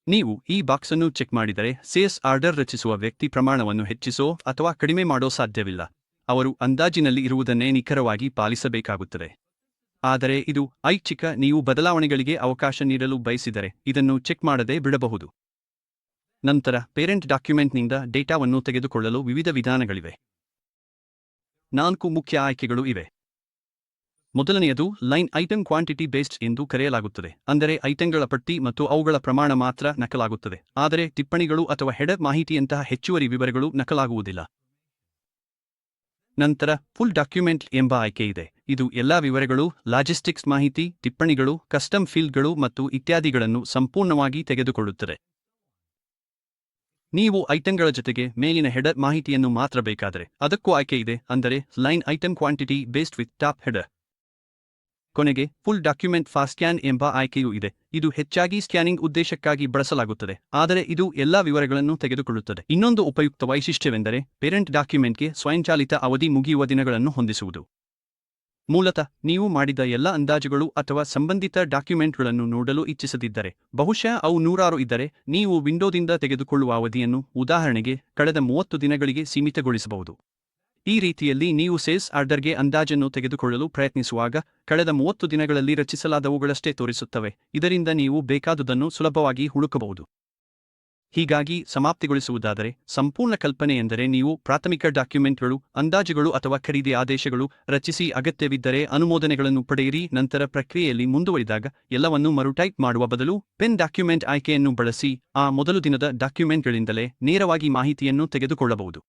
ನೀವು ಈ ಬಾಕ್ಸ್ ಅನ್ನು ಚೆಕ್ ಮಾಡಿದರೆ ಸೇಲ್ಸ್ ಆರ್ಡರ್ ರಚಿಸುವ ವ್ಯಕ್ತಿ ಪ್ರಮಾಣವನ್ನು ಹೆಚ್ಚಿಸೋ ಅಥವಾ ಕಡಿಮೆ ಮಾಡೋ ಸಾಧ್ಯವಿಲ್ಲ. ಅವರು ಅಂದಾಜಿನಲ್ಲಿ ಇರುವುದನ್ನೇ ನಿಖರವಾಗಿ ಪಾಲಿಸಬೇಕಾಗುತ್ತದೆ. ಆದರೆ ಇದು ಐಚ್ಛಿಕ. ನೀವು ಬದಲಾವಣೆಗಳಿಗೆ ಅವಕಾಶ ನೀಡಲು ಬಯಸಿದರೆ ಇದನ್ನು ಚೆಕ್ ಮಾಡದೆ ಬಿಡಬಹುದು. ನಂತರ ಪೇರೆಂಟ್ ಡಾಕ್ಯುಮೆಂಟ್ನಿಂದ ಡೇಟಾವನ್ನು ತೆಗೆದುಕೊಳ್ಳಲು ವಿವಿಧ ವಿಧಾನಗಳಿವೆ. 4 ಮುಖ್ಯ ಆಯ್ಕೆಗಳು ಇವೆ. ಮೊದಲನೆಯದು ಲೈನ್ ಐಟಂ ಕ್ವಾಂಟಿಟಿ ಬೇಸ್ಡ್ ಎಂದು ಕರೆಯಲಾಗುತ್ತದೆ. ಅಂದರೆ ಐಟಂಗಳ ಪಟ್ಟಿ ಮತ್ತು ಅವುಗಳ ಪ್ರಮಾಣ ಮಾತ್ರ ನಕಲಾಗುತ್ತದೆ, ಆದರೆ ಟಿಪ್ಪಣಿಗಳು ಅಥವಾ ಹೆಡರ್ ಮಾಹಿತಿಯಂತಹ ಹೆಚ್ಚುವರಿ ವಿವರಗಳು ನಕಲಾಗುವುದಿಲ್ಲ. ನಂತರ ಫುಲ್ ಡಾಕ್ಯುಮೆಂಟ್ ಎಂಬ ಆಯ್ಕೆ ಇದೆ. ಇದು ಎಲ್ಲಾ ವಿವರಗಳು, ಲಾಜಿಸ್ಟಿಕ್ಸ್ ಮಾಹಿತಿ, ಟಿಪ್ಪಣಿಗಳು, ಕಸ್ಟಮ್ ಫೀಲ್ಡ್ಗಳು ಮತ್ತು ಇತ್ಯಾದಿಗಳನ್ನು ಸಂಪೂರ್ಣವಾಗಿ ತೆಗೆದುಕೊಳ್ಳುತ್ತದೆ. ನೀವು ಐಟಂಗಳ ಜೊತೆಗೆ ಮೇಲಿನ ಹೆಡರ್ ಮಾಹಿತಿಯನ್ನು ಮಾತ್ರ ಬೇಕಾದರೆ ಅದಕ್ಕೂ ಆಯ್ಕೆ ಇದೆ, ಅಂದರೆ line item quantity based with top header. ಕೊನೆಗೆ ಫುಲ್ ಡಾಕ್ಯುಮೆಂಟ್ ಫಾಸ್ಟ್ ಸ್ಕ್ಯಾನ್ ಎಂಬ ಆಯ್ಕೆಯೂ ಇದೆ. ಇದು ಹೆಚ್ಚಾಗಿ ಸ್ಕ್ಯಾನಿಂಗ್ ಉದ್ದೇಶಕ್ಕಾಗಿ ಬಳಸಲಾಗುತ್ತದೆ, ಆದರೆ ಇದು ಎಲ್ಲಾ ವಿವರಗಳನ್ನು ತೆಗೆದುಕೊಳ್ಳುತ್ತದೆ. ಇನ್ನೊಂದು ಉಪಯುಕ್ತ ವೈಶಿಷ್ಟ್ಯವೆಂದರೆ ಪೇರೆಂಟ್ ಡಾಕ್ಯುಮೆಂಟ್ಗೆ ಸ್ವಯಂಚಾಲಿತ ಅವಧಿ ಮುಗಿಯುವ ದಿನಗಳನ್ನು ಹೊಂದಿಸುವುದು. ಮೂಲತಃ ನೀವು ಮಾಡಿದ ಎಲ್ಲ ಅಂದಾಜುಗಳು ಅಥವಾ ಸಂಬಂಧಿತ ಡಾಕ್ಯುಮೆಂಟ್ಗಳನ್ನು ನೋಡಲು ಇಚ್ಛಿಸದಿದ್ದರೆ, ಬಹುಶಃ ಅವು ನೂರಾರು ಇದ್ದರೆ, ನೀವು ವಿಂಡೋದಿಂದ ತೆಗೆದುಕೊಳ್ಳುವ ಅವಧಿಯನ್ನು ಉದಾಹರಣೆಗೆ ಕಳೆದ 30 ದಿನಗಳಿಗೆ ಸೀಮಿತಗೊಳಿಸಬಹುದು. ಈ ರೀತಿಯಲ್ಲಿ ನೀವು ಸೇಲ್ಸ್ ಆರ್ಡರ್ಗೆ ಅಂದಾಜನ್ನು ತೆಗೆದುಕೊಳ್ಳಲು ಪ್ರಯತ್ನಿಸುವಾಗ ಕಳೆದ 30 ದಿನಗಳಲ್ಲಿ ರಚಿಸಲಾದವುಗಳಷ್ಟೇ ತೋರಿಸುತ್ತವೆ. ಇದರಿಂದ ನೀವು ಬೇಕಾದುದನ್ನು ಸುಲಭವಾಗಿ ಹುಡುಕಬಹುದು. ಹೀಗಾಗಿ ಸಮಾಪ್ತಿಗೊಳಿಸುವುದಾದರೆ, ಸಂಪೂರ್ಣ ಕಲ್ಪನೆ ಎಂದರೆ ನೀವು ಪ್ರಾಥಮಿಕ ಡಾಕ್ಯುಮೆಂಟ್ಗಳು, ಅಂದಾಜುಗಳು ಅಥವಾ ಖರೀದಿ ಆದೇಶಗಳು ರಚಿಸಿ, ಅಗತ್ಯವಿದ್ದರೆ ಅನುಮೋದನೆಗಳನ್ನು ಪಡೆಯಿರಿ. ನಂತರ ಪ್ರಕ್ರಿಯೆಯಲ್ಲಿ ಮುಂದುವರಿದಾಗ ಎಲ್ಲವನ್ನೂ ಮರುಟೈಪ್ ಮಾಡುವ ಬದಲು ಪೆನ್ ಡಾಕ್ಯುಮೆಂಟ್ ಆಯ್ಕೆಯನ್ನು ಬಳಸಿ ಆ ಮೊದಲು ದಿನದ ಡಾಕ್ಯುಮೆಂಟ್ಗಳಿಂದಲೇ ನೇರವಾಗಿ ಮಾಹಿತಿಯನ್ನು ತೆಗೆದುಕೊಳ್ಳಬಹುದು.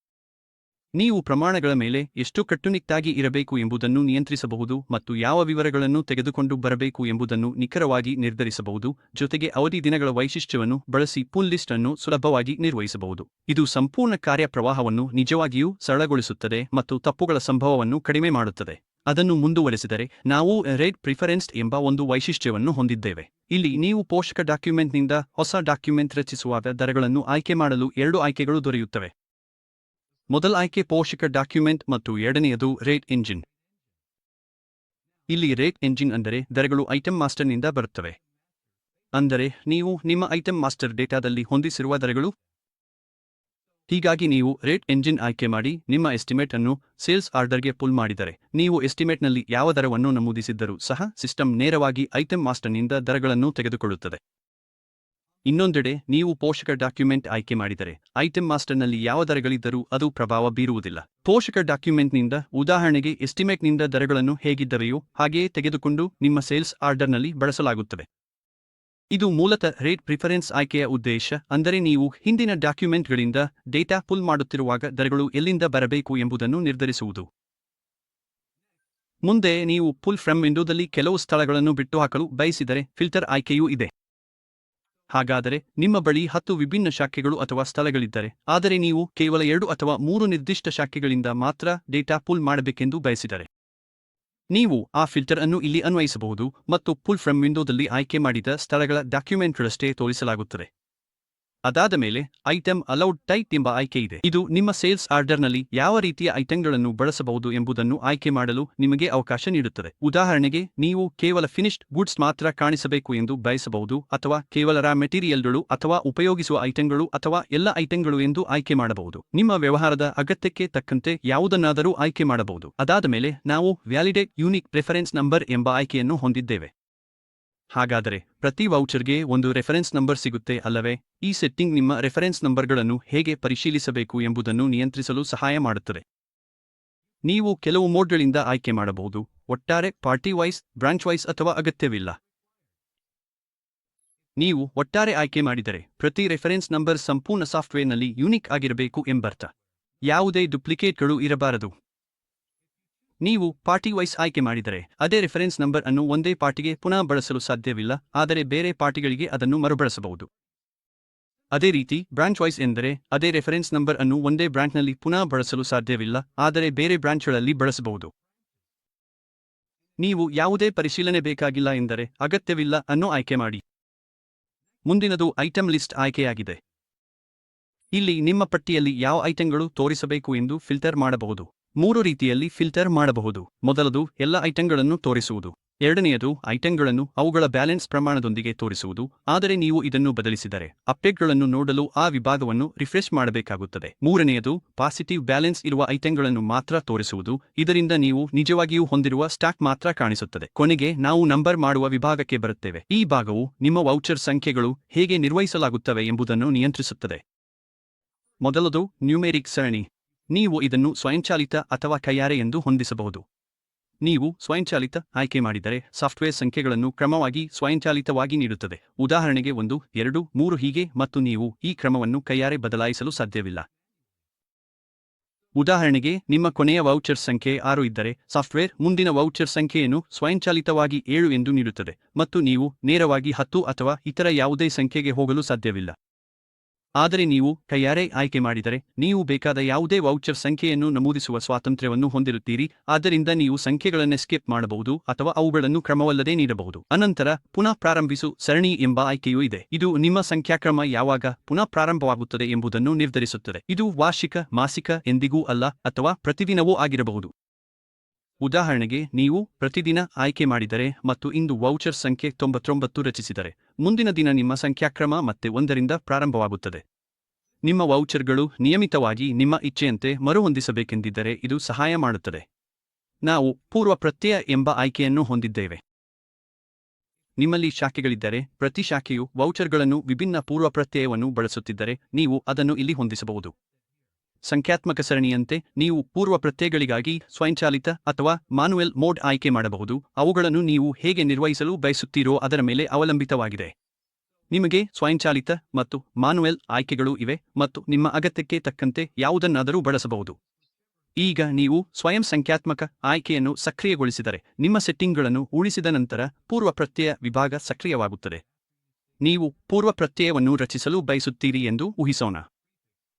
ನೀವು ಪ್ರಮಾಣಗಳ ಮೇಲೆ ಎಷ್ಟು ಕಟ್ಟುನಿಟ್ಟಾಗಿ ಇರಬೇಕು ಎಂಬುದನ್ನು ನಿಯಂತ್ರಿಸಬಹುದು ಮತ್ತು ಯಾವ ವಿವರಗಳನ್ನು ತೆಗೆದುಕೊಂಡು ಬರಬೇಕು ಎಂಬುದನ್ನು ನಿಖರವಾಗಿ ನಿರ್ಧರಿಸಬಹುದು. ಜೊತೆಗೆ ಅವಧಿ ದಿನಗಳ ವೈಶಿಷ್ಟ್ಯವನ್ನು ಬಳಸಿ ಪುಲ್ ಲಿಸ್ಟ್ ಅನ್ನು ಸುಲಭವಾಗಿ ನಿರ್ವಹಿಸಬಹುದು. ಇದು ಸಂಪೂರ್ಣ ಕಾರ್ಯಪ್ರವಾಹವನ್ನು ನಿಜವಾಗಿಯೂ ಸರಳಗೊಳಿಸುತ್ತದೆ ಮತ್ತು ತಪ್ಪುಗಳ ಸಂಭವವನ್ನು ಕಡಿಮೆ ಮಾಡುತ್ತದೆ. ಅದನ್ನು ಮುಂದುವರೆಸಿದರೆ ನಾವು ರೇಟ್ ಪ್ರಿಫರೆನ್ಸ್ಡ್ ಎಂಬ ಒಂದು ವೈಶಿಷ್ಟ್ಯವನ್ನು ಹೊಂದಿದ್ದೇವೆ. ಇಲ್ಲಿ ನೀವು ಪೋಷಕ ಡಾಕ್ಯುಮೆಂಟ್ನಿಂದ ಹೊಸ ಡಾಕ್ಯುಮೆಂಟ್ ರಚಿಸುವಾಗ ದರಗಳನ್ನು ಆಯ್ಕೆ ಮಾಡಲು 2 ಆಯ್ಕೆಗಳು ದೊರೆಯುತ್ತವೆ. ಮೊದಲ ಆಯ್ಕೆ ಪೋಷಕ ಡಾಕ್ಯುಮೆಂಟ್ ಮತ್ತು ಎರಡನೆಯದು ರೇಟ್ ಎಂಜಿನ್. ಇಲ್ಲಿ ರೇಟ್ ಎಂಜಿನ್ ಅಂದರೆ ದರಗಳು ಐಟಂ ಮಾಸ್ಟರ್ನಿಂದ ಬರುತ್ತವೆ. ಅಂದರೆ ನೀವು ನಿಮ್ಮ ಐಟಂ ಮಾಸ್ಟರ್ ಡೇಟಾದಲ್ಲಿ ಹೊಂದಿಸಿರುವ ದರಗಳು. ಹೀಗಾಗಿ ನೀವು ರೇಟ್ ಎಂಜಿನ್ ಆಯ್ಕೆ ಮಾಡಿ ನಿಮ್ಮ ಎಸ್ಟಿಮೇಟ್ ಅನ್ನು ಸೇಲ್ಸ್ ಆರ್ಡರ್ಗೆ ಪುಲ್ ಮಾಡಿದರೆ, ನೀವು ಎಸ್ಟಿಮೇಟ್ನಲ್ಲಿ ಯಾವ ದರವನ್ನು ನಮೂದಿಸಿದ್ದರೂ ಸಹ ಸಿಸ್ಟಮ್ ನೇರವಾಗಿ ಐಟಂ ಮಾಸ್ಟರ್ನಿಂದ ದರಗಳನ್ನು ತೆಗೆದುಕೊಳ್ಳುತ್ತದೆ. ಇನ್ನೊಂದೆಡೆ ನೀವು ಪೋಷಕ ಡಾಕ್ಯುಮೆಂಟ್ ಆಯ್ಕೆ ಮಾಡಿದರೆ, ಐಟಂ ಮಾಸ್ಟರ್ನಲ್ಲಿ ಯಾವ ದರಗಳಿದ್ದರೂ ಅದು ಪ್ರಭಾವ ಬೀರುವುದಿಲ್ಲ. ಪೋಷಕ ಡಾಕ್ಯುಮೆಂಟ್ನಿಂದ ಉದಾಹರಣೆಗೆ ಎಸ್ಟಿಮೇಟ್ನಿಂದ ದರಗಳನ್ನು ಹೇಗಿದ್ದವೆಯೋ ಹಾಗೆಯೇ ತೆಗೆದುಕೊಂಡು ನಿಮ್ಮ ಸೇಲ್ಸ್ ಆರ್ಡರ್ನಲ್ಲಿ ಬಳಸಲಾಗುತ್ತದೆ. ಇದು ಮೂಲತಃ ರೇಟ್ ಪ್ರಿಫರೆನ್ಸ್ ಆಯ್ಕೆಯ ಉದ್ದೇಶ. ಅಂದರೆ ನೀವು ಹಿಂದಿನ ಡಾಕ್ಯುಮೆಂಟ್ಗಳಿಂದ ಡೇಟಾ ಪುಲ್ ಮಾಡುತ್ತಿರುವಾಗ ದರಗಳು ಎಲ್ಲಿಂದ ಬರಬೇಕು ಎಂಬುದನ್ನು ನಿರ್ಧರಿಸುವುದು. ಮುಂದೆ ನೀವು ಪುಲ್ ಫ್ರಮ್ ವಿಂಡೋದಲ್ಲಿ ಕೆಲವು ಸ್ಥಳಗಳನ್ನು ಬಿಟ್ಟುಹಾಕಲು ಬಯಸಿದರೆ ಫಿಲ್ಟರ್ ಆಯ್ಕೆಯೂ ಇದೆ. ಹಾಗಾದರೆ ನಿಮ್ಮ ಬಳಿ 10 ವಿಭಿನ್ನ ಶಾಖೆಗಳು ಅಥವಾ ಸ್ಥಳಗಳಿದ್ದರೆ, ಆದರೆ ನೀವು ಕೇವಲ 2 ಅಥವಾ 3 ನಿರ್ದಿಷ್ಟ ಶಾಖೆಗಳಿಂದ ಮಾತ್ರ ಡೇಟಾ ಪುಲ್ ಮಾಡಬೇಕೆಂದು ಬಯಸಿದರೆ, ನೀವು ಆ ಫಿಲ್ಟರ್ ಅನ್ನು ಇಲ್ಲಿ ಅನ್ವಯಿಸಬಹುದು ಮತ್ತು ಪುಲ್ ಫ್ರಮ್ ವಿಂಡೋದಲ್ಲಿ ಆಯ್ಕೆ ಮಾಡಿದ ಸ್ಥಳಗಳ ಡಾಕ್ಯುಮೆಂಟ್ಗಳಷ್ಟೇ ತೋರಿಸಲಾಗುತ್ತದೆ. ಅದಾದ ಮೇಲೆ ಐಟಂ ಅಲೌಡ್ ಟೈಪ್ ಎಂಬ ಆಯ್ಕೆ ಇದೆ. ಇದು ನಿಮ್ಮ ಸೇಲ್ಸ್ ಆರ್ಡರ್ನಲ್ಲಿ ಯಾವ ರೀತಿಯ ಐಟಂಗಳನ್ನು ಬಳಸಬಹುದು ಎಂಬುದನ್ನು ಆಯ್ಕೆ ಮಾಡಲು ನಿಮಗೆ ಅವಕಾಶ ನೀಡುತ್ತದೆ. ಉದಾಹರಣೆಗೆ ನೀವು ಕೇವಲ ಫಿನಿಶ್ಡ್ ಗುಡ್ಸ್ ಮಾತ್ರ ಕಾಣಿಸಬೇಕು ಎಂದು ಬಯಸಬಹುದು, ಅಥವಾ ಕೇವಲ ರಾ ಮೆಟೀರಿಯಲ್ಗಳು ಅಥವಾ ಉಪಯೋಗಿಸುವ ಐಟಂಗಳು ಅಥವಾ ಎಲ್ಲ ಐಟಂಗಳು ಎಂದು ಆಯ್ಕೆ ಮಾಡಬಹುದು. ನಿಮ್ಮ ವ್ಯವಹಾರದ ಅಗತ್ಯಕ್ಕೆ ತಕ್ಕಂತೆ ಯಾವುದನ್ನಾದರೂ ಆಯ್ಕೆ ಮಾಡಬಹುದು. ಅದಾದ ಮೇಲೆ ನಾವು ವ್ಯಾಲಿಡೇಟ್ ಯೂನಿಕ್ ರೆಫರೆನ್ಸ್ ನಂಬರ್ ಎಂಬ ಆಯ್ಕೆಯನ್ನು ಹೊಂದಿದ್ದೇವೆ. ಹಾಗಾದರೆ ಪ್ರತಿ ವೌಚರ್ಗೆ ಒಂದು ರೆಫರೆನ್ಸ್ ನಂಬರ್ ಸಿಗುತ್ತೆ ಅಲ್ಲವೇ? ಈ ಸೆಟ್ಟಿಂಗ್ ನಿಮ್ಮ ರೆಫರೆನ್ಸ್ ನಂಬರ್ಗಳನ್ನು ಹೇಗೆ ಪರಿಶೀಲಿಸಬೇಕು ಎಂಬುದನ್ನು ನಿಯಂತ್ರಿಸಲು ಸಹಾಯ ಮಾಡುತ್ತದೆ. ನೀವು ಕೆಲವು ಮೋಡ್ಗಳಿಂದ ಆಯ್ಕೆ ಮಾಡಬಹುದು, ಒಟ್ಟಾರೆ ಪಾರ್ಟಿ ವೈಸ್, ಬ್ರಾಂಚ್ ವೈಸ್ ಅಥವಾ ಅಗತ್ಯವಿಲ್ಲ. ನೀವು ಒಟ್ಟಾರೆ ಆಯ್ಕೆ ಮಾಡಿದರೆ ಪ್ರತಿ ರೆಫರೆನ್ಸ್ ನಂಬರ್ ಸಂಪೂರ್ಣ ಸಾಫ್ಟ್ವೇರ್ನಲ್ಲಿ ಯೂನಿಕ್ ಆಗಿರಬೇಕು ಎಂಬರ್ಥ. ಯಾವುದೇ ಡುಪ್ಲಿಕೇಟ್ಗಳು ಇರಬಾರದು. ನೀವು ಪಾರ್ಟಿ ವೈಸ್ ಆಯ್ಕೆ ಮಾಡಿದರೆ ಅದೇ ರೆಫರೆನ್ಸ್ ನಂಬರ್ ಅನ್ನು ಒಂದೇ ಪಾರ್ಟಿಗೆ ಪುನಃ ಬಳಸಲು ಸಾಧ್ಯವಿಲ್ಲ, ಆದರೆ ಬೇರೆ ಪಾರ್ಟಿಗಳಿಗೆ ಅದನ್ನು ಮರುಬಳಸಬಹುದು. ಅದೇ ರೀತಿ ಬ್ರಾಂಚ್ ವೈಸ್ ಎಂದರೆ ಅದೇ ರೆಫರೆನ್ಸ್ ನಂಬರ್ ಅನ್ನು ಒಂದೇ ಬ್ರಾಂಚ್ನಲ್ಲಿ ಪುನಃ ಬಳಸಲು ಸಾಧ್ಯವಿಲ್ಲ, ಆದರೆ ಬೇರೆ ಬ್ರಾಂಚ್ಗಳಲ್ಲಿ ಬಳಸಬಹುದು. ನೀವು ಯಾವುದೇ ಪರಿಶೀಲನೆ ಬೇಕಾಗಿಲ್ಲ ಎಂದರೆ ಅಗತ್ಯವಿಲ್ಲ ಅನ್ನೋ ಆಯ್ಕೆ ಮಾಡಿ. ಮುಂದಿನದು ಐಟಂ ಲಿಸ್ಟ್ ಆಯ್ಕೆಯಾಗಿದೆ. ಇಲ್ಲಿ ನಿಮ್ಮ ಪಟ್ಟಿಯಲ್ಲಿ ಯಾವ ಐಟಂಗಳು ತೋರಿಸಬೇಕು ಎಂದು ಫಿಲ್ಟರ್ ಮಾಡಬಹುದು. 3 ರೀತಿಯಲ್ಲಿ ಫಿಲ್ಟರ್ ಮಾಡಬಹುದು. ಮೊದಲದು ಎಲ್ಲ ಐಟಂಗಳನ್ನು ತೋರಿಸುವುದು. ಎರಡನೆಯದು ಐಟಂಗಳನ್ನು ಅವುಗಳ ಬ್ಯಾಲೆನ್ಸ್ ಪ್ರಮಾಣದೊಂದಿಗೆ ತೋರಿಸುವುದು, ಆದರೆ ನೀವು ಇದನ್ನು ಬದಲಿಸಿದರೆ ಅಪ್ಡೇಟ್ಗಳನ್ನು ನೋಡಲು ಆ ವಿಭಾಗವನ್ನು ರಿಫ್ರೆಶ್ ಮಾಡಬೇಕಾಗುತ್ತದೆ. ಮೂರನೆಯದು ಪಾಸಿಟಿವ್ ಬ್ಯಾಲೆನ್ಸ್ ಇರುವ ಐಟಂಗಳನ್ನು ಮಾತ್ರ ತೋರಿಸುವುದು, ಇದರಿಂದ ನೀವು ನಿಜವಾಗಿಯೂ ಹೊಂದಿರುವ ಸ್ಟಾಕ್ ಮಾತ್ರ ಕಾಣಿಸುತ್ತದೆ. ಕೊನೆಗೆ ನಾವು ನಂಬರ್ ಮಾಡುವ ವಿಭಾಗಕ್ಕೆ ಬರುತ್ತೇವೆ. ಈ ಭಾಗವು ನಿಮ್ಮ ವೌಚರ್ ಸಂಖ್ಯೆಗಳು ಹೇಗೆ ನಿರ್ವಹಿಸಲಾಗುತ್ತವೆ ಎಂಬುದನ್ನು ನಿಯಂತ್ರಿಸುತ್ತದೆ. ಮೊದಲದು ನ್ಯೂಮೆರಿಕ್ ಸರಣಿ. ನೀವು ಇದನ್ನು ಸ್ವಯಂಚಾಲಿತ ಅಥವಾ ಕೈಯಾರೆ ಎಂದು ಹೊಂದಿಸಬಹುದು. ನೀವು ಸ್ವಯಂಚಾಲಿತ ಆಯ್ಕೆ ಮಾಡಿದರೆ ಸಾಫ್ಟ್ವೇರ್ ಸಂಖ್ಯೆಗಳನ್ನು ಕ್ರಮವಾಗಿ ಸ್ವಯಂಚಾಲಿತವಾಗಿ ನೀಡುತ್ತದೆ. ಉದಾಹರಣೆಗೆ 1, 2, 3 ಹೀಗೆ, ಮತ್ತು ನೀವು ಈ ಕ್ರಮವನ್ನು ಕೈಯಾರೆ ಬದಲಾಯಿಸಲು ಸಾಧ್ಯವಿಲ್ಲ. ಉದಾಹರಣೆಗೆ ನಿಮ್ಮ ಕೊನೆಯ ವೌಚರ್ ಸಂಖ್ಯೆ 6 ಇದ್ದರೆ ಸಾಫ್ಟ್ವೇರ್ ಮುಂದಿನ ವೌಚರ್ ಸಂಖ್ಯೆಯನ್ನು ಸ್ವಯಂಚಾಲಿತವಾಗಿ 7 ಎಂದು ನೀಡುತ್ತದೆ, ಮತ್ತು ನೀವು ನೇರವಾಗಿ 10 ಅಥವಾ ಇತರ ಯಾವುದೇ ಸಂಖ್ಯೆಗೆ ಹೋಗಲು ಸಾಧ್ಯವಿಲ್ಲ. ಆದರೆ ನೀವು ಕೈಯಾರೆ ಆಯ್ಕೆ ಮಾಡಿದರೆ ನೀವು ಬೇಕಾದ ಯಾವುದೇ ವೌಚರ್ ಸಂಖ್ಯೆಯನ್ನು ನಮೂದಿಸುವ ಸ್ವಾತಂತ್ರ್ಯವನ್ನು ಹೊಂದಿರುತ್ತೀರಿ, ಆದ್ದರಿಂದ ನೀವು ಸಂಖ್ಯೆಗಳನ್ನು ಸ್ಕಿಪ್ ಮಾಡಬಹುದು ಅಥವಾ ಅವುಗಳನ್ನು ಕ್ರಮವಲ್ಲದೆ ನೀಡಬಹುದು. ಅನಂತರ ಪುನಃ ಪ್ರಾರಂಭಿಸು ಸರಣಿ ಎಂಬ ಆಯ್ಕೆಯೂ ಇದೆ. ಇದು ನಿಮ್ಮ ಸಂಖ್ಯಾಕ್ರಮ ಯಾವಾಗ ಪುನಃ ಪ್ರಾರಂಭವಾಗುತ್ತದೆ ಎಂಬುದನ್ನು ನಿರ್ಧರಿಸುತ್ತದೆ. ಇದು ವಾರ್ಷಿಕ, ಮಾಸಿಕ, ಎಂದಿಗೂ ಅಲ್ಲ, ಅಥವಾ ಪ್ರತಿದಿನವೂ ಆಗಿರಬಹುದು. ಉದಾಹರಣೆಗೆ ನೀವು ಪ್ರತಿದಿನ ಆಯ್ಕೆ ಮಾಡಿದರೆ ಮತ್ತು ಇಂದು ವೌಚರ್ ಸಂಖ್ಯೆ 99 ರಚಿಸಿದರೆ ಮುಂದಿನ ದಿನ ನಿಮ್ಮ ಸಂಖ್ಯಾಕ್ರಮ ಮತ್ತೆ 1ರಿಂದ ಪ್ರಾರಂಭವಾಗುತ್ತದೆ. ನಿಮ್ಮ ವೌಚರ್ಗಳು ನಿಯಮಿತವಾಗಿ ನಿಮ್ಮ ಇಚ್ಛೆಯಂತೆ ಮರುಹೊಂದಿಸಬೇಕೆಂದಿದ್ದರೆ ಇದು ಸಹಾಯ ಮಾಡುತ್ತದೆ. ನಾವು ಪೂರ್ವ ಪ್ರತ್ಯಯ ಎಂಬ ಆಯ್ಕೆಯನ್ನು ಹೊಂದಿದ್ದೇವೆ. ನಿಮ್ಮಲ್ಲಿ ಶಾಖೆಗಳಿದ್ದರೆ ಪ್ರತಿ ಶಾಖೆಯು ವೌಚರ್ಗಳನ್ನು ವಿಭಿನ್ನ ಪೂರ್ವ ಪ್ರತ್ಯಯವನ್ನು ಬಳಸುತ್ತಿದ್ದರೆ ನೀವು ಅದನ್ನು ಇಲ್ಲಿ ಹೊಂದಿಸಬಹುದು. ಸಂಖ್ಯಾತ್ಮಕ ಸರಣಿಯಂತೆ ನೀವು ಪೂರ್ವ ಪ್ರತ್ಯಯಗಳಿಗಾಗಿ ಸ್ವಯಂಚಾಲಿತ ಅಥವಾ ಮಾನ್ಯುಯಲ್ ಮೋಡ್ ಆಯ್ಕೆ ಮಾಡಬಹುದು. ಅವುಗಳನ್ನು ನೀವು ಹೇಗೆ ನಿರ್ವಹಿಸಲು ಬಯಸುತ್ತೀರೋ ಅದರ ಮೇಲೆ ಅವಲಂಬಿತವಾಗಿದೆ. ನಿಮಗೆ ಸ್ವಯಂಚಾಲಿತ ಮತ್ತು ಮಾನ್ಯುಯಲ್ ಆಯ್ಕೆಗಳು ಇವೆ ಮತ್ತು ನಿಮ್ಮ ಅಗತ್ಯಕ್ಕೆ ತಕ್ಕಂತೆ ಯಾವುದನ್ನಾದರೂ ಬಳಸಬಹುದು. ಈಗ ನೀವು ಸ್ವಯಂ ಸಂಖ್ಯಾತ್ಮಕ ಆಯ್ಕೆಯನ್ನು ಸಕ್ರಿಯಗೊಳಿಸಿದರೆ ನಿಮ್ಮ ಸೆಟ್ಟಿಂಗ್ಗಳನ್ನು ಉಳಿಸಿದ ನಂತರ ಪೂರ್ವ ಪ್ರತ್ಯಯ ವಿಭಾಗ ಸಕ್ರಿಯವಾಗುತ್ತದೆ. ನೀವು ಪೂರ್ವ ಪ್ರತ್ಯಯವನ್ನು ರಚಿಸಲು ಬಯಸುತ್ತೀರಿ ಎಂದು ಊಹಿಸೋಣ.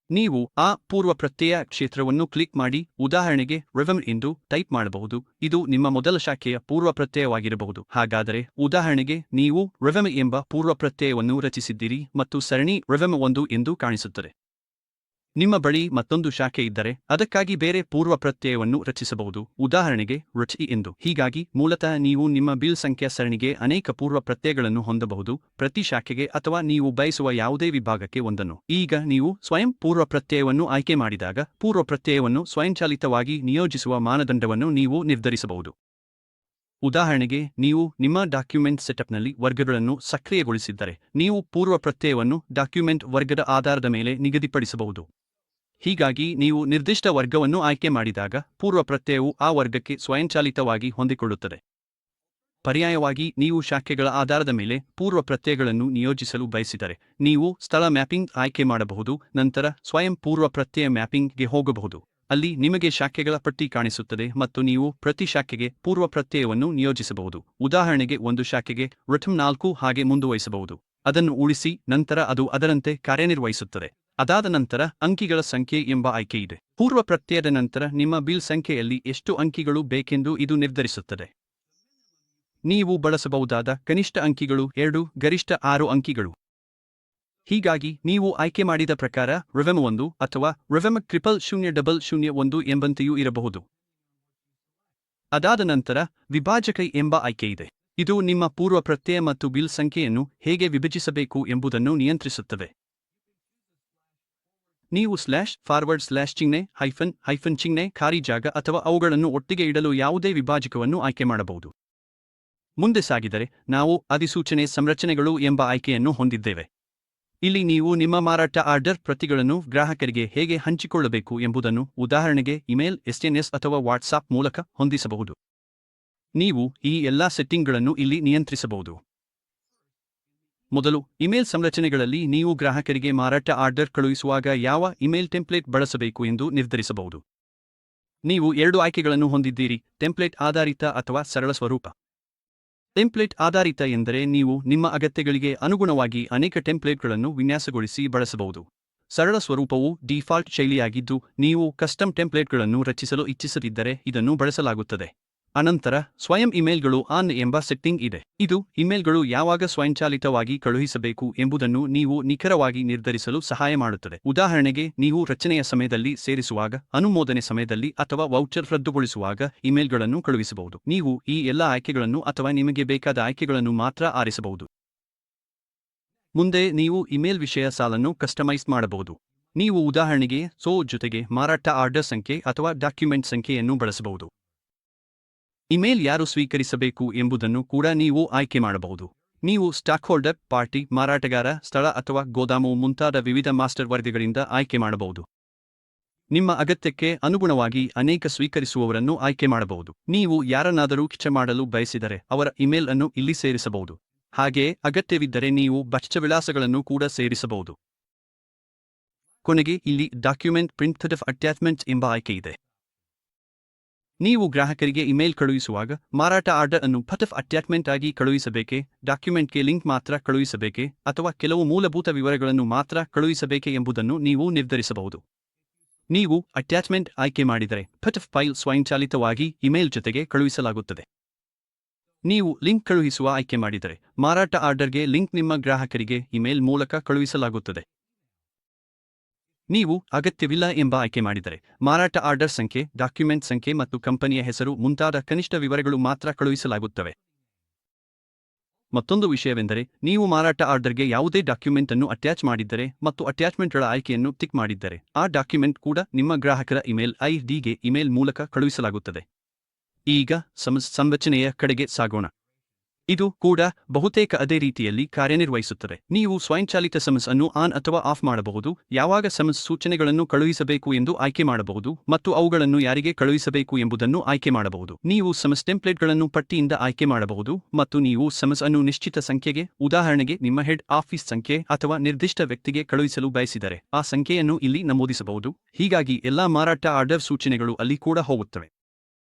ನೀವು ಆ ಪೂರ್ವ ಪ್ರತ್ಯಯ ಕ್ಷೇತ್ರವನ್ನು ಕ್ಲಿಕ್ ಮಾಡಿ, ಉದಾಹರಣೆಗೆ ರೆವೆಮ್ ಎಂದು ಟೈಪ್ ಮಾಡಬಹುದು. ಇದು ನಿಮ್ಮ ಮೊದಲ ಶಾಖೆಯ ಪೂರ್ವ ಪ್ರತ್ಯಯವಾಗಿರಬಹುದು. ಹಾಗಾದರೆ ಉದಾಹರಣೆಗೆ ನೀವು ರೆವೆಮ್ ಎಂಬ ಪೂರ್ವ ಪ್ರತ್ಯಯವನ್ನು ರಚಿಸಿದ್ದೀರಿ ಮತ್ತು ಸರಣಿ ರೆವೆಮ್ 1 ಎಂದು ಕಾಣಿಸುತ್ತದೆ. ನಿಮ್ಮ ಬಳಿ ಮತ್ತೊಂದು ಶಾಖೆ ಇದ್ದರೆ ಅದಕ್ಕಾಗಿ ಬೇರೆ ಪೂರ್ವ ಪ್ರತ್ಯಯವನ್ನು ರಚಿಸಬಹುದು, ಉದಾಹರಣೆಗೆ ರುಚಿ ಎಂದು. ಹೀಗಾಗಿ ಮೂಲತಃ ನೀವು ನಿಮ್ಮ ಬಿಲ್ ಸಂಖ್ಯಾ ಸರಣಿಗೆ ಅನೇಕ ಪೂರ್ವ ಪ್ರತ್ಯಯಗಳನ್ನು ಹೊಂದಬಹುದು, ಪ್ರತಿ ಶಾಖೆಗೆ ಅಥವಾ ನೀವು ಬಯಸುವ ಯಾವುದೇ ವಿಭಾಗಕ್ಕೆ ಒಂದನ್ನು. ಈಗ ನೀವು ಸ್ವಯಂ ಪೂರ್ವ ಪ್ರತ್ಯಯವನ್ನು ಆಯ್ಕೆ ಮಾಡಿದಾಗ ಪೂರ್ವ ಪ್ರತ್ಯಯವನ್ನು ಸ್ವಯಂಚಾಲಿತವಾಗಿ ನಿಯೋಜಿಸುವ ಮಾನದಂಡವನ್ನು ನೀವು ನಿರ್ಧರಿಸಬಹುದು. ಉದಾಹರಣೆಗೆ ನೀವು ನಿಮ್ಮ ಡಾಕ್ಯುಮೆಂಟ್ ಸೆಟಪ್ನಲ್ಲಿ ವರ್ಗಗಳನ್ನು ಸಕ್ರಿಯಗೊಳಿಸಿದ್ದರೆ ನೀವು ಪೂರ್ವ ಪ್ರತ್ಯಯವನ್ನು ಡಾಕ್ಯುಮೆಂಟ್ ವರ್ಗದ ಆಧಾರದ ಮೇಲೆ ನಿಗದಿಪಡಿಸಬಹುದು. ಹೀಗಾಗಿ ನೀವು ನಿರ್ದಿಷ್ಟ ವರ್ಗವನ್ನು ಆಯ್ಕೆ ಮಾಡಿದಾಗ ಪೂರ್ವ ಪ್ರತ್ಯಯವು ಆ ವರ್ಗಕ್ಕೆ ಸ್ವಯಂಚಾಲಿತವಾಗಿ ಹೊಂದಿಕೊಳ್ಳುತ್ತದೆ. ಪರ್ಯಾಯವಾಗಿ ನೀವು ಶಾಖೆಗಳ ಆಧಾರದ ಮೇಲೆ ಪೂರ್ವ ಪ್ರತ್ಯಯಗಳನ್ನು ನಿಯೋಜಿಸಲು ಬಯಸಿದರೆ ನೀವು ಸ್ಥಳ ಮ್ಯಾಪಿಂಗ್ ಆಯ್ಕೆ ಮಾಡಬಹುದು. ನಂತರ ಸ್ವಯಂ ಪೂರ್ವ ಪ್ರತ್ಯಯ ಮ್ಯಾಪಿಂಗ್ಗೆ ಹೋಗಬಹುದು. ಅಲ್ಲಿ ನಿಮಗೆ ಶಾಖೆಗಳ ಪಟ್ಟಿ ಕಾಣಿಸುತ್ತದೆ ಮತ್ತು ನೀವು ಪ್ರತಿ ಶಾಖೆಗೆ ಪೂರ್ವ ಪ್ರತ್ಯಯವನ್ನು ನಿಯೋಜಿಸಬಹುದು. ಉದಾಹರಣೆಗೆ ಒಂದು ಶಾಖೆಗೆ ರಿಥಮ್ 4 ಹಾಗೆ ಮುಂದುವರಿಸಬಹುದು. ಅದನ್ನು ಉಳಿಸಿ, ನಂತರ ಅದು ಅದರಂತೆ ಕಾರ್ಯನಿರ್ವಹಿಸುತ್ತದೆ. ಅದಾದ ನಂತರ ಅಂಕಿಗಳ ಸಂಖ್ಯೆ ಎಂಬ ಆಯ್ಕೆಯಿದೆ. ಪೂರ್ವ ಪ್ರತ್ಯಯದ ನಂತರ ನಿಮ್ಮ ಬಿಲ್ ಸಂಖ್ಯೆಯಲ್ಲಿ ಎಷ್ಟು ಅಂಕಿಗಳು ಬೇಕೆಂದು ಇದು ನಿರ್ಧರಿಸುತ್ತದೆ. ನೀವು ಬಳಸಬಹುದಾದ ಕನಿಷ್ಠ ಅಂಕಿಗಳು 2, ಗರಿಷ್ಠ 6 ಅಂಕಿಗಳು. ಹೀಗಾಗಿ ನೀವು ಆಯ್ಕೆ ಮಾಡಿದ ಪ್ರಕಾರ ರೆವೆಮ್ 1 ಅಥವಾ ರೆವೆಮ್ 0001 ಎಂಬಂತೆಯೂ ಇರಬಹುದು. ಅದಾದ ನಂತರ ವಿಭಾಜಕ ಎಂಬ ಆಯ್ಕೆಯಿದೆ. ಇದು ನಿಮ್ಮ ಪೂರ್ವ ಪ್ರತ್ಯಯ ಮತ್ತು ಬಿಲ್ ಸಂಖ್ಯೆಯನ್ನು ಹೇಗೆ ವಿಭಜಿಸಬೇಕು ಎಂಬುದನ್ನು ನಿಯಂತ್ರಿಸುತ್ತದೆ. ನೀವು // ಚಿಹ್ನೆ, ಹೈಫನ್ ಚಿಹ್ನೆ, ಖಾಲಿ ಜಾಗ ಅಥವಾ ಅವುಗಳನ್ನು ಒಟ್ಟಿಗೆ ಇಡಲು ಯಾವುದೇ ವಿಭಾಜಕವನ್ನು ಆಯ್ಕೆ ಮಾಡಬಹುದು. ಮುಂದೆ ಸಾಗಿದರೆ ನಾವು ಅಧಿಸೂಚನೆ ಸಂರಚನೆಗಳು ಎಂಬ ಆಯ್ಕೆಯನ್ನು ಹೊಂದಿದ್ದೇವೆ. ಇಲ್ಲಿ ನೀವು ನಿಮ್ಮ ಮಾರಾಟ ಆರ್ಡರ್ ಪ್ರತಿಗಳನ್ನು ಗ್ರಾಹಕರಿಗೆ ಹೇಗೆ ಹಂಚಿಕೊಳ್ಳಬೇಕು ಎಂಬುದನ್ನು, ಉದಾಹರಣೆಗೆ ಇಮೇಲ್, SMS ಅಥವಾ ವಾಟ್ಸಾಪ್ ಮೂಲಕ ಹೊಂದಿಸಬಹುದು. ನೀವು ಈ ಎಲ್ಲಾ ಸೆಟ್ಟಿಂಗ್ಗಳನ್ನು ಇಲ್ಲಿ ನಿಯಂತ್ರಿಸಬಹುದು. ಮೊದಲು ಇಮೇಲ್ ಸಂರಚನೆಗಳಲ್ಲಿ ನೀವು ಗ್ರಾಹಕರಿಗೆ ಮಾರಾಟ ಆರ್ಡರ್ ಕಳುಹಿಸುವಾಗ ಯಾವ ಇಮೇಲ್ ಟೆಂಪ್ಲೇಟ್ ಬಳಸಬೇಕು ಎಂದು ನಿರ್ಧರಿಸಬಹುದು. ನೀವು 2 ಆಯ್ಕೆಗಳನ್ನು ಹೊಂದಿದ್ದೀರಿ: ಟೆಂಪ್ಲೇಟ್ ಆಧಾರಿತ ಅಥವಾ ಸರಳ ಸ್ವರೂಪ. ಟೆಂಪ್ಲೇಟ್ ಆಧಾರಿತ ಎಂದರೆ ನೀವು ನಿಮ್ಮ ಅಗತ್ಯಗಳಿಗೆ ಅನುಗುಣವಾಗಿ ಅನೇಕ ಟೆಂಪ್ಲೇಟ್ಗಳನ್ನು ವಿನ್ಯಾಸಗೊಳಿಸಿ ಬಳಸಬಹುದು. ಸರಳ ಸ್ವರೂಪವು ಡಿಫಾಲ್ಟ್ ಶೈಲಿಯಾಗಿದ್ದು, ನೀವು ಕಸ್ಟಮ್ ಟೆಂಪ್ಲೇಟ್ಗಳನ್ನು ರಚಿಸಲು ಇಚ್ಛಿಸದಿದ್ದರೆ ಇದನ್ನು ಬಳಸಲಾಗುತ್ತದೆ. ಅನಂತರ ಸ್ವಯಂ ಇಮೇಲ್ಗಳು ಆನ್ ಎಂಬ ಸೆಟ್ಟಿಂಗ್ ಇದೆ. ಇದು ಇಮೇಲ್ಗಳು ಯಾವಾಗ ಸ್ವಯಂಚಾಲಿತವಾಗಿ ಕಳುಹಿಸಬೇಕು ಎಂಬುದನ್ನು ನೀವು ನಿಖರವಾಗಿ ನಿರ್ಧರಿಸಲು ಸಹಾಯ ಮಾಡುತ್ತದೆ. ಉದಾಹರಣೆಗೆ, ನೀವು ರಚನೆಯ ಸಮಯದಲ್ಲಿ ಸೇರಿಸುವಾಗ, ಅನುಮೋದನೆ ಸಮಯದಲ್ಲಿ ಅಥವಾ ವೌಚರ್ ರದ್ದುಗೊಳಿಸುವಾಗ ಇಮೇಲ್ಗಳನ್ನು ಕಳುಹಿಸಬಹುದು. ನೀವು ಈ ಎಲ್ಲ ಆಯ್ಕೆಗಳನ್ನು ಅಥವಾ ನಿಮಗೆ ಬೇಕಾದ ಆಯ್ಕೆಗಳನ್ನು ಮಾತ್ರ ಆರಿಸಬಹುದು. ಮುಂದೆ ನೀವು ಇಮೇಲ್ ವಿಷಯ ಸಾಲನ್ನು ಕಸ್ಟಮೈಸ್ ಮಾಡಬಹುದು. ನೀವು ಉದಾಹರಣೆಗೆ ಜೊತೆಗೆ ಮಾರಾಟ ಆರ್ಡರ್ ಸಂಖ್ಯೆ ಅಥವಾ ಡಾಕ್ಯುಮೆಂಟ್ ಸಂಖ್ಯೆಯನ್ನು ಬಳಸಬಹುದು. ಇಮೇಲ್ ಯಾರು ಸ್ವೀಕರಿಸಬೇಕು ಎಂಬುದನ್ನು ಕೂಡ ನೀವು ಆಯ್ಕೆ ಮಾಡಬಹುದು. ನೀವು ಸ್ಟಾಕ್ಹೋಲ್ಡರ್, ಪಾರ್ಟಿ, ಮಾರಾಟಗಾರ, ಸ್ಥಳ ಅಥವಾ ಗೋದಾಮು ಮುಂತಾದ ವಿವಿಧ ಮಾಸ್ಟರ್ ವರದಿಗಳಿಂದ ಆಯ್ಕೆ ಮಾಡಬಹುದು. ನಿಮ್ಮ ಅಗತ್ಯಕ್ಕೆ ಅನುಗುಣವಾಗಿ ಅನೇಕ ಸ್ವೀಕರಿಸುವವರನ್ನು ಆಯ್ಕೆ ಮಾಡಬಹುದು. ನೀವು ಯಾರನ್ನಾದರೂ ಕಿಚ್ಚ ಮಾಡಲು ಬಯಸಿದರೆ ಅವರ ಇಮೇಲ್ ಅನ್ನು ಇಲ್ಲಿ ಸೇರಿಸಬಹುದು. ಹಾಗೆಯೇ ಅಗತ್ಯವಿದ್ದರೆ ನೀವು ಬಚ್ ವಿಳಾಸಗಳನ್ನು ಕೂಡ ಸೇರಿಸಬಹುದು. ಕೊನೆಗೆ ಇಲ್ಲಿ ಡಾಕ್ಯುಮೆಂಟ್ ಪ್ರಿಂಟ್ ಅಟ್ಯಾಚ್ಮೆಂಟ್ಸ್ ಎಂಬ ಆಯ್ಕೆ ಇದೆ. ನೀವು ಗ್ರಾಹಕರಿಗೆ ಇಮೇಲ್ ಕಳುಹಿಸುವಾಗ ಮಾರಾಟ ಆರ್ಡರ್ ಅನ್ನು ಅಟ್ಯಾಚ್ಮೆಂಟ್ ಆಗಿ ಕಳುಹಿಸಬೇಕೆ, ಡಾಕ್ಯುಮೆಂಟ್ಗೆ ಲಿಂಕ್ ಮಾತ್ರ ಕಳುಹಿಸಬೇಕೆ ಅಥವಾ ಕೆಲವು ಮೂಲಭೂತ ವಿವರಗಳನ್ನು ಮಾತ್ರ ಕಳುಹಿಸಬೇಕೆ ಎಂಬುದನ್ನು ನೀವು ನಿರ್ಧರಿಸಬಹುದು. ನೀವು ಅಟ್ಯಾಚ್ಮೆಂಟ್ ಆಯ್ಕೆ ಮಾಡಿದರೆ ಫೈಲ್ ಸ್ವಯಂಚಾಲಿತವಾಗಿ ಇಮೇಲ್ ಜೊತೆಗೆ ಕಳುಹಿಸಲಾಗುತ್ತದೆ. ನೀವು ಲಿಂಕ್ ಕಳುಹಿಸುವ ಆಯ್ಕೆ ಮಾಡಿದರೆ ಮಾರಾಟ ಆರ್ಡರ್ಗೆ ಲಿಂಕ್ ನಿಮ್ಮ ಗ್ರಾಹಕರಿಗೆ ಇಮೇಲ್ ಮೂಲಕ ಕಳುಹಿಸಲಾಗುತ್ತದೆ. ನೀವು ಅಗತ್ಯವಿಲ್ಲ ಎಂಬ ಆಯ್ಕೆ ಮಾಡಿದರೆ ಮಾರಾಟ ಆರ್ಡರ್ ಸಂಖ್ಯೆ, ಡಾಕ್ಯುಮೆಂಟ್ ಸಂಖ್ಯೆ ಮತ್ತು ಕಂಪನಿಯ ಹೆಸರು ಮುಂತಾದ ಕನಿಷ್ಠ ವಿವರಗಳು ಮಾತ್ರ ಕಳುಹಿಸಲಾಗುತ್ತವೆ. ಮತ್ತೊಂದು ವಿಷಯವೆಂದರೆ, ನೀವು ಮಾರಾಟ ಆರ್ಡರ್ಗೆ ಯಾವುದೇ ಡಾಕ್ಯುಮೆಂಟ್ ಅನ್ನು ಅಟ್ಯಾಚ್ ಮಾಡಿದ್ದರೆ ಮತ್ತು ಅಟ್ಯಾಚ್ಮೆಂಟ್ಗಳ ಆಯ್ಕೆಯನ್ನು ಟಿಕ್ ಮಾಡಿದ್ದರೆ ಆ ಡಾಕ್ಯುಮೆಂಟ್ ಕೂಡ ನಿಮ್ಮ ಗ್ರಾಹಕರ ಇಮೇಲ್ ಐಡಿಗೆ ಇಮೇಲ್ ಮೂಲಕ ಕಳುಹಿಸಲಾಗುತ್ತದೆ. ಈಗ ಸಂರಚನೆಯ ಕಡೆಗೆ ಸಾಗೋಣ. ಇದು ಕೂಡ ಬಹುತೇಕ ಅದೇ ರೀತಿಯಲ್ಲಿ ಕಾರ್ಯನಿರ್ವಹಿಸುತ್ತದೆ. ನೀವು ಸ್ವಯಂಚಾಲಿತ ಸಮಸ್ ಅನ್ನು ಆನ್ ಅಥವಾ ಆಫ್ ಮಾಡಬಹುದು, ಯಾವಾಗ ಸಮಸ್ ಸೂಚನೆಗಳನ್ನು ಕಳುಹಿಸಬೇಕು ಎಂದು ಆಯ್ಕೆ ಮಾಡಬಹುದು ಮತ್ತು ಅವುಗಳನ್ನು ಯಾರಿಗೆ ಕಳುಹಿಸಬೇಕು ಎಂಬುದನ್ನು ಆಯ್ಕೆ ಮಾಡಬಹುದು. ನೀವು ಸಮಸ್ ಟೆಂಪ್ಲೇಟ್ಗಳನ್ನು ಪಟ್ಟಿಯಿಂದ ಆಯ್ಕೆ ಮಾಡಬಹುದು ಮತ್ತು ನೀವು ಸಮಸ್ ಅನ್ನು ನಿಶ್ಚಿತ ಸಂಖ್ಯೆಗೆ, ಉದಾಹರಣೆಗೆ ನಿಮ್ಮ ಹೆಡ್ ಆಫೀಸ್ ಸಂಖ್ಯೆ ಅಥವಾ ನಿರ್ದಿಷ್ಟ ವ್ಯಕ್ತಿಗೆ ಕಳುಹಿಸಲು ಬಯಸಿದರೆ ಆ ಸಂಖ್ಯೆಯನ್ನು ಇಲ್ಲಿ ನಮೂದಿಸಬಹುದು. ಹೀಗಾಗಿ ಎಲ್ಲಾ ಮಾರಾಟ ಆರ್ಡರ್ ಸೂಚನೆಗಳು ಅಲ್ಲಿ ಕೂಡ ಹೋಗುತ್ತವೆ.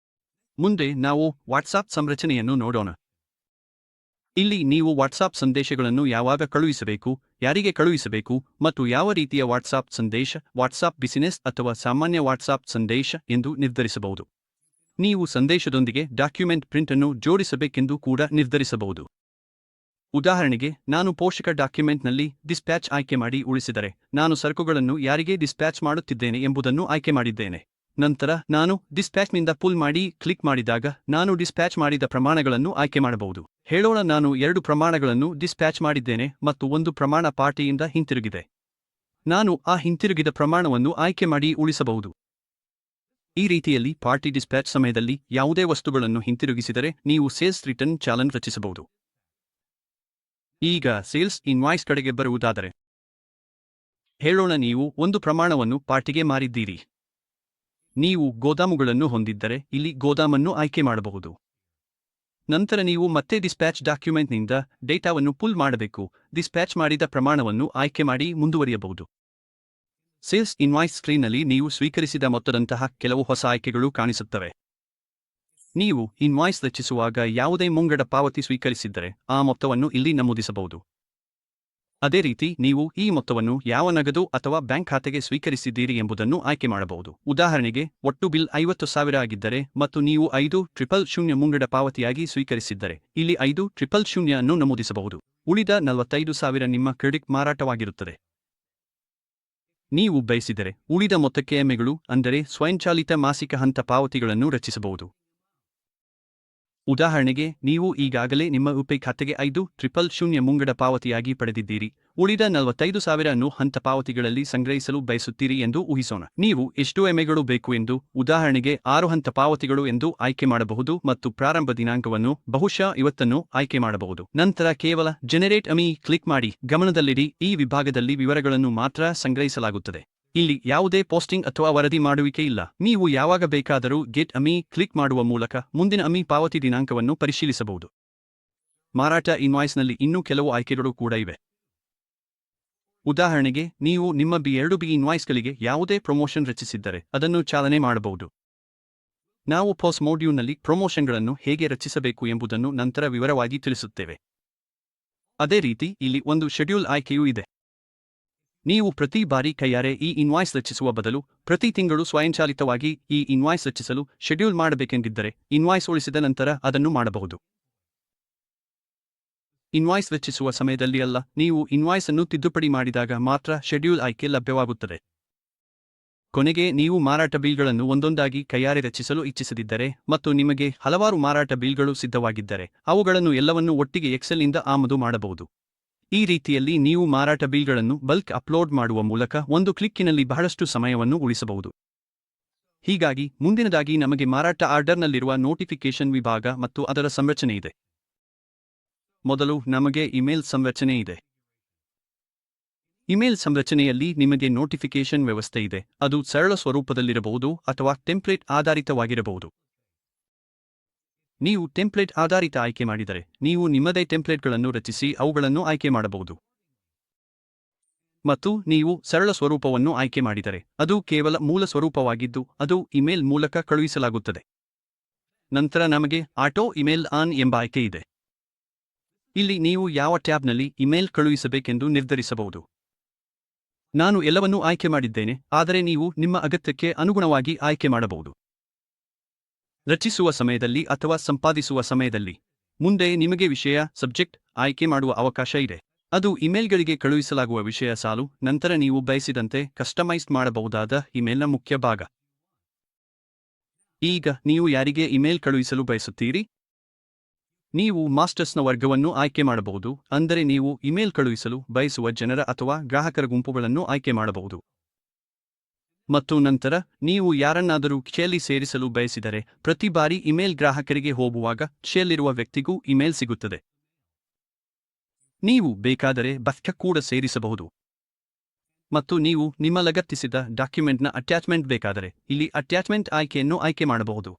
ಮುಂದೆ ನಾವು ವಾಟ್ಸಾಪ್ ಸಂರಚನೆಯನ್ನು ನೋಡೋಣ. ಇಲ್ಲಿ ನೀವು ವಾಟ್ಸಾಪ್ ಸಂದೇಶಗಳನ್ನು ಯಾವಾಗ ಕಳುಹಿಸಬೇಕು, ಯಾರಿಗೆ ಕಳುಹಿಸಬೇಕು ಮತ್ತು ಯಾವ ರೀತಿಯ ವಾಟ್ಸಾಪ್ ಸಂದೇಶ, ವಾಟ್ಸಾಪ್ ಬಿಸಿನೆಸ್ ಅಥವಾ ಸಾಮಾನ್ಯ ವಾಟ್ಸಾಪ್ ಸಂದೇಶ ಎಂದು ನಿರ್ಧರಿಸಬಹುದು. ನೀವು ಸಂದೇಶದೊಂದಿಗೆ ಡಾಕ್ಯುಮೆಂಟ್ ಪ್ರಿಂಟ್ ಅನ್ನು ಜೋಡಿಸಬೇಕೆಂದು ಕೂಡ ನಿರ್ಧರಿಸಬಹುದು. ಉದಾಹರಣೆಗೆ, ನಾನು ಪೋಷಕ ಡಾಕ್ಯುಮೆಂಟ್ನಲ್ಲಿ ಡಿಸ್ಪ್ಯಾಚ್ ಆಯ್ಕೆ ಮಾಡಿ ಉಳಿಸಿದರೆ ನಾನು ಸರಕುಗಳನ್ನು ಯಾರಿಗೆ ಡಿಸ್ಪ್ಯಾಚ್ ಮಾಡುತ್ತಿದ್ದೇನೆ ಎಂಬುದನ್ನು ಆಯ್ಕೆ ಮಾಡಿದ್ದೇನೆ. ನಂತರ ನಾನು ಡಿಸ್ಪ್ಯಾಚ್ನಿಂದ ಪುಲ್ ಮಾಡಿ ಕ್ಲಿಕ್ ಮಾಡಿದಾಗ ನಾನು ಡಿಸ್ಪ್ಯಾಚ್ ಮಾಡಿದ ಪ್ರಮಾಣಗಳನ್ನು ಆಯ್ಕೆ ಮಾಡಬಹುದು. ಹೇಳೋಣ, ನಾನು 2 ಪ್ರಮಾಣಗಳನ್ನು ಡಿಸ್ಪ್ಯಾಚ್ ಮಾಡಿದ್ದೇನೆ ಮತ್ತು ಒಂದು ಪ್ರಮಾಣ ಪಾರ್ಟಿಯಿಂದ ಹಿಂತಿರುಗಿದೆ. ನಾನು ಆ ಹಿಂತಿರುಗಿದ ಪ್ರಮಾಣವನ್ನು ಆಯ್ಕೆ ಮಾಡಿ ಉಳಿಸಬಹುದು. ಈ ರೀತಿಯಲ್ಲಿ ಪಾರ್ಟಿ ಡಿಸ್ಪ್ಯಾಚ್ ಸಮಯದಲ್ಲಿ ಯಾವುದೇ ವಸ್ತುಗಳನ್ನು ಹಿಂತಿರುಗಿಸಿದರೆ ನೀವು ಸೇಲ್ಸ್ ರಿಟರ್ನ್ ಚಾಲನ್ ರಚಿಸಬಹುದು. ಈಗ ಸೇಲ್ಸ್ ಇನ್ವಾಯ್ಸ್ ಕಡೆಗೆ ಬರುವುದಾದರೆ, ಹೇಳೋಣ ನೀವು ಒಂದು ಪ್ರಮಾಣವನ್ನು ಪಾರ್ಟಿಗೆ ಮಾರಿದ್ದೀರಿ. ನೀವು ಗೋದಾಮುಗಳನ್ನು ಹೊಂದಿದ್ದರೆ ಇಲ್ಲಿ ಗೋದಾಮನ್ನು ಆಯ್ಕೆ ಮಾಡಬಹುದು. ನಂತರ ನೀವು ಮತ್ತೆ ಡಿಸ್ಪ್ಯಾಚ್ ಡಾಕ್ಯುಮೆಂಟ್ನಿಂದ ಡೇಟಾವನ್ನು ಪುಲ್ ಮಾಡಬೇಕು. ಡಿಸ್ಪ್ಯಾಚ್ ಮಾಡಿದ ಪ್ರಮಾಣವನ್ನು ಆಯ್ಕೆ ಮಾಡಿ ಮುಂದುವರಿಯಬಹುದು. ಸೇಲ್ಸ್ ಇನ್ವಾಯ್ಸ್ ಸ್ಕ್ರೀನ್ನಲ್ಲಿ ನೀವು ಸ್ವೀಕರಿಸಿದ ಮೊತ್ತದಂತಹ ಕೆಲವು ಹೊಸ ಆಯ್ಕೆಗಳು ಕಾಣಿಸುತ್ತವೆ. ನೀವು ಇನ್ವಾಯ್ಸ್ ರಚಿಸುವಾಗ ಯಾವುದೇ ಮುಂಗಡ ಪಾವತಿ ಸ್ವೀಕರಿಸಿದ್ದರೆ ಆ ಮೊತ್ತವನ್ನು ಇಲ್ಲಿ ನಮೂದಿಸಬಹುದು. ಅದೇ ರೀತಿ ನೀವು ಈ ಮೊತ್ತವನ್ನು ಯಾವ ನಗದು ಅಥವಾ ಬ್ಯಾಂಕ್ ಖಾತೆಗೆ ಸ್ವೀಕರಿಸಿದ್ದೀರಿ ಎಂಬುದನ್ನು ಆಯ್ಕೆ ಮಾಡಬಹುದು. ಉದಾಹರಣೆಗೆ, ಒಟ್ಟು ಬಿಲ್ 50,000 ಆಗಿದ್ದರೆ ಮತ್ತು ನೀವು 5,000 ಮುಂಗಡ ಪಾವತಿಯಾಗಿ ಸ್ವೀಕರಿಸಿದ್ದರೆ ಇಲ್ಲಿ 5,000 ಅನ್ನು ನಮೂದಿಸಬಹುದು. ಉಳಿದ 45,000 ನಿಮ್ಮ ಕ್ರೆಡಿಟ್ ಮಾರಾಟವಾಗಿರುತ್ತದೆ. ನೀವು ಬಯಸಿದರೆ ಉಳಿದ ಮೊತ್ತಕ್ಕೆ ಎಮ್ಮೆಗಳು ಅಂದರೆ ಸ್ವಯಂಚಾಲಿತ ಮಾಸಿಕ ಹಂತ ಪಾವತಿಗಳನ್ನು ರಚಿಸಬಹುದು. ಉದಾಹರಣೆಗೆ, ನೀವು ಈಗಾಗಲೇ ನಿಮ್ಮ ಯುಪಿ ಖಾತೆಗೆ 5,000 ಮುಂಗಡ ಪಾವತಿಯಾಗಿ ಪಡೆದಿದ್ದೀರಿ. ಉಳಿದ 45,000 ಅನ್ನು ಹಂತ ಪಾವತಿಗಳಲ್ಲಿ ಸಂಗ್ರಹಿಸಲು ಬಯಸುತ್ತೀರಿ ಎಂದು ಊಹಿಸೋಣ. ನೀವು ಎಷ್ಟು ಎಮ್ಮೆಗಳು ಬೇಕು ಎಂದು, ಉದಾಹರಣೆಗೆ 6 ಹಂತ ಪಾವತಿಗಳು ಎಂದು ಆಯ್ಕೆ ಮಾಡಬಹುದು ಮತ್ತು ಪ್ರಾರಂಭ ದಿನಾಂಕವನ್ನು ಬಹುಶಃ ಇವತ್ತನ್ನು ಆಯ್ಕೆ ಮಾಡಬಹುದು. ನಂತರ ಕೇವಲ ಜನರೇಟ್ ಅಮಿ ಕ್ಲಿಕ್ ಮಾಡಿ. ಗಮನದಲ್ಲಿಡಿ, ಈ ವಿಭಾಗದಲ್ಲಿ ವಿವರಗಳನ್ನು ಮಾತ್ರ ಸಂಗ್ರಹಿಸಲಾಗುತ್ತದೆ. ಇಲ್ಲಿ ಯಾವುದೇ ಪೋಸ್ಟಿಂಗ್ ಅಥವಾ ವರದಿ ಮಾಡುವಿಕೆ ಇಲ್ಲ. ನೀವು ಯಾವಾಗ ಬೇಕಾದರೂ ಗೆಟ್ ಅಮಿ ಕ್ಲಿಕ್ ಮಾಡುವ ಮೂಲಕ ಮುಂದಿನ ಅಮಿ ಪಾವತಿ ದಿನಾಂಕವನ್ನು ಪರಿಶೀಲಿಸಬಹುದು. ಮಾರಾಟ ಇನ್ವಾಯ್ಸ್ನಲ್ಲಿ ಇನ್ನೂ ಕೆಲವು ಆಯ್ಕೆಗಳು ಕೂಡ ಇವೆ. ಉದಾಹರಣೆಗೆ, ನೀವು ನಿಮ್ಮ B2B ಇನ್ವಾಯ್ಸ್ಗಳಿಗೆ ಯಾವುದೇ ಪ್ರಮೋಷನ್ ರಚಿಸಿದ್ದರೆ ಅದನ್ನು ಚಾಲನೆ ಮಾಡಬಹುದು. ನಾವು ಪೋಸ್ಟ್ ಮಾಡ್ಯೂಲ್ನಲ್ಲಿ ಪ್ರಮೋಷನ್ಗಳನ್ನು ಹೇಗೆ ರಚಿಸಬೇಕು ಎಂಬುದನ್ನು ನಂತರ ವಿವರವಾಗಿ ತಿಳಿಸುತ್ತೇವೆ. ಅದೇ ರೀತಿ ಇಲ್ಲಿ ಒಂದು ಶೆಡ್ಯೂಲ್ ಆಯ್ಕೆಯೂ ಇದೆ. ನೀವು ಪ್ರತಿ ಬಾರಿ ಕೈಯಾರೆ ಈ ಇನ್ವಾಯ್ಸ್ ರಚಿಸುವ ಬದಲು ಪ್ರತಿ ತಿಂಗಳು ಸ್ವಯಂಚಾಲಿತವಾಗಿ ಈ ಇನ್ವಾಯ್ಸ್ ರಚಿಸಲು ಶೆಡ್ಯೂಲ್ ಮಾಡಬೇಕೆಂದಿದ್ದರೆ ಇನ್ವಾಯ್ಸ್ ಉಳಿಸಿದ ನಂತರ ಅದನ್ನು ಮಾಡಬಹುದು. ಇನ್ವಾಯ್ಸ್ ರಚಿಸುವ ಸಮಯದಲ್ಲಿ ಅಲ್ಲ, ನೀವು ಇನ್ವಾಯ್ಸ್ ಅನ್ನು ತಿದ್ದುಪಡಿ ಮಾಡಿದಾಗ ಮಾತ್ರ ಶೆಡ್ಯೂಲ್ ಆಯ್ಕೆ ಲಭ್ಯವಾಗುತ್ತದೆ. ಕೊನೆಗೆ, ನೀವು ಮಾರಾಟ ಬಿಲ್ಗಳನ್ನು ಒಂದೊಂದಾಗಿ ಕೈಯಾರೆ ರಚಿಸಲು ಇಚ್ಛಿಸದಿದ್ದರೆ ಮತ್ತು ನಿಮಗೆ ಹಲವಾರು ಮಾರಾಟ ಬಿಲ್ಗಳು ಸಿದ್ಧವಾಗಿದ್ದರೆ ಅವುಗಳನ್ನು ಎಲ್ಲವನ್ನೂ ಒಟ್ಟಿಗೆ ಎಕ್ಸೆಲ್ನಿಂದ ಆಮದು ಮಾಡಬಹುದು. ಈ ರೀತಿಯಲ್ಲಿ ನೀವು ಮಾರಾಟ ಬಿಲ್ಗಳನ್ನು ಬಲ್ಕ್ ಅಪ್ಲೋಡ್ ಮಾಡುವ ಮೂಲಕ ಒಂದು ಕ್ಲಿಕ್ಕಿನಲ್ಲಿ ಬಹಳಷ್ಟು ಸಮಯವನ್ನು ಉಳಿಸಬಹುದು. ಹೀಗಾಗಿ ಮುಂದಿನದಾಗಿ ನಮಗೆ ಮಾರಾಟ ಆರ್ಡರ್ನಲ್ಲಿರುವ ನೋಟಿಫಿಕೇಷನ್ ವಿಭಾಗ ಮತ್ತು ಅದರ ಸಂರಚನೆ ಇದೆ. ಮೊದಲು ನಮಗೆ ಇಮೇಲ್ ಸಂರಚನೆ ಇದೆ. ಇಮೇಲ್ ಸಂರಚನೆಯಲ್ಲಿ ನಿಮಗೆ ನೋಟಿಫಿಕೇಷನ್ ವ್ಯವಸ್ಥೆ ಇದೆ. ಅದು ಸರಳ ಸ್ವರೂಪದಲ್ಲಿರಬಹುದು ಅಥವಾ ಟೆಂಪ್ಲೇಟ್ ಆಧಾರಿತವಾಗಿರಬಹುದು. ನೀವು ಟೆಂಪ್ಲೇಟ್ ಆಧಾರಿತ ಆಯ್ಕೆ ಮಾಡಿದರೆ ನೀವು ನಿಮ್ಮದೇ ಟೆಂಪ್ಲೇಟ್ಗಳನ್ನು ರಚಿಸಿ ಅವುಗಳನ್ನು ಆಯ್ಕೆ ಮಾಡಬಹುದು. ಮತ್ತು ನೀವು ಸರಳ ಸ್ವರೂಪವನ್ನು ಆಯ್ಕೆ ಮಾಡಿದರೆ ಅದು ಕೇವಲ ಮೂಲ ಸ್ವರೂಪವಾಗಿದ್ದು ಅದು ಇಮೇಲ್ ಮೂಲಕ ಕಳುಹಿಸಲಾಗುತ್ತದೆ. ನಂತರ ನಮಗೆ ಆಟೋ ಇಮೇಲ್ ಆನ್ ಎಂಬ ಆಯ್ಕೆ ಇದೆ. ಇಲ್ಲಿ ನೀವು ಯಾವ ಟ್ಯಾಬ್ನಲ್ಲಿ ಇಮೇಲ್ ಕಳುಹಿಸಬೇಕೆಂದು ನಿರ್ಧರಿಸಬಹುದು. ನಾನು ಎಲ್ಲವನ್ನೂ ಆಯ್ಕೆ ಮಾಡಿದ್ದೇನೆ, ಆದರೆ ನೀವು ನಿಮ್ಮ ಅಗತ್ಯಕ್ಕೆ ಅನುಗುಣವಾಗಿ ಆಯ್ಕೆ ಮಾಡಬಹುದು. ರಚಿಸುವ ಸಮಯದಲ್ಲಿ ಅಥವಾ ಸಂಪಾದಿಸುವ ಸಮಯದಲ್ಲಿ ಮುಂದೆ ನಿಮಗೆ ವಿಷಯ ಸಬ್ಜೆಕ್ಟ್ ಆಯ್ಕೆ ಮಾಡುವ ಅವಕಾಶ ಇದೆ. ಅದು ಇಮೇಲ್ಗಳಿಗೆ ಕಳುಹಿಸಲಾಗುವ ವಿಷಯ ಸಾಲು. ನಂತರ ನೀವು ಬಯಸಿದಂತೆ ಕಸ್ಟಮೈಸ್ ಮಾಡಬಹುದಾದ ಇಮೇಲ್ನ ಮುಖ್ಯ ಭಾಗ. ಈಗ ನೀವು ಯಾರಿಗೆ ಇಮೇಲ್ ಕಳುಹಿಸಲು ಬಯಸುತ್ತೀರಿ? ನೀವು ಮಾಸ್ಟರ್ಸ್ನ ವರ್ಗವನ್ನು ಆಯ್ಕೆ ಮಾಡಬಹುದು, ಅಂದರೆ ನೀವು ಇಮೇಲ್ ಕಳುಹಿಸಲು ಬಯಸುವ ಜನರ ಅಥವಾ ಗ್ರಾಹಕರ ಗುಂಪುಗಳನ್ನು ಆಯ್ಕೆ ಮಾಡಬಹುದು. ಮತ್ತು ನಂತರ ನೀವು ಯಾರನ್ನಾದರೂ ಕ್ಯೂಯಲ್ಲಿ ಸೇರಿಸಲು ಬಯಸಿದರೆ ಪ್ರತಿ ಬಾರಿ ಇಮೇಲ್ ಗ್ರಾಹಕರಿಗೆ ಹೋಗುವಾಗ ಕ್ಯೂಯಲ್ಲಿರುವ ವ್ಯಕ್ತಿಗೂ ಇಮೇಲ್ ಸಿಗುತ್ತದೆ. ನೀವು ಬೇಕಾದರೆ ಬಫ್ಕ ಕೂಡ ಸೇರಿಸಬಹುದು. ಮತ್ತು ನೀವು ನಿಮ್ಮ ಲಗತ್ತಿಸಿದ ಡಾಕ್ಯುಮೆಂಟ್ನ ಅಟ್ಯಾಚ್ಮೆಂಟ್ ಬೇಕಾದರೆ ಇಲ್ಲಿ ಅಟ್ಯಾಚ್ಮೆಂಟ್ ಆಯ್ಕೆಯನ್ನು ಆಯ್ಕೆ ಮಾಡಬಹುದು.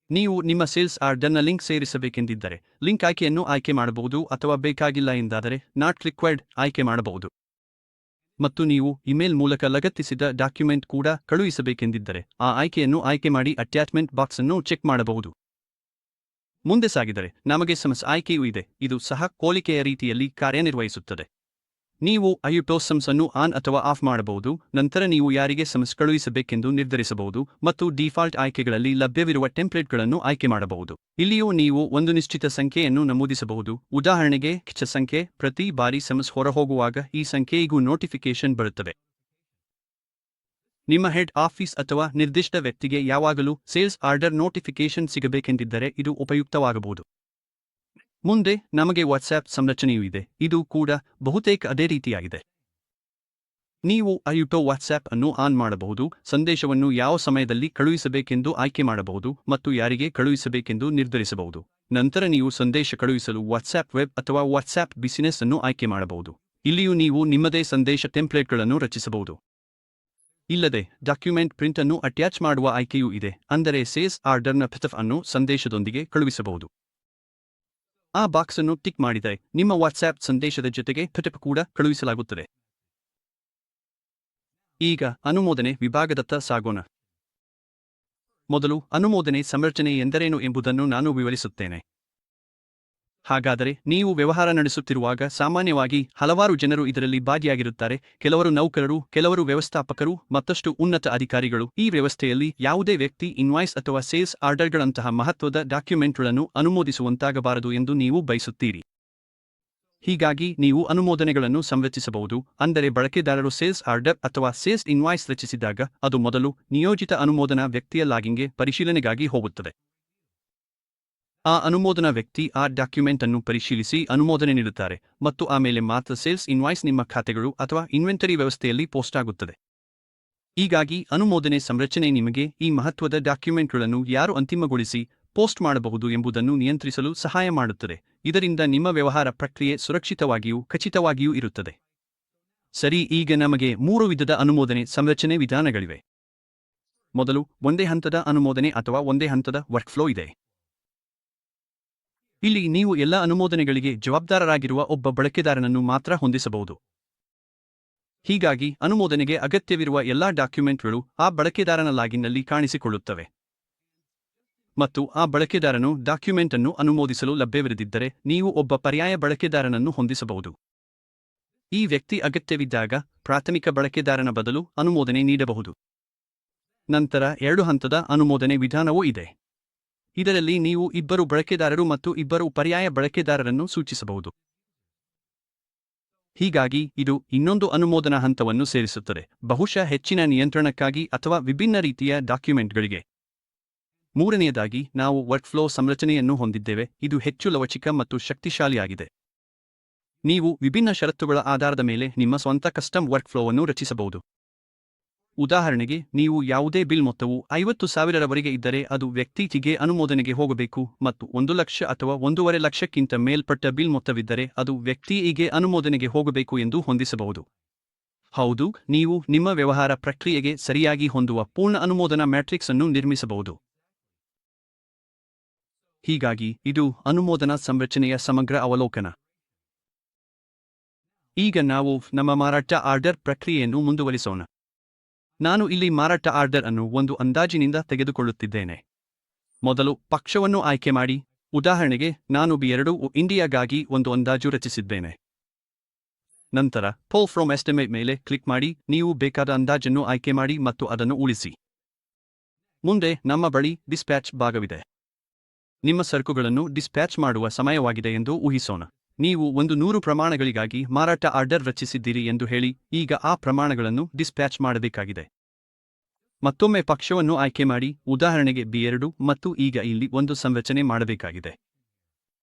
ನೀವು ನಿಮ್ಮ ಸೇಲ್ಸ್ ಆರ್ಡರ್ನ ಲಿಂಕ್ ಸೇರಿಸಬೇಕೆಂದಿದ್ದರೆ ಲಿಂಕ್ ಆಯ್ಕೆಯನ್ನು ಆಯ್ಕೆ ಮಾಡಬಹುದು ಅಥವಾ ಬೇಕಾಗಿಲ್ಲ ಎಂದಾದರೆ ನಾಟ್ ರಿಕ್ವೈರ್ಡ್ ಆಯ್ಕೆ ಮಾಡಬಹುದು. ಮತ್ತು ನೀವು ಇಮೇಲ್ ಮೂಲಕ ಲಗತ್ತಿಸಿದ ಡಾಕ್ಯುಮೆಂಟ್ ಕೂಡ ಕಳುಹಿಸಬೇಕೆಂದಿದ್ದರೆ ಆ ಆಯ್ಕೆಯನ್ನು ಆಯ್ಕೆ ಮಾಡಿ ಅಟ್ಯಾಚ್ಮೆಂಟ್ ಬಾಕ್ಸ್ ಅನ್ನು ಚೆಕ್ ಮಾಡಬಹುದು. ಮುಂದೆ ಸಾಗಿದರೆ ನಮಗೆ SMS ಆಯ್ಕೆಯೂ ಇದೆ. ಇದು ಸಹ ಹೋಲಿಕೆಯ ರೀತಿಯಲ್ಲಿ ಕಾರ್ಯನಿರ್ವಹಿಸುತ್ತದೆ. ನೀವು SMS ಅನ್ನು ಆನ್ ಅಥವಾ ಆಫ್ ಮಾಡಬಹುದು. ನಂತರ ನೀವು ಯಾರಿಗೆ SMS ಕಳುಹಿಸಬೇಕೆಂದು ನಿರ್ಧರಿಸಬಹುದು ಮತ್ತು ಡಿಫಾಲ್ಟ್ ಆಯ್ಕೆಗಳಲ್ಲಿ ಲಭ್ಯವಿರುವ ಟೆಂಪ್ಲೇಟ್ಗಳನ್ನು ಆಯ್ಕೆ ಮಾಡಬಹುದು. ಇಲ್ಲಿಯೂ ನೀವು ಒಂದು ನಿಶ್ಚಿತ ಸಂಖ್ಯೆಯನ್ನು ನಮೂದಿಸಬಹುದು. ಉದಾಹರಣೆಗೆ ಸಂಖ್ಯೆ. ಪ್ರತಿ ಬಾರಿ SMS ಹೊರಹೋಗುವಾಗ ಈ ಸಂಖ್ಯೆಗೂ ನೋಟಿಫಿಕೇಷನ್ ಬರುತ್ತವೆ. ನಿಮ್ಮ ಹೆಡ್ ಆಫೀಸ್ ಅಥವಾ ನಿರ್ದಿಷ್ಟ ವ್ಯಕ್ತಿಗೆ ಯಾವಾಗಲೂ ಸೇಲ್ಸ್ ಆರ್ಡರ್ ನೋಟಿಫಿಕೇಷನ್ ಸಿಗಬೇಕೆಂದಿದ್ದರೆ ಇದು ಉಪಯುಕ್ತವಾಗಬಹುದು. ಮುಂದೆ ನಮಗೆ ವಾಟ್ಸ್ಆಪ್ ಸಂರಚನೆಯೂ ಇದೆ. ಇದು ಕೂಡ ಬಹುತೇಕ ಅದೇ ರೀತಿಯಾಗಿದೆ. ನೀವು ವಾಟ್ಸ್ಆಪ್ ಅನ್ನು ಆನ್ ಮಾಡಬಹುದು, ಸಂದೇಶವನ್ನು ಯಾವ ಸಮಯದಲ್ಲಿ ಕಳುಹಿಸಬೇಕೆಂದು ಆಯ್ಕೆ ಮಾಡಬಹುದು ಮತ್ತು ಯಾರಿಗೆ ಕಳುಹಿಸಬೇಕೆಂದು ನಿರ್ಧರಿಸಬಹುದು. ನಂತರ ನೀವು ಸಂದೇಶ ಕಳುಹಿಸಲು ವಾಟ್ಸ್ಆಪ್ ವೆಬ್ ಅಥವಾ ವಾಟ್ಸ್ಆಪ್ ಬಿಸಿನೆಸ್ ಅನ್ನು ಆಯ್ಕೆ ಮಾಡಬಹುದು. ಇಲ್ಲಿಯೂ ನೀವು ನಿಮ್ಮದೇ ಸಂದೇಶ ಟೆಂಪ್ಲೇಟ್ಗಳನ್ನು ರಚಿಸಬಹುದು. ಇಲ್ಲದೆ ಡಾಕ್ಯುಮೆಂಟ್ ಪ್ರಿಂಟ್ ಅನ್ನು ಅಟ್ಯಾಚ್ ಮಾಡುವ ಆಯ್ಕೆಯೂ ಇದೆ, ಅಂದರೆ ಸೇಲ್ಸ್ ಆರ್ಡರ್ನ PDF ಅನ್ನು ಸಂದೇಶದೊಂದಿಗೆ ಕಳುಹಿಸಬಹುದು. ಆ ಬಾಕ್ಸ್ ಅನ್ನು ಟಿಕ್ ಮಾಡಿದರೆ ನಿಮ್ಮ ವಾಟ್ಸ್ಆಪ್ ಸಂದೇಶದ ಜೊತೆಗೆ PDF ಕೂಡ ಕಳುಹಿಸಲಾಗುತ್ತದೆ. ಈಗ ಅನುಮೋದನೆ ವಿಭಾಗದತ್ತ ಸಾಗೋಣ. ಮೊದಲು ಅನುಮೋದನೆ ಸಂರಚನೆ ಎಂದರೇನು ಎಂಬುದನ್ನು ನಾನು ವಿವರಿಸುತ್ತೇನೆ. ಹಾಗಾದರೆ ನೀವು ವ್ಯವಹಾರ ನಡೆಸುತ್ತಿರುವಾಗ ಸಾಮಾನ್ಯವಾಗಿ ಹಲವಾರು ಜನರು ಇದರಲ್ಲಿ ಭಾಗಿಯಾಗಿರುತ್ತಾರೆ. ಕೆಲವರು ನೌಕರರು, ಕೆಲವರು ವ್ಯವಸ್ಥಾಪಕರು, ಮತ್ತಷ್ಟು ಉನ್ನತ ಅಧಿಕಾರಿಗಳು. ಈ ವ್ಯವಸ್ಥೆಯಲ್ಲಿ ಯಾವುದೇ ವ್ಯಕ್ತಿ ಇನ್ವಾಯ್ಸ್ ಅಥವಾ ಸೇಲ್ಸ್ ಆರ್ಡರ್ಗಳಂತಹ ಮಹತ್ವದ ಡಾಕ್ಯುಮೆಂಟ್ಗಳನ್ನು ಅನುಮೋದಿಸುವಂತಾಗಬಾರದು ಎಂದು ನೀವು ಬಯಸುತ್ತೀರಿ. ಹೀಗಾಗಿ ನೀವು ಅನುಮೋದನೆಗಳನ್ನು ಸಂರಚಿಸಬಹುದು, ಅಂದರೆ ಬಳಕೆದಾರರು ಸೇಲ್ಸ್ ಆರ್ಡರ್ ಅಥವಾ ಸೇಲ್ಸ್ ಇನ್ವಾಯ್ಸ್ ರಚಿಸಿದಾಗ ಅದು ಮೊದಲು ನಿಯೋಜಿತ ಅನುಮೋದನಾ ವ್ಯಕ್ತಿಯ ಲಾಗಿನ್ಗೆ ಪರಿಶೀಲನೆಗಾಗಿ ಹೋಗುತ್ತದೆ. ಆ ಅನುಮೋದನಾ ವ್ಯಕ್ತಿ ಆ ಡಾಕ್ಯುಮೆಂಟ್ ಅನ್ನು ಪರಿಶೀಲಿಸಿ ಅನುಮೋದನೆ ನೀಡುತ್ತಾರೆ ಮತ್ತು ಆಮೇಲೆ ಮಾತ್ರ ಸೇಲ್ಸ್ ಇನ್ವಾಯ್ಸ್ ನಿಮ್ಮ ಖಾತೆಗಳು ಅಥವಾ ಇನ್ವೆಂಟರಿ ವ್ಯವಸ್ಥೆಯಲ್ಲಿ ಪೋಸ್ಟ್ ಆಗುತ್ತದೆ. ಹೀಗಾಗಿ ಅನುಮೋದನೆ ಸಂರಚನೆ ನಿಮಗೆ ಈ ಮಹತ್ವದ ಡಾಕ್ಯುಮೆಂಟ್ಗಳನ್ನು ಯಾರು ಅಂತಿಮಗೊಳಿಸಿ ಪೋಸ್ಟ್ ಮಾಡಬಹುದು ಎಂಬುದನ್ನು ನಿಯಂತ್ರಿಸಲು ಸಹಾಯ ಮಾಡುತ್ತದೆ. ಇದರಿಂದ ನಿಮ್ಮ ವ್ಯವಹಾರ ಪ್ರಕ್ರಿಯೆ ಸುರಕ್ಷಿತವಾಗಿಯೂ ಖಚಿತವಾಗಿಯೂ ಇರುತ್ತದೆ. ಸರಿ, ಈಗ ನಮಗೆ 3 ವಿಧದ ಅನುಮೋದನೆ ಸಂರಚನೆ ವಿಧಾನಗಳಿವೆ. ಮೊದಲು ಒಂದೇ ಹಂತದ ಅನುಮೋದನೆ ಅಥವಾ ಒಂದೇ ಹಂತದ ವರ್ಕ್ಫ್ಲೋ ಇದೆ. ಇಲ್ಲಿ ನೀವು ಎಲ್ಲ ಅನುಮೋದನೆಗಳಿಗೆ ಜವಾಬ್ದಾರರಾಗಿರುವ ಒಬ್ಬ ಬಳಕೆದಾರನನ್ನು ಮಾತ್ರ ಹೊಂದಿಸಬಹುದು. ಹೀಗಾಗಿ ಅನುಮೋದನೆಗೆ ಅಗತ್ಯವಿರುವ ಎಲ್ಲಾ ಡಾಕ್ಯುಮೆಂಟ್ಗಳು ಆ ಬಳಕೆದಾರನ ಲಾಗಿನ್ನಲ್ಲಿ ಕಾಣಿಸಿಕೊಳ್ಳುತ್ತವೆ. ಮತ್ತು ಆ ಬಳಕೆದಾರನು ಡಾಕ್ಯುಮೆಂಟ್ ಅನ್ನು ಅನುಮೋದಿಸಲು ಲಭ್ಯವಿರದಿದ್ದರೆ ನೀವು ಒಬ್ಬ ಪರ್ಯಾಯ ಬಳಕೆದಾರನನ್ನು ಹೊಂದಿಸಬಹುದು. ಈ ವ್ಯಕ್ತಿ ಅಗತ್ಯವಿದ್ದಾಗ ಪ್ರಾಥಮಿಕ ಬಳಕೆದಾರನ ಬದಲು ಅನುಮೋದನೆ ನೀಡಬಹುದು. ನಂತರ 2 ಹಂತದ ಅನುಮೋದನೆ ವಿಧಾನವೂ ಇದೆ. ಇದರಲ್ಲಿ ನೀವು ಇಬ್ಬರು ಬಳಕೆದಾರರು ಮತ್ತು ಇಬ್ಬರು ಪರ್ಯಾಯ ಬಳಕೆದಾರರನ್ನು ಸೂಚಿಸಬಹುದು. ಹೀಗಾಗಿ ಇದು ಇನ್ನೊಂದು ಅನುಮೋದನಾ ಹಂತವನ್ನು ಸೇರಿಸುತ್ತದೆ, ಬಹುಶಃ ಹೆಚ್ಚಿನ ನಿಯಂತ್ರಣಕ್ಕಾಗಿ ಅಥವಾ ವಿಭಿನ್ನ ರೀತಿಯ ಡಾಕ್ಯುಮೆಂಟ್ಗಳಿಗೆ. ಮೂರನೆಯದಾಗಿ ನಾವು ವರ್ಕ್ಫ್ಲೋ ಸಂರಚನೆಯನ್ನು ಹೊಂದಿದ್ದೇವೆ. ಇದು ಹೆಚ್ಚು ಲವಚಿಕ ಮತ್ತು ಶಕ್ತಿಶಾಲಿಯಾಗಿದೆ. ನೀವು ವಿಭಿನ್ನ ಷರತ್ತುಗಳ ಆಧಾರದ ಮೇಲೆ ನಿಮ್ಮ ಸ್ವಂತ ಕಸ್ಟಮ್ ವರ್ಕ್ಫ್ಲೋವನ್ನು ರಚಿಸಬಹುದು. ಉದಾಹರಣೆಗೆ, ನೀವು ಯಾವುದೇ ಬಿಲ್ ಮೊತ್ತವು 50,000ರವರೆಗೆ ಇದ್ದರೆ ಅದು ವ್ಯಕ್ತಿಗೆ ಅನುಮೋದನೆಗೆ ಹೋಗಬೇಕು ಮತ್ತು 1,00,000 ಅಥವಾ 1.5 ಲಕ್ಷಕ್ಕಿಂತ ಮೇಲ್ಪಟ್ಟ ಬಿಲ್ ಮೊತ್ತವಿದ್ದರೆ ಅದು ವ್ಯಕ್ತಿಗೆ ಅನುಮೋದನೆಗೆ ಹೋಗಬೇಕು ಎಂದು ಹೊಂದಿಸಬಹುದು. ಹೌದು, ನೀವು ನಿಮ್ಮ ವ್ಯವಹಾರ ಪ್ರಕ್ರಿಯೆಗೆ ಸರಿಯಾಗಿ ಹೊಂದುವ ಪೂರ್ಣ ಅನುಮೋದನಾ ಮ್ಯಾಟ್ರಿಕ್ಸ್ ಅನ್ನು ನಿರ್ಮಿಸಬಹುದು. ಹೀಗಾಗಿ ಇದು ಅನುಮೋದನಾ ಸಂರಚನೆಯ ಸಮಗ್ರ ಅವಲೋಕನ. ಈಗ ನಾವು ನಮ್ಮ ಮಾರಾಟ ಆರ್ಡರ್ ಪ್ರಕ್ರಿಯೆಯನ್ನು ಮುಂದುವರಿಸೋಣ. ನಾನು ಇಲ್ಲಿ ಮಾರಾಟ ಆರ್ಡರ್ ಅನ್ನು ಒಂದು ಅಂದಾಜಿನಿಂದ ತೆಗೆದುಕೊಳ್ಳುತ್ತಿದ್ದೇನೆ. ಮೊದಲು ಪಕ್ಷವನ್ನು ಆಯ್ಕೆ ಮಾಡಿ. ಉದಾಹರಣೆಗೆ, ನಾನು B2 ಇಂಡಿಯಾಗಾಗಿ ಒಂದು ಅಂದಾಜು ರಚಿಸಿದ್ದೇನೆ. ನಂತರ ಪುಲ್ ಫ್ರಮ್ ಎಸ್ಟಿಮೇಟ್ ಮೇಲೆ ಕ್ಲಿಕ್ ಮಾಡಿ. ನೀವು ಬೇಕಾದ ಅಂದಾಜನ್ನು ಆಯ್ಕೆ ಮಾಡಿ ಮತ್ತು ಅದನ್ನು ಉಳಿಸಿ. ಮುಂದೆ ನಮ್ಮ ಬಳಿ ಡಿಸ್ಪ್ಯಾಚ್ ಭಾಗವಿದೆ. ನಿಮ್ಮ ಸರಕುಗಳನ್ನು ಡಿಸ್ಪ್ಯಾಚ್ ಮಾಡುವ ಸಮಯವಾಗಿದೆ ಎಂದು ಊಹಿಸೋಣ. ನೀವು 100 ಪ್ರಮಾಣಗಳಿಗಾಗಿ ಮಾರಾಟ ಆರ್ಡರ್ ರಚಿಸಿದ್ದೀರಿ ಎಂದು ಹೇಳಿ. ಈಗ ಆ ಪ್ರಮಾಣಗಳನ್ನು ಡಿಸ್ಪ್ಯಾಚ್ ಮಾಡಬೇಕಾಗಿದೆ. ಮತ್ತೊಮ್ಮೆ ಪಕ್ಷವನ್ನು ಆಯ್ಕೆ ಮಾಡಿ, ಉದಾಹರಣೆಗೆ B2, ಮತ್ತು ಈಗ ಇಲ್ಲಿ ಒಂದು ಸಂರಚನೆ ಮಾಡಬೇಕಾಗಿದೆ.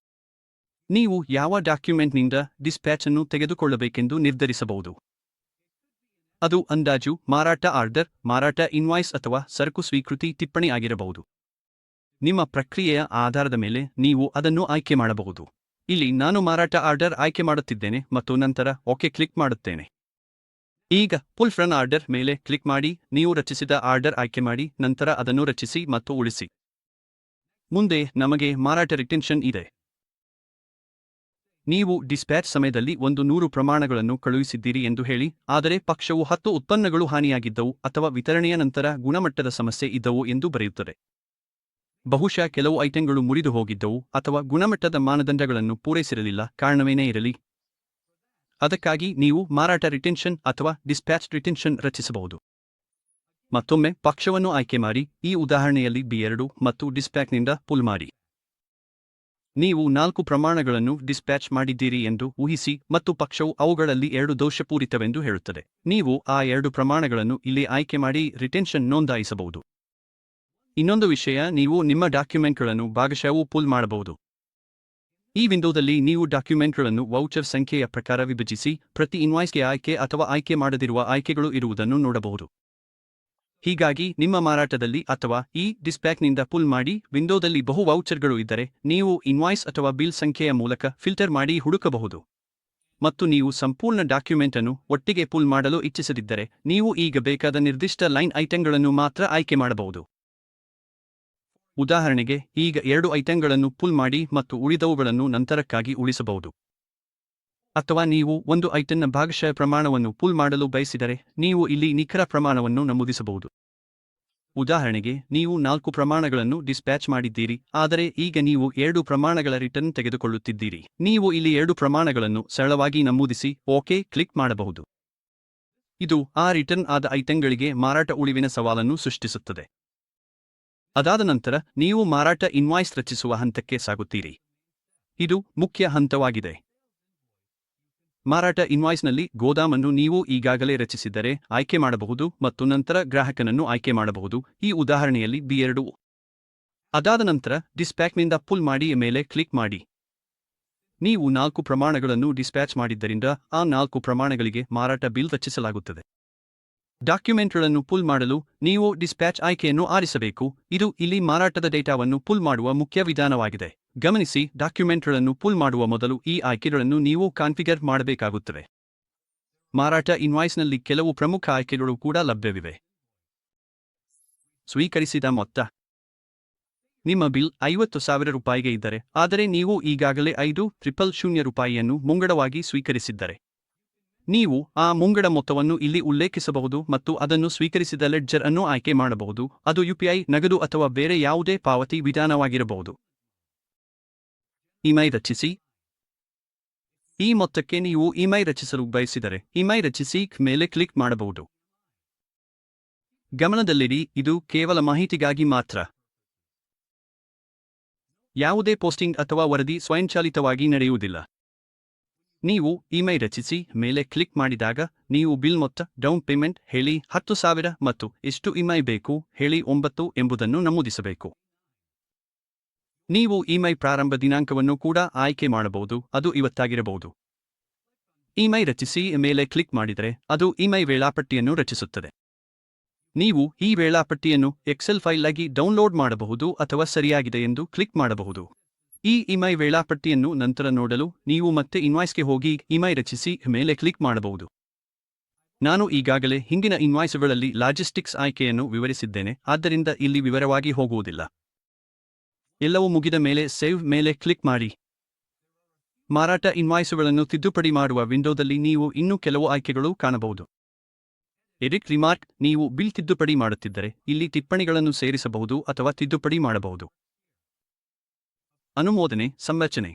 ನೀವು ಯಾವ ಡಾಕ್ಯುಮೆಂಟ್ನಿಂದ ಡಿಸ್ಪ್ಯಾಚ್ ಅನ್ನು ತೆಗೆದುಕೊಳ್ಳಬೇಕೆಂದು ನಿರ್ಧರಿಸಬಹುದು. ಅದು ಅಂದಾಜು, ಮಾರಾಟ ಆರ್ಡರ್, ಮಾರಾಟ ಇನ್ವಾಯ್ಸ್ ಅಥವಾ ಸರಕು ಸ್ವೀಕೃತಿ ಟಿಪ್ಪಣಿ ಆಗಿರಬಹುದು. ನಿಮ್ಮ ಪ್ರಕ್ರಿಯೆಯ ಆಧಾರದ ಮೇಲೆ ನೀವು ಅದನ್ನು ಆಯ್ಕೆ ಮಾಡಬಹುದು. ಇಲ್ಲಿ ನಾನು ಮಾರಾಟ ಆರ್ಡರ್ ಆಯ್ಕೆ ಮಾಡುತ್ತಿದ್ದೇನೆ ಮತ್ತು ನಂತರ ಓಕೆ ಕ್ಲಿಕ್ ಮಾಡುತ್ತೇನೆ. ಈಗ ಪುಲ್ ಫ್ರಮ್ ಆರ್ಡರ್ ಮೇಲೆ ಕ್ಲಿಕ್ ಮಾಡಿ. ನೀವು ರಚಿಸಿದ ಆರ್ಡರ್ ಆಯ್ಕೆ ಮಾಡಿ, ನಂತರ ಅದನ್ನು ರಚಿಸಿ ಮತ್ತು ಉಳಿಸಿ. ಮುಂದೆ ನಮಗೆ ಮಾರಾಟ ರಿಟೆನ್ಷನ್ ಇದೆ. ನೀವು ಡಿಸ್ಪ್ಯಾಚ್ ಸಮಯದಲ್ಲಿ 100 ಪ್ರಮಾಣಗಳನ್ನು ಕಳುಹಿಸಿದ್ದೀರಿ ಎಂದು ಹೇಳಿ, ಆದರೆ ಪಕ್ಷವು 10 ಉತ್ಪನ್ನಗಳು ಹಾನಿಯಾಗಿದ್ದವು ಅಥವಾ ವಿತರಣೆಯ ನಂತರ ಗುಣಮಟ್ಟದ ಸಮಸ್ಯೆ ಇದ್ದವು ಎಂದು ಬರೆಯುತ್ತದೆ. ಬಹುಶಃ ಕೆಲವು ಐಟಂಗಳು ಮುರಿದು ಹೋಗಿದ್ದವು ಅಥವಾ ಗುಣಮಟ್ಟದ ಮಾನದಂಡಗಳನ್ನು ಪೂರೈಸಿರಲಿಲ್ಲ, ಕಾರಣವೇನೇ ಇರಲಿ. ಅದಕ್ಕಾಗಿ ನೀವು ಮಾರಾಟ ರಿಟೆನ್ಷನ್ ಅಥವಾ ಡಿಸ್ಪ್ಯಾಚ್ ರಿಟೆನ್ಷನ್ ರಚಿಸಬಹುದು. ಮತ್ತೊಮ್ಮೆ ಪಕ್ಷವನ್ನು ಆಯ್ಕೆ ಮಾಡಿ. ಈ ಉದಾಹರಣೆಯಲ್ಲಿ B2 ಮತ್ತು ಡಿಸ್ಪ್ಯಾಚ್ನಿಂದ ಪುಲ್ ಮಾಡಿ. ನೀವು 4 ಪ್ರಮಾಣಗಳನ್ನು ಡಿಸ್ಪ್ಯಾಚ್ ಮಾಡಿದ್ದೀರಿ ಎಂದು ಊಹಿಸಿ ಮತ್ತು ಪಕ್ಷವು ಅವುಗಳಲ್ಲಿ 2 ದೋಷಪೂರಿತವೆಂದು ಹೇಳುತ್ತದೆ. ನೀವು ಆ 2 ಪ್ರಮಾಣಗಳನ್ನು ಇಲ್ಲಿ ಆಯ್ಕೆ ಮಾಡಿ ರಿಟೆನ್ಷನ್ ನೋಂದಾಯಿಸಬಹುದು. ಇನ್ನೊಂದು ವಿಷಯ, ನೀವು ನಿಮ್ಮ ಡಾಕ್ಯುಮೆಂಟ್ಗಳನ್ನು ಭಾಗಶಃ ಪುಲ್ ಮಾಡಬಹುದು. ಈ ವಿಂಡೋದಲ್ಲಿ ನೀವು ಡಾಕ್ಯುಮೆಂಟ್ಗಳನ್ನು ವೌಚರ್ ಸಂಖ್ಯೆಯ ಪ್ರಕಾರ ವಿಭಜಿಸಿ ಪ್ರತಿ ಇನ್ವಾಯ್ಸ್ಗೆ ಆಯ್ಕೆ ಅಥವಾ ಆಯ್ಕೆ ಮಾಡದಿರುವ ಆಯ್ಕೆಗಳು ಇರುವುದನ್ನು ನೋಡಬಹುದು. ಹೀಗಾಗಿ ನಿಮ್ಮ ಮಾರಾಟದಲ್ಲಿ ಅಥವಾ ಈ ಡಿಸ್ಪ್ಯಾಚ್ನಿಂದ ಪುಲ್ ಮಾಡಿ ವಿಂಡೋದಲ್ಲಿ ಬಹು ವೌಚರ್ಗಳು ಇದ್ದರೆ ನೀವು ಇನ್ವಾಯ್ಸ್ ಅಥವಾ ಬಿಲ್ ಸಂಖ್ಯೆಯ ಮೂಲಕ ಫಿಲ್ಟರ್ ಮಾಡಿ ಹುಡುಕಬಹುದು. ಮತ್ತು ನೀವು ಸಂಪೂರ್ಣ ಡಾಕ್ಯುಮೆಂಟ್ ಅನ್ನು ಒಟ್ಟಿಗೆ ಪುಲ್ ಮಾಡಲು ಇಚ್ಛಿಸದಿದ್ದರೆ ನೀವು ಈಗ ಬೇಕಾದ ನಿರ್ದಿಷ್ಟ ಲೈನ್ ಐಟಂಗಳನ್ನು ಮಾತ್ರ ಆಯ್ಕೆ ಮಾಡಬಹುದು. ಉದಾಹರಣೆಗೆ, ಈಗ 2 ಐಟಂಗಳನ್ನು ಪುಲ್ ಮಾಡಿ ಮತ್ತು ಉಳಿದವುಗಳನ್ನು ನಂತರಕ್ಕಾಗಿ ಉಳಿಸಬಹುದು. ಅಥವಾ ನೀವು ಒಂದು ಐಟಂನ ಭಾಗಶಃ ಪ್ರಮಾಣವನ್ನು ಪುಲ್ ಮಾಡಲು ಬಯಸಿದರೆ ನೀವು ಇಲ್ಲಿ ನಿಖರ ಪ್ರಮಾಣವನ್ನು ನಮೂದಿಸಬಹುದು. ಉದಾಹರಣೆಗೆ, ನೀವು 4 ಪ್ರಮಾಣಗಳನ್ನು ಡಿಸ್ಪ್ಯಾಚ್ ಮಾಡಿದ್ದೀರಿ, ಆದರೆ ಈಗ ನೀವು 2 ಪ್ರಮಾಣಗಳ ರಿಟರ್ನ್ ತೆಗೆದುಕೊಳ್ಳುತ್ತಿದ್ದೀರಿ. ನೀವು ಇಲ್ಲಿ 2 ಪ್ರಮಾಣಗಳನ್ನು ಸರಳವಾಗಿ ನಮೂದಿಸಿ ಓಕೆ ಕ್ಲಿಕ್ ಮಾಡಬಹುದು. ಇದು ಆ ರಿಟರ್ನ್ ಆದ ಐಟಂಗಳಿಗೆ ಮಾರಾಟ ಉಳಿವಿನ ಸವಾಲನ್ನು ಸೃಷ್ಟಿಸುತ್ತದೆ. ಅದಾದ ನಂತರ ನೀವು ಮಾರಾಟ ಇನ್ವಾಯ್ಸ್ ರಚಿಸುವ ಹಂತಕ್ಕೆ ಸಾಗುತ್ತೀರಿ. ಇದು ಮುಖ್ಯ ಹಂತವಾಗಿದೆ. ಮಾರಾಟ ಇನ್ವಾಯ್ಸ್ನಲ್ಲಿ ಗೋದಾಮನ್ನು ನೀವು ಈಗಾಗಲೇ ರಚಿಸಿದ್ದರೆ ಆಯ್ಕೆ ಮಾಡಬಹುದು ಮತ್ತು ನಂತರ ಗ್ರಾಹಕನನ್ನು ಆಯ್ಕೆ ಮಾಡಬಹುದು. ಈ ಉದಾಹರಣೆಯಲ್ಲಿ B2. ಅದಾದ ನಂತರ ಡಿಸ್ಪ್ಯಾಚ್ನಿಂದ ಪುಲ್ ಮಾಡಿ ಮೇಲೆ ಕ್ಲಿಕ್ ಮಾಡಿ. ನೀವು 4 ಪ್ರಮಾಣಗಳನ್ನು ಡಿಸ್ಪ್ಯಾಚ್ ಮಾಡಿದ್ದರಿಂದ ಆ 4 ಪ್ರಮಾಣಗಳಿಗೆ ಮಾರಾಟ ಬಿಲ್ ರಚಿಸಲಾಗುತ್ತದೆ. ಡಾಕ್ಯುಮೆಂಟ್ಗಳನ್ನು ಪುಲ್ ಮಾಡಲು ನೀವು ಡಿಸ್ಪ್ಯಾಚ್ ಆಯ್ಕೆಯನ್ನು ಆರಿಸಬೇಕು. ಇದು ಇಲ್ಲಿ ಮಾರಾಟದ ಡೇಟಾವನ್ನು ಪುಲ್ ಮಾಡುವ ಮುಖ್ಯ ವಿಧಾನವಾಗಿದೆ. ಗಮನಿಸಿ, ಡಾಕ್ಯುಮೆಂಟ್ಗಳನ್ನು ಪುಲ್ ಮಾಡುವ ಮೊದಲು ಈ ಆಯ್ಕೆಗಳನ್ನು ನೀವು ಕಾನ್ಫಿಗರ್ ಮಾಡಬೇಕಾಗುತ್ತದೆ. ಮಾರಾಟ ಇನ್ವಾಯ್ಸ್ನಲ್ಲಿ ಕೆಲವು ಪ್ರಮುಖ ಆಯ್ಕೆಗಳು ಕೂಡ ಲಭ್ಯವಿವೆ. ಸ್ವೀಕರಿಸಿದ ಮೊತ್ತ, ನಿಮ್ಮ ಬಿಲ್ 50,000 ರೂಪಾಯಿಗೆ ಇದ್ದರೆ, ಆದರೆ ನೀವು ಈಗಾಗಲೇ 5,000 ರೂಪಾಯಿಯನ್ನು ಮುಂಗಡವಾಗಿ ಸ್ವೀಕರಿಸಿದ್ದರೆ, ನೀವು ಆ ಮುಂಗಡ ಮೊತ್ತವನ್ನು ಇಲ್ಲಿ ಉಲ್ಲೇಖಿಸಬಹುದು ಮತ್ತು ಅದನ್ನು ಸ್ವೀಕರಿಸಿದ ಲೆಡ್ಜರ್ ಅನ್ನು ಆಯ್ಕೆ ಮಾಡಬಹುದು. ಅದು ಯುಪಿಐ, ನಗದು ಅಥವಾ ಬೇರೆ ಯಾವುದೇ ಪಾವತಿ ವಿಧಾನವಾಗಿರಬಹುದು. ಇಮೈ ರಚಿಸಿ. ಈ ಮೊತ್ತಕ್ಕೆ ನೀವು ಇಮೈ ರಚಿಸಲು ಬಯಸಿದರೆ, ಇಮೈ ರಚಿಸಿ ಮೇಲೆ ಕ್ಲಿಕ್ ಮಾಡಬಹುದು. ಗಮನದಲ್ಲಿಡಿ, ಇದು ಕೇವಲ ಮಾಹಿತಿಗಾಗಿ ಮಾತ್ರ. ಯಾವುದೇ ಪೋಸ್ಟಿಂಗ್ ಅಥವಾ ವರದಿ ಸ್ವಯಂಚಾಲಿತವಾಗಿ ನಡೆಯುವುದಿಲ್ಲ. ನೀವು ಇಮೈ ರಚಿಸಿ ಮೇಲೆ ಕ್ಲಿಕ್ ಮಾಡಿದಾಗ, ನೀವು ಬಿಲ್ ಮೊತ್ತ, ಡೌನ್ ಪೇಮೆಂಟ್ ಹೇಳಿ 10,000 ಮತ್ತು ಎಷ್ಟು ಇಮೈ ಬೇಕು ಹೇಳಿ 9 ಎಂಬುದನ್ನು ನಮೂದಿಸಬೇಕು. ನೀವು ಇಮೈ ಪ್ರಾರಂಭ ದಿನಾಂಕವನ್ನು ಕೂಡ ಆಯ್ಕೆ ಮಾಡಬಹುದು, ಅದು ಇವತ್ತಾಗಿರಬಹುದು. ಇಮೈ ರಚಿಸಿ ಮೇಲೆ ಕ್ಲಿಕ್ ಮಾಡಿದರೆ, ಅದು ಇಮೈ ವೇಳಾಪಟ್ಟಿಯನ್ನು ರಚಿಸುತ್ತದೆ. ನೀವು ಈ ವೇಳಾಪಟ್ಟಿಯನ್ನು ಎಕ್ಸೆಲ್ ಫೈಲ್ ಆಗಿ ಡೌನ್ಲೋಡ್ ಮಾಡಬಹುದು ಅಥವಾ ಸರಿಯಾಗಿದೆ ಎಂದು ಕ್ಲಿಕ್ ಮಾಡಬಹುದು. ಈ ಇಮೈ ವೇಳಾಪಟ್ಟಿಯನ್ನು ನಂತರ ನೋಡಲು ನೀವು ಮತ್ತೆ ಇನ್ವಾಯ್ಸ್ಗೆ ಹೋಗಿ ಇಮೈ ರಚಿಸಿ ಮೇಲೆ ಕ್ಲಿಕ್ ಮಾಡಬಹುದು. ನಾನು ಈಗಾಗಲೇ ಹಿಂದಿನ ಇನ್ವಾಯ್ಸುಗಳಲ್ಲಿ ಲಾಜಿಸ್ಟಿಕ್ಸ್ ಆಯ್ಕೆಯನ್ನು ವಿವರಿಸಿದ್ದೇನೆ, ಆದ್ದರಿಂದ ಇಲ್ಲಿ ವಿವರವಾಗಿ ಹೋಗುವುದಿಲ್ಲ. ಎಲ್ಲವೂ ಮುಗಿದ ಮೇಲೆ ಸೇವ್ ಮೇಲೆ ಕ್ಲಿಕ್ ಮಾಡಿ. ಮಾರಾಟ ಇನ್ವಾಯ್ಸುಗಳನ್ನು ತಿದ್ದುಪಡಿ ಮಾಡುವ ವಿಂಡೋದಲ್ಲಿ ನೀವು ಇನ್ನೂ ಕೆಲವು ಆಯ್ಕೆಗಳು ಕಾಣಬಹುದು. Edit remark. ನೀವು ಬಿಲ್ ತಿದ್ದುಪಡಿ ಮಾಡುತ್ತಿದ್ದರೆ, ಇಲ್ಲಿ ಟಿಪ್ಪಣಿಗಳನ್ನು ಸೇರಿಸಬಹುದು ಅಥವಾ ತಿದ್ದುಪಡಿ ಮಾಡಬಹುದು. ಅನುಮೋದನೆ ಸಂರಚನೆ.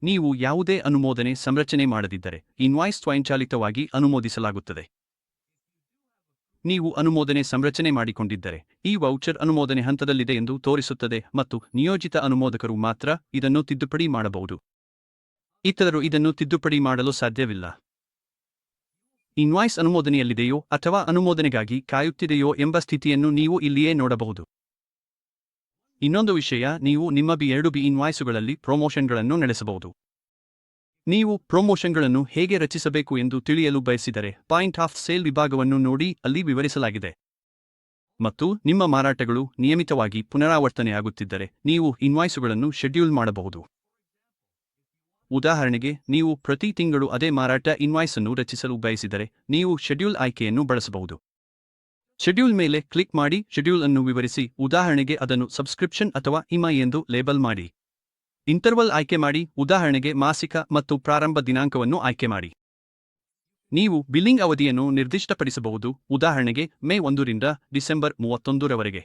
ನೀವು ಯಾವುದೇ ಅನುಮೋದನೆ ಸಂರಚನೆ ಮಾಡದಿದ್ದರೆ, ಇನ್ವಾಯ್ಸ್ ಸ್ವಯಂಚಾಲಿತವಾಗಿ ಅನುಮೋದಿಸಲಾಗುತ್ತದೆ. ನೀವು ಅನುಮೋದನೆ ಸಂರಚನೆ ಮಾಡಿಕೊಂಡಿದ್ದರೆ, ಈ ವೌಚರ್ ಅನುಮೋದನೆ ಹಂತದಲ್ಲಿದೆ ಎಂದು ತೋರಿಸುತ್ತದೆ ಮತ್ತು ನಿಯೋಜಿತ ಅನುಮೋದಕರು ಮಾತ್ರ ಇದನ್ನು ತಿದ್ದುಪಡಿ ಮಾಡಬಹುದು. ಇತರರು ಇದನ್ನು ತಿದ್ದುಪಡಿ ಮಾಡಲು ಸಾಧ್ಯವಿಲ್ಲ. ಇನ್ವಾಯ್ಸ್ ಅನುಮೋದನೆಯಲ್ಲಿದೆಯೋ ಅಥವಾ ಅನುಮೋದನೆಗಾಗಿ ಕಾಯುತ್ತಿದೆಯೋ ಎಂಬ ಸ್ಥಿತಿಯನ್ನು ನೀವು ಇಲ್ಲಿಯೇ ನೋಡಬಹುದು. ಇನ್ನೊಂದು ವಿಷಯ, ನೀವು ನಿಮ್ಮ ಬಿ ಇನ್ವಾಯ್ಸುಗಳಲ್ಲಿ ಪ್ರಮೋಷನ್ಗಳನ್ನು ನಡೆಸಬಹುದು. ನೀವು ಪ್ರಮೋಷನ್ಗಳನ್ನು ಹೇಗೆ ರಚಿಸಬೇಕು ಎಂದು ತಿಳಿಯಲು ಬಯಸಿದರೆ, ಪಾಯಿಂಟ್ ಆಫ್ ಸೇಲ್ ವಿಭಾಗವನ್ನು ನೋಡಿ, ಅಲ್ಲಿ ವಿವರಿಸಲಾಗಿದೆ. ಮತ್ತು ನಿಮ್ಮ ಮಾರಾಟಗಳು ನಿಯಮಿತವಾಗಿ ಪುನರಾವರ್ತನೆಯಾಗುತ್ತಿದ್ದರೆ, ನೀವು ಇನ್ವಾಯ್ಸುಗಳನ್ನು ಶೆಡ್ಯೂಲ್ ಮಾಡಬಹುದು. ಉದಾಹರಣೆಗೆ, ನೀವು ಪ್ರತಿ ತಿಂಗಳು ಅದೇ ಮಾರಾಟ ಇನ್ವಾಯ್ಸ್ ಅನ್ನು ರಚಿಸಲು ಬಯಸಿದರೆ, ನೀವು ಶೆಡ್ಯೂಲ್ ಆಯ್ಕೆಯನ್ನು ಬಳಸಬಹುದು. ಶೆಡ್ಯೂಲ್ ಮೇಲೆ ಕ್ಲಿಕ್ ಮಾಡಿ, ಶೆಡ್ಯೂಲ್ ಅನ್ನು ವಿವರಿಸಿ, ಉದಾಹರಣೆಗೆ ಅದನ್ನು ಸಬ್ಸ್ಕ್ರಿಪ್ಷನ್ ಅಥವಾ ಇಮೈ ಎಂದು ಲೇಬಲ್ ಮಾಡಿ. ಇಂಟರ್ವಲ್ ಆಯ್ಕೆ ಮಾಡಿ, ಉದಾಹರಣೆಗೆ ಮಾಸಿಕ ಮತ್ತು ಪ್ರಾರಂಭ ದಿನಾಂಕವನ್ನು ಆಯ್ಕೆ ಮಾಡಿ. ನೀವು ಬಿಲ್ಲಿಂಗ್ ಅವಧಿಯನ್ನು ನಿರ್ದಿಷ್ಟಪಡಿಸಬಹುದು, ಉದಾಹರಣೆಗೆ ಮೇ 1 ರಿಂದ ಡಿಸೆಂಬರ್ 31 ರವರೆಗೆ.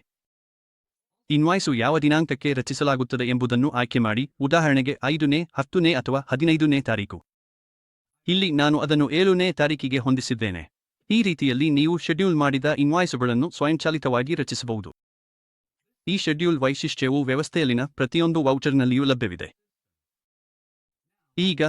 ಇನ್ವಾಯ್ಸು ಯಾವ ದಿನಾಂಕಕ್ಕೆ ರಚಿಸಲಾಗುತ್ತದೆ ಎಂಬುದನ್ನು ಆಯ್ಕೆ ಮಾಡಿ, ಉದಾಹರಣೆಗೆ 5ನೇ, 10ನೇ ಅಥವಾ 15ನೇ ತಾರೀಕು. ಇಲ್ಲಿ ನಾನು ಅದನ್ನು 7ನೇ ತಾರೀಕಿಗೆ ಹೊಂದಿಸಿದ್ದೇನೆ. ಈ ರೀತಿಯಲ್ಲಿ ನೀವು ಶೆಡ್ಯೂಲ್ ಮಾಡಿದ ಇನ್ವಾಯ್ಸುಗಳನ್ನು ಸ್ವಯಂಚಾಲಿತವಾಗಿ ರಚಿಸಬಹುದು. ಈ ಶೆಡ್ಯೂಲ್ ವೈಶಿಷ್ಟ್ಯವು ವ್ಯವಸ್ಥೆಯಲ್ಲಿನ ಪ್ರತಿಯೊಂದು ವೌಚರ್ನಲ್ಲಿಯೂ ಲಭ್ಯವಿದೆ. ಈಗ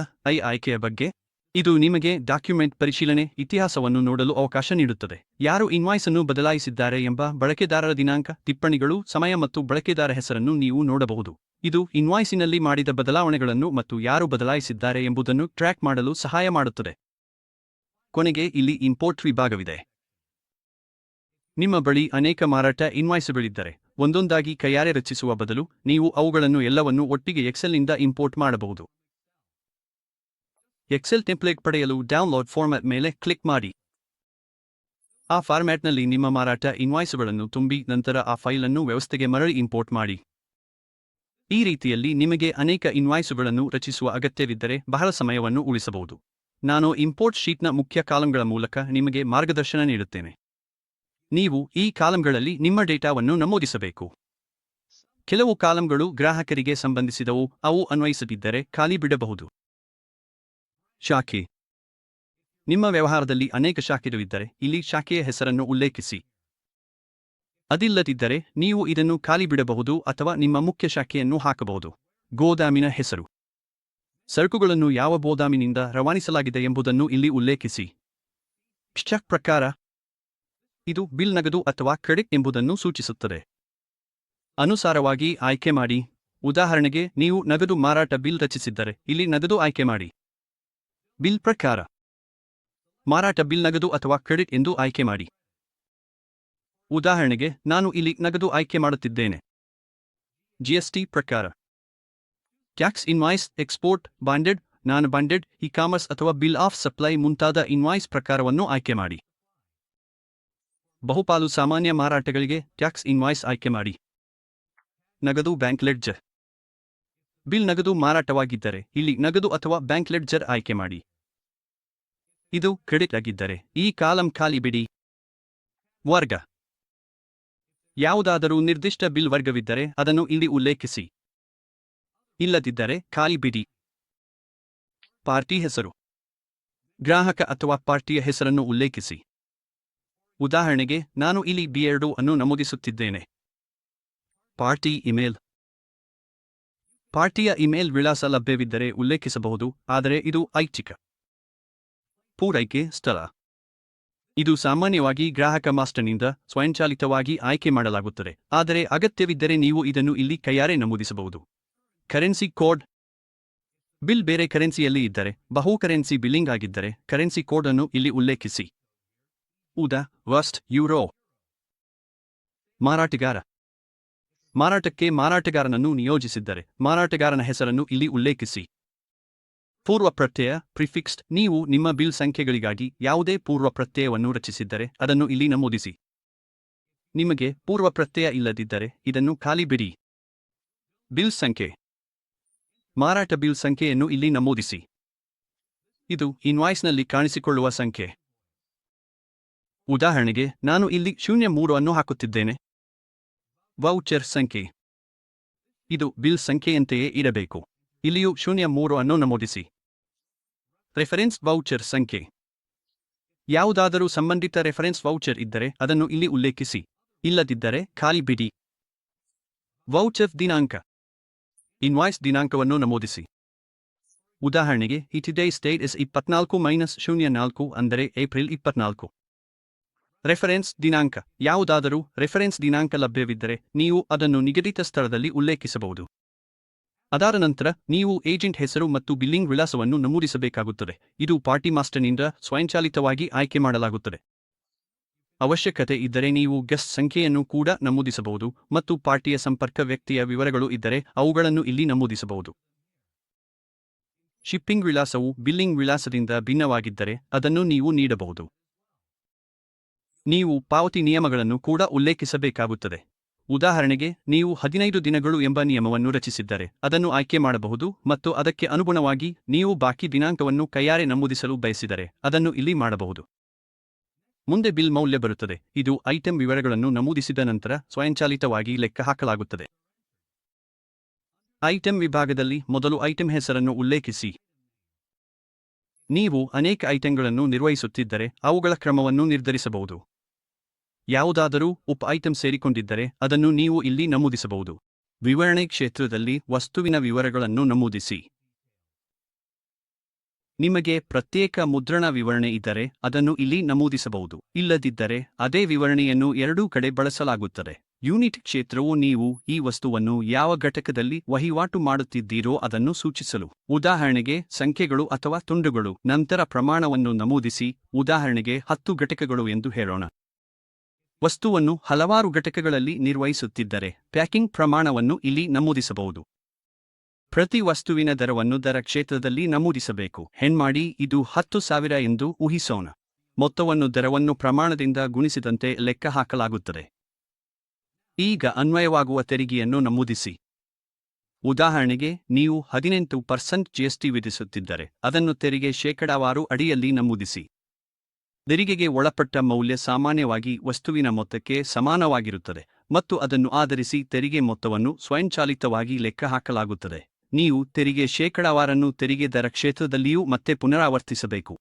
ಆಯ್ಕೆಯ ಬಗ್ಗೆ. ಇದು ನಿಮಗೆ ಡಾಕ್ಯುಮೆಂಟ್ ಪರಿಶೀಲನೆ ಇತಿಹಾಸವನ್ನು ನೋಡಲು ಅವಕಾಶ ನೀಡುತ್ತದೆ. ಯಾರು ಇನ್ವಾಯ್ಸ್ ಅನ್ನು ಬದಲಾಯಿಸಿದ್ದಾರೆ ಎಂಬ ಬಳಕೆದಾರರ ದಿನಾಂಕ, ಟಿಪ್ಪಣಿಗಳು, ಸಮಯ ಮತ್ತು ಬಳಕೆದಾರ ಹೆಸರನ್ನು ನೀವು ನೋಡಬಹುದು. ಇದು ಇನ್ವಾಯ್ಸಿನಲ್ಲಿ ಮಾಡಿದ ಬದಲಾವಣೆಗಳನ್ನು ಮತ್ತು ಯಾರು ಬದಲಾಯಿಸಿದ್ದಾರೆ ಎಂಬುದನ್ನು ಟ್ರ್ಯಾಕ್ ಮಾಡಲು ಸಹಾಯ ಮಾಡುತ್ತದೆ. ಕೊನೆಗೆ ಇಲ್ಲಿ ಇಂಪೋರ್ಟ್ ವಿಭಾಗವಿದೆ. ನಿಮ್ಮ ಬಳಿ ಅನೇಕ ಮಾರಾಟ ಇನ್ವಾಯ್ಸುಗಳಿದ್ದರೆ, ಒಂದೊಂದಾಗಿ ಕೈಯಾರೆ ರಚಿಸುವ ಬದಲು ನೀವು ಅವುಗಳನ್ನು ಎಲ್ಲವನ್ನೂ ಒಟ್ಟಿಗೆ ಎಕ್ಸೆಲ್ನಿಂದ ಇಂಪೋರ್ಟ್ ಮಾಡಬಹುದು. ಎಕ್ಸೆಲ್ ಟೆಂಪ್ಲೇಟ್ ಪಡೆಯಲು ಡೌನ್ಲೋಡ್ ಫಾರ್ಮ್ಯಾಟ್ ಮೇಲೆ ಕ್ಲಿಕ್ ಮಾಡಿ. ಆ ಫಾರ್ಮ್ಯಾಟ್ನಲ್ಲಿ ನಿಮ್ಮ ಮಾರಾಟ ಇನ್ವಾಯ್ಸುಗಳನ್ನು ತುಂಬಿ, ನಂತರ ಆ ಫೈಲ್ ಅನ್ನು ವ್ಯವಸ್ಥೆಗೆ ಮರಳಿ ಇಂಪೋರ್ಟ್ ಮಾಡಿ. ಈ ರೀತಿಯಲ್ಲಿ ನಿಮಗೆ ಅನೇಕ ಇನ್ವಾಯ್ಸುಗಳನ್ನು ರಚಿಸುವ ಅಗತ್ಯವಿದ್ದರೆ ಬಹಳ ಸಮಯವನ್ನು ಉಳಿಸಬಹುದು. ನಾನು ಇಂಪೋರ್ಟ್ ಶೀಟ್ನ ಮುಖ್ಯ ಕಾಲಂಗಳ ಮೂಲಕ ನಿಮಗೆ ಮಾರ್ಗದರ್ಶನ ನೀಡುತ್ತೇನೆ. ನೀವು ಈ ಕಾಲಂಗಳಲ್ಲಿ ನಿಮ್ಮ ಡೇಟಾವನ್ನು ನಮೂದಿಸಬೇಕು. ಕೆಲವು ಕಾಲಂಗಳು ಗ್ರಾಹಕರಿಗೆ ಸಂಬಂಧಿಸಿದವು, ಅವು ಅನ್ವಯಿಸದಿದ್ದರೆ ಖಾಲಿ ಬಿಡಬಹುದು. ಶಾಖೆ. ನಿಮ್ಮ ವ್ಯವಹಾರದಲ್ಲಿ ಅನೇಕ ಶಾಖೆಗಳಿದ್ದರೆ, ಇಲ್ಲಿ ಶಾಖೆಯ ಹೆಸರನ್ನು ಉಲ್ಲೇಖಿಸಿ. ಅದಿಲ್ಲದಿದ್ದರೆ ನೀವು ಇದನ್ನು ಖಾಲಿ ಬಿಡಬಹುದು ಅಥವಾ ನಿಮ್ಮ ಮುಖ್ಯ ಶಾಖೆಯನ್ನು ಹಾಕಬಹುದು. ಗೋದಾಮಿನ ಹೆಸರು. ಸರಕುಗಳನ್ನು ಯಾವ ಗೋದಾಮಿನಿಂದ ರವಾನಿಸಲಾಗಿದೆ ಎಂಬುದನ್ನು ಇಲ್ಲಿ ಉಲ್ಲೇಖಿಸಿ. ಚೆಕ್ ಪ್ರಕಾರ. ಇದು ಬಿಲ್ ನಗದು ಅಥವಾ ಕ್ರೆಡಿಟ್ ಎಂಬುದನ್ನು ಸೂಚಿಸುತ್ತದೆ. ಅನುಸಾರವಾಗಿ ಆಯ್ಕೆ ಮಾಡಿ. ಉದಾಹರಣೆಗೆ, ನೀವು ನಗದು ಮಾರಾಟ ಬಿಲ್ ರಚಿಸಿದ್ದರೆ, ಇಲ್ಲಿ ನಗದು ಆಯ್ಕೆ ಮಾಡಿ. ಬಿಲ್ ಪ್ರಕಾರ. ಮಾರಾಟ ಬಿಲ್ ನಗದು ಅಥವಾ ಕ್ರೆಡಿಟ್ ಎಂದು ಆಯ್ಕೆ ಮಾಡಿ. ಉದಾಹರಣೆಗೆ, ನಾನು ಇಲ್ಲಿ ನಗದು ಆಯ್ಕೆ ಮಾಡುತ್ತಿದ್ದೇನೆ. ಜಿಎಸ್ಟಿ ಪ್ರಕಾರ. ಟ್ಯಾಕ್ಸ್ ಇನ್ವಾಯ್ಸ್, ಎಕ್ಸ್ಪೋರ್ಟ್, ಬಾಂಡೆಡ್, ನಾನ್ ಬಾಂಡೆಡ್, ಇ-ಕಾಮರ್ಸ್ ಅಥವಾ ಬಿಲ್ ಆಫ್ ಸಪ್ಲೈ ಮುಂತಾದ ಇನ್ವಾಯ್ಸ್ ಪ್ರಕಾರವನ್ನು ಆಯ್ಕೆ ಮಾಡಿ. ಬಹುಪಾಲು ಸಾಮಾನ್ಯ ಮಾರಾಟಗಳಿಗೆ ಟ್ಯಾಕ್ಸ್ ಇನ್ವಾಯ್ಸ್ ಆಯ್ಕೆ ಮಾಡಿ. ನಗದು ಬ್ಯಾಂಕ್ ಲೆಡ್ಜರ್. ಬಿಲ್ ನಗದು ಮಾರಾಟವಾಗಿದ್ದರೆ ಇಲ್ಲಿ ನಗದು ಅಥವಾ ಬ್ಯಾಂಕ್ ಲೆಡ್ಜರ್ ಆಯ್ಕೆ ಮಾಡಿ. ಇದು ಕ್ರೆಡಿಟ್ ಆಗಿದ್ದರೆ ಈ ಕಾಲಂ ಖಾಲಿ ಬಿಡಿ. ವರ್ಗ. ಯಾವುದಾದರೂ ನಿರ್ದಿಷ್ಟ ಬಿಲ್ ವರ್ಗವಿದ್ದರೆ ಅದನ್ನು ಇಲ್ಲಿ ಉಲ್ಲೇಖಿಸಿ. ಇಲ್ಲದಿದ್ದರೆ ಖಾಲಿ ಬಿಡಿ. ಪಾರ್ಟಿ ಹೆಸರು. ಗ್ರಾಹಕ ಅಥವಾ ಪಾರ್ಟಿಯ ಹೆಸರನ್ನು ಉಲ್ಲೇಖಿಸಿ. ಉದಾಹರಣೆಗೆ ನಾನು ಇಲ್ಲಿ B2 ಅನ್ನು ನಮೂದಿಸುತ್ತಿದ್ದೇನೆ. Party email. ಪಾರ್ಟಿಯ ಇಮೇಲ್ ವಿಳಾಸ ಲಭ್ಯವಿದ್ದರೆ ಉಲ್ಲೇಖಿಸಬಹುದು, ಆದರೆ ಇದು ಐಚ್ಛಿಕ. ಪೂರೈಕೆ ಸ್ಥಳ. ಇದು ಸಾಮಾನ್ಯವಾಗಿ ಗ್ರಾಹಕ ಮಾಸ್ಟರ್ನಿಂದ ಸ್ವಯಂಚಾಲಿತವಾಗಿ ಆಯ್ಕೆ ಮಾಡಲಾಗುತ್ತದೆ, ಆದರೆ ಅಗತ್ಯವಿದ್ದರೆ ನೀವು ಇದನ್ನು ಇಲ್ಲಿ ಕೈಯಾರೆ ನಮೂದಿಸಬಹುದು. Currency code. ಬಿಲ್ ಬೇರೆ ಕರೆನ್ಸಿಯಲ್ಲಿ ಇದ್ದರೆ, ಬಹು ಕರೆನ್ಸಿ ಬಿಲ್ಲಿಂಗ್ ಆಗಿದ್ದರೆ ಕರೆನ್ಸಿ ಕೋಡ್ ಅನ್ನು ಇಲ್ಲಿ ಉಲ್ಲೇಖಿಸಿ. ಉದಾ ವಸ್ಟ್ ಯೂರೋ. ಮಾರಾಟಗಾರ. ಮಾರಾಟಕ್ಕೆ ಮಾರಾಟಗಾರನನ್ನು ನಿಯೋಜಿಸಿದ್ದರೆ ಮಾರಾಟಗಾರನ ಹೆಸರನ್ನು ಇಲ್ಲಿ ಉಲ್ಲೇಖಿಸಿ. ಪೂರ್ವ ಪ್ರತ್ಯಯ ಪ್ರಿಫಿಕ್ಸ್ಡ್. ನೀವು ನಿಮ್ಮ ಬಿಲ್ ಸಂಖ್ಯೆಗಳಿಗಾಗಿ ಯಾವುದೇ ಪೂರ್ವ ಪ್ರತ್ಯಯವನ್ನು ರಚಿಸಿದ್ದರೆ ಅದನ್ನು ಇಲ್ಲಿ ನಮೂದಿಸಿ. ನಿಮಗೆ ಪೂರ್ವ ಪ್ರತ್ಯಯ ಇಲ್ಲದಿದ್ದರೆ ಇದನ್ನು ಖಾಲಿ ಬಿಡಿ. ಬಿಲ್ ಸಂಖ್ಯೆ. ಮಾರಾಟ ಬಿಲ್ ಸಂಖ್ಯೆಯನ್ನು ಇಲ್ಲಿ ನಮೂದಿಸಿ. ಇದು ಇನ್ವಾಯ್ಸ್ನಲ್ಲಿ ಕಾಣಿಸಿಕೊಳ್ಳುವ ಸಂಖ್ಯೆ. ಉದಾಹರಣೆಗೆ ನಾನು ಇಲ್ಲಿ 03 ಅನ್ನು ಹಾಕುತ್ತಿದ್ದೇನೆ. ವೌಚರ್ ಸಂಖ್ಯೆ. ಇದು ಬಿಲ್ ಸಂಖ್ಯೆಯಂತೆಯೇ ಇರಬೇಕು. ಇಲ್ಲಿಯೂ 03 ಅನ್ನು ನಮೂದಿಸಿ. ರೆಫರೆನ್ಸ್ ವೌಚರ್ ಸಂಖ್ಯೆ. ಯಾವುದಾದರೂ ಸಂಬಂಧಿತ ರೆಫರೆನ್ಸ್ ವೌಚರ್ ಇದ್ದರೆ ಅದನ್ನು ಇಲ್ಲಿ ಉಲ್ಲೇಖಿಸಿ. ಇಲ್ಲದಿದ್ದರೆ ಖಾಲಿ ಬಿಡಿ. ವೌಚರ್ ದಿನಾಂಕ. ಇನ್ವಾಯ್ಸ್ ದಿನಾಂಕವನ್ನು ನಮೂದಿಸಿ. ಉದಾಹರಣೆಗೆ ಟುಡೇಸ್ ಡೇಟ್ ಇಸ್ 24-04 ಅಂದರೆ ಏಪ್ರಿಲ್ 24. ರೆಫರೆನ್ಸ್ ದಿನಾಂಕ. ಯಾವುದಾದರೂ ರೆಫರೆನ್ಸ್ ದಿನಾಂಕ ಲಭ್ಯವಿದ್ದರೆ ನೀವು ಅದನ್ನು ನಿಗದಿತ ಸ್ಥಳದಲ್ಲಿ ಉಲ್ಲೇಖಿಸಬಹುದು. ಅದಾದ ನಂತರ ನೀವು ಏಜೆಂಟ್ ಹೆಸರು ಮತ್ತು ಬಿಲ್ಲಿಂಗ್ ವಿಳಾಸವನ್ನು ನಮೂದಿಸಬೇಕಾಗುತ್ತದೆ. ಇದು ಪಾರ್ಟಿ ಮಾಸ್ಟರ್ನಿಂದ ಸ್ವಯಂಚಾಲಿತವಾಗಿ ಆಯ್ಕೆ ಮಾಡಲಾಗುತ್ತದೆ. ಅವಶ್ಯಕತೆ ಇದ್ದರೆ ನೀವು ಗೆಸ್ಟ್ ಸಂಖ್ಯೆಯನ್ನು ಕೂಡ ನಮೂದಿಸಬಹುದು ಮತ್ತು ಪಾರ್ಟಿಯ ಸಂಪರ್ಕ ವ್ಯಕ್ತಿಯ ವಿವರಗಳು ಇದ್ದರೆ ಅವುಗಳನ್ನು ಇಲ್ಲಿ ನಮೂದಿಸಬಹುದು. ಶಿಪ್ಪಿಂಗ್ ವಿಳಾಸವು ಬಿಲ್ಲಿಂಗ್ ವಿಳಾಸದಿಂದ ಭಿನ್ನವಾಗಿದ್ದರೆ ಅದನ್ನು ನೀವು ನೀಡಬಹುದು. ನೀವು ಪಾವತಿ ನಿಯಮಗಳನ್ನು ಕೂಡ ಉಲ್ಲೇಖಿಸಬೇಕಾಗುತ್ತದೆ. ಉದಾಹರಣೆಗೆ ನೀವು 15 ದಿನಗಳು ಎಂಬ ನಿಯಮವನ್ನು ರಚಿಸಿದ್ದರೆ ಅದನ್ನು ಆಯ್ಕೆ ಮಾಡಬಹುದು ಮತ್ತು ಅದಕ್ಕೆ ಅನುಗುಣವಾಗಿ ನೀವು ಬಾಕಿ ದಿನಾಂಕವನ್ನು ಕೈಯಾರೆ ನಮೂದಿಸಲು ಬಯಸಿದರೆ ಅದನ್ನು ಇಲ್ಲಿ ಮಾಡಬಹುದು. ಮುಂದೆ ಬಿಲ್ ಮೌಲ್ಯ ಬರುತ್ತದೆ. ಇದು ಐಟಂ ವಿವರಗಳನ್ನು ನಮೂದಿಸಿದ ನಂತರ ಸ್ವಯಂಚಾಲಿತವಾಗಿ ಲೆಕ್ಕ ಹಾಕಲಾಗುತ್ತದೆ. ಐಟಂ ವಿಭಾಗದಲ್ಲಿ ಮೊದಲು ಐಟಂ ಹೆಸರನ್ನು ಉಲ್ಲೇಖಿಸಿ. ನೀವು ಅನೇಕ ಐಟಂಗಳನ್ನು ನಿರ್ವಹಿಸುತ್ತಿದ್ದರೆ ಅವುಗಳ ಕ್ರಮವನ್ನು ನಿರ್ಧರಿಸಬಹುದು. ಯಾವುದಾದರೂ ಉಪ ಐಟಂ ಸೇರಿಕೊಂಡಿದ್ದರೆ ಅದನ್ನು ನೀವು ಇಲ್ಲಿ ನಮೂದಿಸಬಹುದು. ವಿವರಣೆ ಕ್ಷೇತ್ರದಲ್ಲಿ ವಸ್ತುವಿನ ವಿವರಗಳನ್ನು ನಮೂದಿಸಿ. ನಿಮಗೆ ಪ್ರತ್ಯೇಕ ಮುದ್ರಣ ವಿವರಣೆ ಇದ್ದರೆ ಅದನ್ನು ಇಲ್ಲಿ ನಮೂದಿಸಬಹುದು. ಇಲ್ಲದಿದ್ದರೆ ಅದೇ ವಿವರಣೆಯನ್ನು ಎರಡೂ ಕಡೆ ಬಳಸಲಾಗುತ್ತದೆ. ಯೂನಿಟ್ ಕ್ಷೇತ್ರವು ನೀವು ಈ ವಸ್ತುವನ್ನು ಯಾವ ಘಟಕದಲ್ಲಿ ವಹಿವಾಟು ಮಾಡುತ್ತಿದ್ದೀರೋ ಅದನ್ನು ಸೂಚಿಸಲು. ಉದಾಹರಣೆಗೆ ಸಂಖ್ಯೆಗಳು ಅಥವಾ ತುಂಡುಗಳು. ನಂತರ ಪ್ರಮಾಣವನ್ನು ನಮೂದಿಸಿ. ಉದಾಹರಣೆಗೆ 10 ಘಟಕಗಳು ಎಂದು ಹೇಳೋಣ. ವಸ್ತುವನ್ನು ಹಲವಾರು ಘಟಕಗಳಲ್ಲಿ ನಿರ್ವಹಿಸುತ್ತಿದ್ದರೆ ಪ್ಯಾಕಿಂಗ್ ಪ್ರಮಾಣವನ್ನು ಇಲ್ಲಿ ನಮೂದಿಸಬಹುದು. ಪ್ರತಿ ವಸ್ತುವಿನ ದರವನ್ನು ದರ ಕ್ಷೇತ್ರದಲ್ಲಿ ನಮೂದಿಸಬೇಕು. ಹೆಣ್ಮಾಡಿ ಇದು 10,000 ಎಂದು ಊಹಿಸೋಣ. ಮೊತ್ತವನ್ನು ದರವನ್ನು ಪ್ರಮಾಣದಿಂದ ಗುಣಿಸಿದಂತೆ ಲೆಕ್ಕ ಹಾಕಲಾಗುತ್ತದೆ. ಈಗ ಅನ್ವಯವಾಗುವ ತೆರಿಗೆಯನ್ನು ನಮೂದಿಸಿ. ಉದಾಹರಣೆಗೆ ನೀವು 18% GST ವಿಧಿಸುತ್ತಿದ್ದರೆ ಅದನ್ನು ತೆರಿಗೆ ಶೇಕಡಾವಾರು ಅಡಿಯಲ್ಲಿ ನಮೂದಿಸಿ. ತೆರಿಗೆಗೆ ಒಳಪಟ್ಟ ಮೌಲ್ಯ ಸಾಮಾನ್ಯವಾಗಿ ವಸ್ತುವಿನ ಮೊತ್ತಕ್ಕೆ ಸಮಾನವಾಗಿರುತ್ತದೆ ಮತ್ತು ಅದನ್ನು ಆಧರಿಸಿ ತೆರಿಗೆ ಮೊತ್ತವನ್ನು ಸ್ವಯಂಚಾಲಿತವಾಗಿ ಲೆಕ್ಕ ಹಾಕಲಾಗುತ್ತದೆ. ನೀವು ತೆರಿಗೆ ಶೇಕಡಾವಾರನ್ನು ತೆರಿಗೆ ದರ ಕ್ಷೇತ್ರದಲ್ಲಿಯೂ ಮತ್ತೆ ಪುನರಾವರ್ತಿಸಬೇಕು.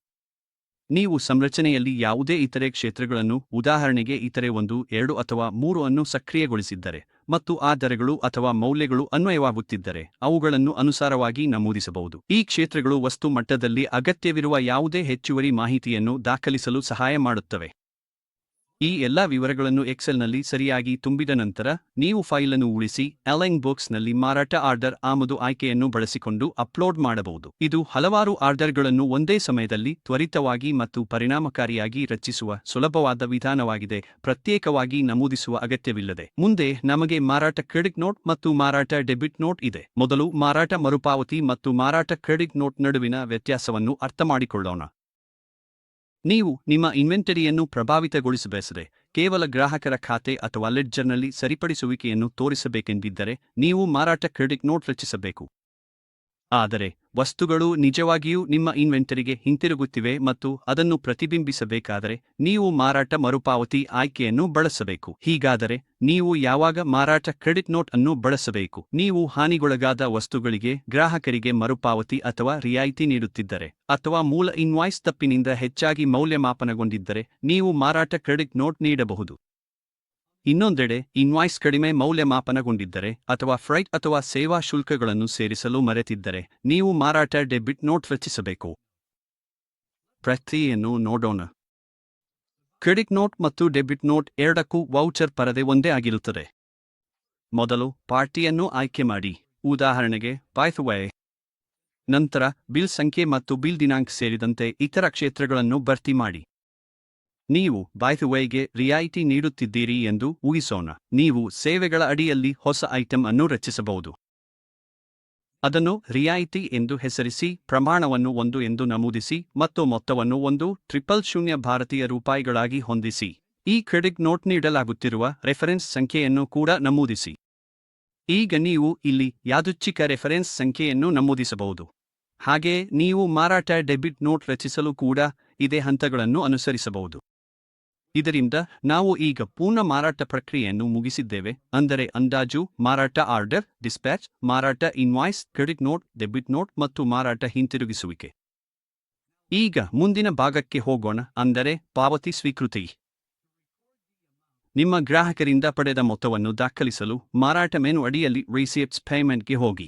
ನೀವು ಸಂರಚನೆಯಲ್ಲಿ ಯಾವುದೇ ಇತರೆ ಕ್ಷೇತ್ರಗಳನ್ನು, ಉದಾಹರಣೆಗೆ ಇತರೆ 1, 2 ಅಥವಾ 3 ಅನ್ನು ಸಕ್ರಿಯಗೊಳಿಸಿದ್ದರೆ ಮತ್ತು ಆ ದರಗಳು ಅಥವಾ ಮೌಲ್ಯಗಳು ಅನ್ವಯವಾಗುತ್ತಿದ್ದರೆ ಅವುಗಳನ್ನು ಅನುಸಾರವಾಗಿ ನಮೂದಿಸಬಹುದು. ಈ ಕ್ಷೇತ್ರಗಳು ವಸ್ತು ಮಟ್ಟದಲ್ಲಿ ಅಗತ್ಯವಿರುವ ಯಾವುದೇ ಹೆಚ್ಚುವರಿ ಮಾಹಿತಿಯನ್ನು ದಾಖಲಿಸಲು ಸಹಾಯ ಮಾಡುತ್ತವೆ. ಈ ಎಲ್ಲಾ ವಿವರಗಳನ್ನು ಎಕ್ಸೆಲ್ನಲ್ಲಿ ಸರಿಯಾಗಿ ತುಂಬಿದ ನಂತರ ನೀವು ಫೈಲನ್ನು ಉಳಿಸಿ ಅಲೈನ್ ಬಾಕ್ಸ್ನಲ್ಲಿ ಮಾರಾಟ ಆರ್ಡರ್ ಆಮದು ಆಯ್ಕೆಯನ್ನು ಬಳಸಿಕೊಂಡು ಅಪ್ಲೋಡ್ ಮಾಡಬಹುದು. ಇದು ಹಲವಾರು ಆರ್ಡರ್ಗಳನ್ನು ಒಂದೇ ಸಮಯದಲ್ಲಿ ತ್ವರಿತವಾಗಿ ಮತ್ತು ಪರಿಣಾಮಕಾರಿಯಾಗಿ ರಚಿಸುವ ಸುಲಭವಾದ ವಿಧಾನವಾಗಿದೆ, ಪ್ರತ್ಯೇಕವಾಗಿ ನಮೂದಿಸುವ ಅಗತ್ಯವಿಲ್ಲದೆ. ಮುಂದೆ ನಮಗೆ ಮಾರಾಟ ಕ್ರೆಡಿಟ್ ನೋಟ್ ಮತ್ತು ಮಾರಾಟ ಡೆಬಿಟ್ ನೋಟ್ ಇದೆ. ಮೊದಲು ಮಾರಾಟ ಮರುಪಾವತಿ ಮತ್ತು ಮಾರಾಟ ಕ್ರೆಡಿಟ್ ನೋಟ್ ನಡುವಿನ ವ್ಯತ್ಯಾಸವನ್ನು ಅರ್ಥಮಾಡಿಕೊಳ್ಳೋಣ. ನೀವು ನಿಮ್ಮ ಇನ್ವೆಂಟರಿಯನ್ನು ಪ್ರಭಾವಿತಗೊಳಿಸಬಯಸದೆ ಕೇವಲ ಗ್ರಾಹಕರ ಖಾತೆ ಅಥವಾ ಲೆಡ್ಜರ್ನಲ್ಲಿ ಸರಿಪಡಿಸುವಿಕೆಯನ್ನು ತೋರಿಸಬೇಕೆಂದಿದ್ದರೆ ನೀವು ಮಾರಾಟ ಕ್ರೆಡಿಟ್ ನೋಟ್ ರಚಿಸಬೇಕು. ಆದರೆ ವಸ್ತುಗಳು ನಿಜವಾಗಿಯೂ ನಿಮ್ಮ ಇನ್ವೆಂಟರಿಗೆ ಹಿಂತಿರುಗುತ್ತಿವೆ ಮತ್ತು ಅದನ್ನು ಪ್ರತಿಬಿಂಬಿಸಬೇಕಾದರೆ ನೀವು ಮಾರಾಟ ಮರುಪಾವತಿ ಆಯ್ಕೆಯನ್ನು ಬಳಸಬೇಕು. ಹೀಗಾದರೆ ನೀವು ಯಾವಾಗ ಮಾರಾಟ ಕ್ರೆಡಿಟ್ ನೋಟ್ ಅನ್ನು ಬಳಸಬೇಕು? ನೀವು ಹಾನಿಗೊಳಗಾದ ವಸ್ತುಗಳಿಗೆ ಗ್ರಾಹಕರಿಗೆ ಮರುಪಾವತಿ ಅಥವಾ ರಿಯಾಯಿತಿ ನೀಡುತ್ತಿದ್ದರೆ ಅಥವಾ ಮೂಲ ಇನ್ವಾಯ್ಸ್ ತಪ್ಪಿನಿಂದ ಹೆಚ್ಚಾಗಿ ಮೌಲ್ಯಮಾಪನಗೊಂಡಿದ್ದರೆ ನೀವು ಮಾರಾಟ ಕ್ರೆಡಿಟ್ ನೋಟ್ ನೀಡಬಹುದು. ಇನ್ನೊಂದೆಡೆ ಇನ್ವಾಯ್ಸ್ ಕಡಿಮೆ ಮೌಲ್ಯಮಾಪನಗೊಂಡಿದ್ದರೆ ಅಥವಾ ಫ್ರೈಟ್ ಅಥವಾ ಸೇವಾ ಶುಲ್ಕಗಳನ್ನು ಸೇರಿಸಲು ಮರೆತಿದ್ದರೆ ನೀವು ಮಾರಾಟ ಡೆಬಿಟ್ ನೋಟ್ ರಚಿಸಬೇಕು. ಪ್ರಕ್ರಿಯೆಯನ್ನು ನೋಡೋಣ. ಕ್ರೆಡಿಟ್ ನೋಟ್ ಮತ್ತು ಡೆಬಿಟ್ ನೋಟ್ ಎರಡಕ್ಕೂ ವೌಚರ್ ಪರದೆ ಒಂದೇ ಆಗಿರುತ್ತದೆ. ಮೊದಲು ಪಾರ್ಟಿಯನ್ನು ಆಯ್ಕೆ ಮಾಡಿ, ಉದಾಹರಣೆಗೆ ಪಾಯ್ಥ್ವೇ. ನಂತರ ಬಿಲ್ ಸಂಖ್ಯೆ ಮತ್ತು ಬಿಲ್ ದಿನಾಂಕ ಸೇರಿದಂತೆ ಇತರ ಕ್ಷೇತ್ರಗಳನ್ನು ಭರ್ತಿ ಮಾಡಿ. ನೀವು ಬಾಯ್ಥ್ವೇಗೆ ರಿಯಾಯಿತಿ ನೀಡುತ್ತಿದ್ದೀರಿ ಎಂದು ಊಹಿಸೋಣ. ನೀವು ಸೇವೆಗಳ ಅಡಿಯಲ್ಲಿ ಹೊಸ ಐಟಂ ಅನ್ನು ರಚಿಸಬಹುದು. ಅದನ್ನು ರಿಯಾಯಿತಿ ಎಂದು ಹೆಸರಿಸಿ, ಪ್ರಮಾಣವನ್ನು 1 ಎಂದು ನಮೂದಿಸಿ ಮತ್ತು ಮೊತ್ತವನ್ನು 1,000 ಭಾರತೀಯ ರೂಪಾಯಿಗಳಾಗಿ ಹೊಂದಿಸಿ. ಈ ಕ್ರೆಡಿಟ್ ನೋಟ್ ನೀಡಲಾಗುತ್ತಿರುವ ರೆಫರೆನ್ಸ್ ಸಂಖ್ಯೆಯನ್ನು ಕೂಡ ನಮೂದಿಸಿ. ಈಗ ನೀವು ಇಲ್ಲಿ ಯಾದೃಚ್ಛಿಕ ರೆಫರೆನ್ಸ್ ಸಂಖ್ಯೆಯನ್ನು ನಮೂದಿಸಬಹುದು. ಹಾಗೆಯೇ ನೀವು ಮಾರಾಟ ಡೆಬಿಟ್ ನೋಟ್ ರಚಿಸಲು ಕೂಡ ಇದೇ ಹಂತಗಳನ್ನು ಅನುಸರಿಸಬಹುದು. ಇದರಿಂದ ನಾವು ಈಗ ಪೂರ್ಣ ಮಾರಾಟ ಪ್ರಕ್ರಿಯೆಯನ್ನು ಮುಗಿಸಿದ್ದೇವೆ. ಅಂದರೆ ಅಂದಾಜು, ಮಾರಾಟ ಆರ್ಡರ್, ಡಿಸ್ಪ್ಯಾಚ್, ಮಾರಾಟ invoice, credit note, debit note ಮತ್ತು ಮಾರಾಟ ಹಿಂತಿರುಗಿಸುವಿಕೆ. ಈಗ ಮುಂದಿನ ಭಾಗಕ್ಕೆ ಹೋಗೋಣ, ಅಂದರೆ ಪಾವತಿ ಸ್ವೀಕೃತಿ. ನಿಮ್ಮ ಗ್ರಾಹಕರಿಂದ ಪಡೆದ ಮೊತ್ತವನ್ನು ದಾಖಲಿಸಲು ಮಾರಾಟ ಮೆನು ಅಡಿಯಲ್ಲಿ ರಿಸಿಪ್ಟ್ಸ್ ಪೇಮೆಂಟ್ಗೆ ಹೋಗಿ.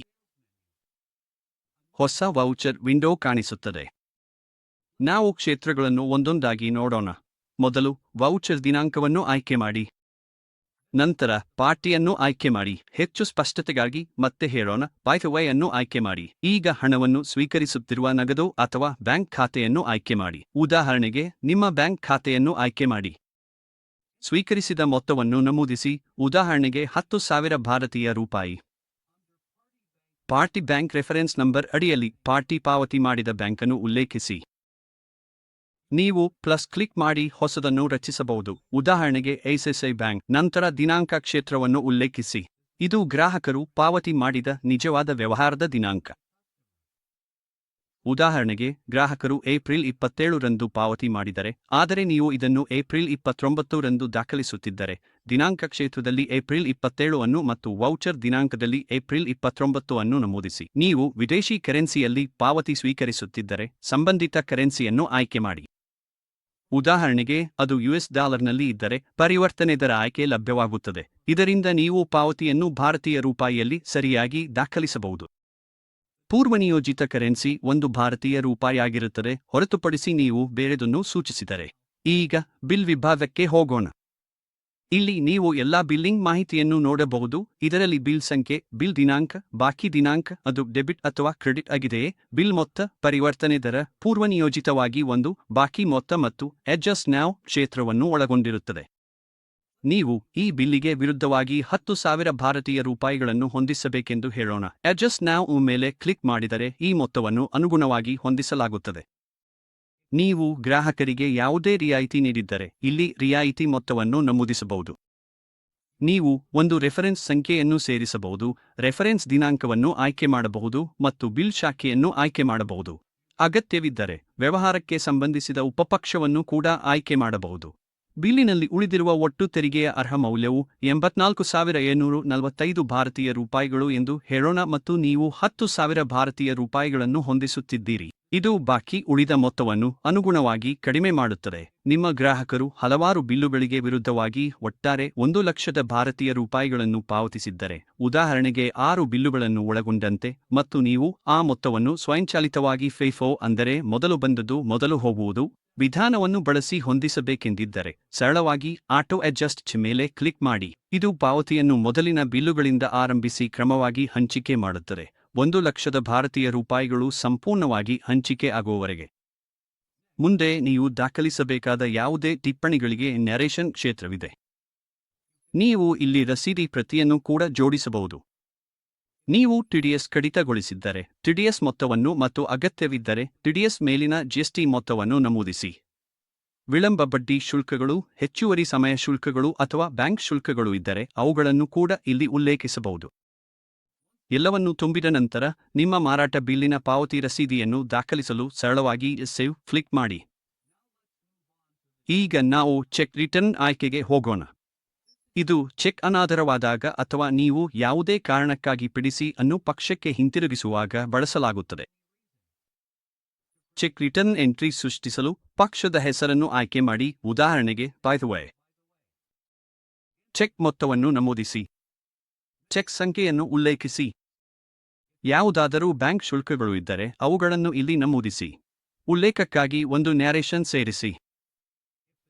ಹೊಸ ವೌಚರ್ ವಿಂಡೋ ಕಾಣಿಸುತ್ತದೆ. ನಾವು ಕ್ಷೇತ್ರಗಳನ್ನು ಒಂದೊಂದಾಗಿ ನೋಡೋಣ. ಮೊದಲು ವೌಚರ್ ದಿನಾಂಕವನ್ನು ಆಯ್ಕೆ ಮಾಡಿ. ನಂತರ ಪಾರ್ಟಿಯನ್ನು ಆಯ್ಕೆ ಮಾಡಿ. ಹೆಚ್ಚು ಸ್ಪಷ್ಟತೆಗಾಗಿ ಮತ್ತೆ ಹೇಳೋಣ, ಬಾಯ್ಥ್ವೇ ಅನ್ನು ಆಯ್ಕೆ ಮಾಡಿ. ಈಗ ಹಣವನ್ನು ಸ್ವೀಕರಿಸುತ್ತಿರುವ ನಗದು ಅಥವಾ ಬ್ಯಾಂಕ್ ಖಾತೆಯನ್ನು ಆಯ್ಕೆ ಮಾಡಿ. ಉದಾಹರಣೆಗೆ ನಿಮ್ಮ ಬ್ಯಾಂಕ್ ಖಾತೆಯನ್ನು ಆಯ್ಕೆ ಮಾಡಿ. ಸ್ವೀಕರಿಸಿದ ಮೊತ್ತವನ್ನು ನಮೂದಿಸಿ, ಉದಾಹರಣೆಗೆ 10,000 ಭಾರತೀಯ ರೂಪಾಯಿ. ಪಾರ್ಟಿ ಬ್ಯಾಂಕ್ ರೆಫರೆನ್ಸ್ ನಂಬರ್ ಅಡಿಯಲ್ಲಿ ಪಾರ್ಟಿ ಪಾವತಿ ಮಾಡಿದ ಬ್ಯಾಂಕನ್ನು ಉಲ್ಲೇಖಿಸಿ. ನೀವು ಪ್ಲಸ್ ಕ್ಲಿಕ್ ಮಾಡಿ ಹೊಸದನ್ನು ರಚಿಸಬಹುದು, ಉದಾಹರಣೆಗೆ ಐಸಿಐಸಿಐ ಬ್ಯಾಂಕ್. ನಂತರ ದಿನಾಂಕ ಕ್ಷೇತ್ರವನ್ನು ಉಲ್ಲೇಖಿಸಿ. ಇದು ಗ್ರಾಹಕರು ಪಾವತಿ ಮಾಡಿದ ನಿಜವಾದ ವ್ಯವಹಾರದ ದಿನಾಂಕ. ಉದಾಹರಣೆಗೆ, ಗ್ರಾಹಕರು ಏಪ್ರಿಲ್ 27 ರಂದು ಪಾವತಿ ಮಾಡಿದರೆ, ಆದರೆ ನೀವು ಇದನ್ನು ಏಪ್ರಿಲ್ 29 ರಂದು ದಾಖಲಿಸುತ್ತಿದ್ದರೆ, ದಿನಾಂಕ ಕ್ಷೇತ್ರದಲ್ಲಿ ಏಪ್ರಿಲ್ 27 ಅನ್ನು ಮತ್ತು ವೌಚರ್ ದಿನಾಂಕದಲ್ಲಿ ಏಪ್ರಿಲ್ 29 ಅನ್ನು ನಮೂದಿಸಿ. ನೀವು ವಿದೇಶಿ ಕರೆನ್ಸಿಯಲ್ಲಿ ಪಾವತಿ ಸ್ವೀಕರಿಸುತ್ತಿದ್ದರೆ, ಸಂಬಂಧಿತ ಕರೆನ್ಸಿಯನ್ನು ಆಯ್ಕೆ ಮಾಡಿ. ಉದಾಹರಣೆಗೆ, ಅದು US ಡಾಲರ್ನಲ್ಲಿ ಇದ್ದರೆ ಪರಿವರ್ತನೆ ದರ ಆಯ್ಕೆ ಲಭ್ಯವಾಗುತ್ತದೆ. ಇದರಿಂದ ನೀವು ಪಾವತಿಯನ್ನು ಭಾರತೀಯ ರೂಪಾಯಿಯಲ್ಲಿ ಸರಿಯಾಗಿ ದಾಖಲಿಸಬಹುದು. ಪೂರ್ವನಿಯೋಜಿತ ಕರೆನ್ಸಿ ಒಂದು ಭಾರತೀಯ ರೂಪಾಯಿಯಾಗಿರುತ್ತದೆ, ಹೊರತುಪಡಿಸಿ ನೀವು ಬೇರೆದನ್ನು ಸೂಚಿಸಿದರೆ. ಈಗ ಬಿಲ್ ವಿಭಾಗಕ್ಕೆ ಹೋಗೋಣ. ಇಲ್ಲಿ ನೀವು ಎಲ್ಲಾ ಬಿಲ್ಲಿಂಗ್ ಮಾಹಿತಿಯನ್ನು ನೋಡಬಹುದು. ಇದರಲ್ಲಿ ಬಿಲ್ ಸಂಖ್ಯೆ, ಬಿಲ್ ದಿನಾಂಕ, ಬಾಕಿ ದಿನಾಂಕ, ಅದು ಡೆಬಿಟ್ ಅಥವಾ ಕ್ರೆಡಿಟ್ ಆಗಿದೆಯೇ, ಬಿಲ್ ಮೊತ್ತ, ಪರಿವರ್ತನೆ ದರ, ಪೂರ್ವನಿಯೋಜಿತವಾಗಿ ಒಂದು, ಬಾಕಿ ಮೊತ್ತ ಮತ್ತು ಅಡ್ಜಸ್ಟ್ ನೌ ಕ್ಷೇತ್ರವನ್ನು ಒಳಗೊಂಡಿರುತ್ತದೆ. ನೀವು ಈ ಬಿಲ್ಲಿಗೆ ವಿರುದ್ಧವಾಗಿ 10,000 ಭಾರತೀಯ ರೂಪಾಯಿಗಳನ್ನು ಹೊಂದಿಸಬೇಕೆಂದು ಹೇಳೋಣ. ಅಡ್ಜಸ್ಟ್ ನೌ ಮೇಲೆ ಕ್ಲಿಕ್ ಮಾಡಿದರೆ ಈ ಮೊತ್ತವನ್ನು ಅನುಗುಣವಾಗಿ ಹೊಂದಿಸಲಾಗುತ್ತದೆ. ನೀವು ಗ್ರಾಹಕರಿಗೆ ಯಾವುದೇ ರಿಯಾಯಿತಿ ನೀಡಿದ್ದರೆ ಇಲ್ಲಿ ರಿಯಾಯಿತಿ ಮೊತ್ತವನ್ನು ನಮೂದಿಸಬಹುದು. ನೀವು ಒಂದು ರೆಫರೆನ್ಸ್ ಸಂಖ್ಯೆಯನ್ನು ಸೇರಿಸಬಹುದು, ರೆಫರೆನ್ಸ್ ದಿನಾಂಕವನ್ನು ಆಯ್ಕೆ ಮಾಡಬಹುದು ಮತ್ತು ಬಿಲ್ ಶಾಖೆಯನ್ನು ಆಯ್ಕೆ ಮಾಡಬಹುದು. ಅಗತ್ಯವಿದ್ದರೆ ವ್ಯವಹಾರಕ್ಕೆ ಸಂಬಂಧಿಸಿದ ಉಪಪಕ್ಷವನ್ನು ಕೂಡ ಆಯ್ಕೆ ಮಾಡಬಹುದು. ಬಿಲ್ಲಿನಲ್ಲಿ ಉಳಿದಿರುವ ಒಟ್ಟು ತೆರಿಗೆಯ ಅರ್ಹ ಮೌಲ್ಯವು 84,745 ಭಾರತೀಯ ರೂಪಾಯಿಗಳು ಎಂದು ಹೇಳೋಣ ಮತ್ತು ನೀವು 10,000 ಭಾರತೀಯ ರೂಪಾಯಿಗಳನ್ನು ಹೊಂದಿಸುತ್ತಿದ್ದೀರಿ. ಇದು ಬಾಕಿ ಉಳಿದ ಮೊತ್ತವನ್ನು ಅನುಗುಣವಾಗಿ ಕಡಿಮೆ ಮಾಡುತ್ತದೆ. ನಿಮ್ಮ ಗ್ರಾಹಕರು ಹಲವಾರು ಬಿಲ್ಲುಗಳಿಗೆ ವಿರುದ್ಧವಾಗಿ ಒಟ್ಟಾರೆ 1,00,000 ಭಾರತೀಯ ರೂಪಾಯಿಗಳನ್ನು ಪಾವತಿಸಿದ್ದರೆ, ಉದಾಹರಣೆಗೆ 6 ಬಿಲ್ಲುಗಳನ್ನು ಒಳಗೊಂಡಂತೆ, ಮತ್ತು ನೀವು ಆ ಮೊತ್ತವನ್ನು ಸ್ವಯಂಚಾಲಿತವಾಗಿ ಫೈಫೋ ಅಂದರೆ ಮೊದಲು ಬಂದದ್ದು ಮೊದಲು ಹೋಗುವುದು ವಿಧಾನವನ್ನು ಬಳಸಿ ಹೊಂದಿಸಬೇಕೆಂದಿದ್ದರೆ, ಸರಳವಾಗಿ ಆಟೋ ಅಡ್ಜಸ್ಟ್ ಮೇಲೆ ಕ್ಲಿಕ್ ಮಾಡಿ. ಇದು ಪಾವತಿಯನ್ನು ಮೊದಲಿನ ಬಿಲ್ಲುಗಳಿಂದ ಆರಂಭಿಸಿ ಕ್ರಮವಾಗಿ ಹಂಚಿಕೆ ಮಾಡುತ್ತದೆ, 1,00,000 ಭಾರತೀಯ ರೂಪಾಯಿಗಳು ಸಂಪೂರ್ಣವಾಗಿ ಹಂಚಿಕೆ ಆಗುವವರೆಗೆ. ಮುಂದೆ ನೀವು ದಾಖಲಿಸಬೇಕಾದ ಯಾವುದೇ ಟಿಪ್ಪಣಿಗಳಿಗೆ ನ್ಯಾರೇಷನ್ ಕ್ಷೇತ್ರವಿದೆ. ನೀವು ಇಲ್ಲಿ ರಸೀದಿ ಪ್ರತಿಯನ್ನು ಕೂಡ ಜೋಡಿಸಬಹುದು. ನೀವು ಟಿಡಿಎಸ್ ಕಡಿತಗೊಳಿಸಿದ್ದರೆ ಟಿಡಿಎಸ್ ಮೊತ್ತವನ್ನು ಮತ್ತು ಅಗತ್ಯವಿದ್ದರೆ ಟಿಡಿಎಸ್ ಮೇಲಿನ ಜಿಎಸ್ಟಿ ಮೊತ್ತವನ್ನು ನಮೂದಿಸಿ. ವಿಳಂಬ ಬಡ್ಡಿ ಶುಲ್ಕಗಳು, ಹೆಚ್ಚುವರಿ ಸಮಯ ಶುಲ್ಕಗಳು ಅಥವಾ ಬ್ಯಾಂಕ್ ಶುಲ್ಕಗಳು ಇದ್ದರೆ ಅವುಗಳನ್ನು ಕೂಡ ಇಲ್ಲಿ ಉಲ್ಲೇಖಿಸಬಹುದು. ಎಲ್ಲವನ್ನೂ ತುಂಬಿದ ನಂತರ ನಿಮ್ಮ ಮಾರಾಟ ಬಿಲ್ಲಿನ ಪಾವತಿ ರಸೀದಿಯನ್ನು ದಾಖಲಿಸಲು ಸರಳವಾಗಿ ಸೇವ್ ಕ್ಲಿಕ್ ಮಾಡಿ. ಈಗ ನಾವು ಚೆಕ್ ರಿಟರ್ನ್ ಆಯ್ಕೆಗೆ ಹೋಗೋಣ. ಇದು ಚೆಕ್ ಅನಾದರವಾದಾಗ ಅಥವಾ ನೀವು ಯಾವುದೇ ಕಾರಣಕ್ಕಾಗಿ ಪಿಡಿಸಿ ಅನ್ನು ಪಕ್ಷಕ್ಕೆ ಹಿಂತಿರುಗಿಸುವಾಗ ಬಳಸಲಾಗುತ್ತದೆ. ಚೆಕ್ ರಿಟರ್ನ್ ಎಂಟ್ರಿ ಸೃಷ್ಟಿಸಲು ಪಕ್ಷದ ಹೆಸರನ್ನು ಆಯ್ಕೆ ಮಾಡಿ, ಉದಾಹರಣೆಗೆ ಬೈ ದ ವೇ. ಚೆಕ್ ಮೊತ್ತವನ್ನು ನಮೂದಿಸಿ. ಚೆಕ್ ಸಂಖ್ಯೆಯನ್ನು ಉಲ್ಲೇಖಿಸಿ. ಯಾವುದಾದರೂ ಬ್ಯಾಂಕ್ ಶುಲ್ಕಗಳು ಇದ್ದರೆ ಅವುಗಳನ್ನು ಇಲ್ಲಿ ನಮೂದಿಸಿ. ಉಲ್ಲೇಖಕ್ಕಾಗಿ ಒಂದು ನ್ಯಾರೇಷನ್ ಸೇರಿಸಿ.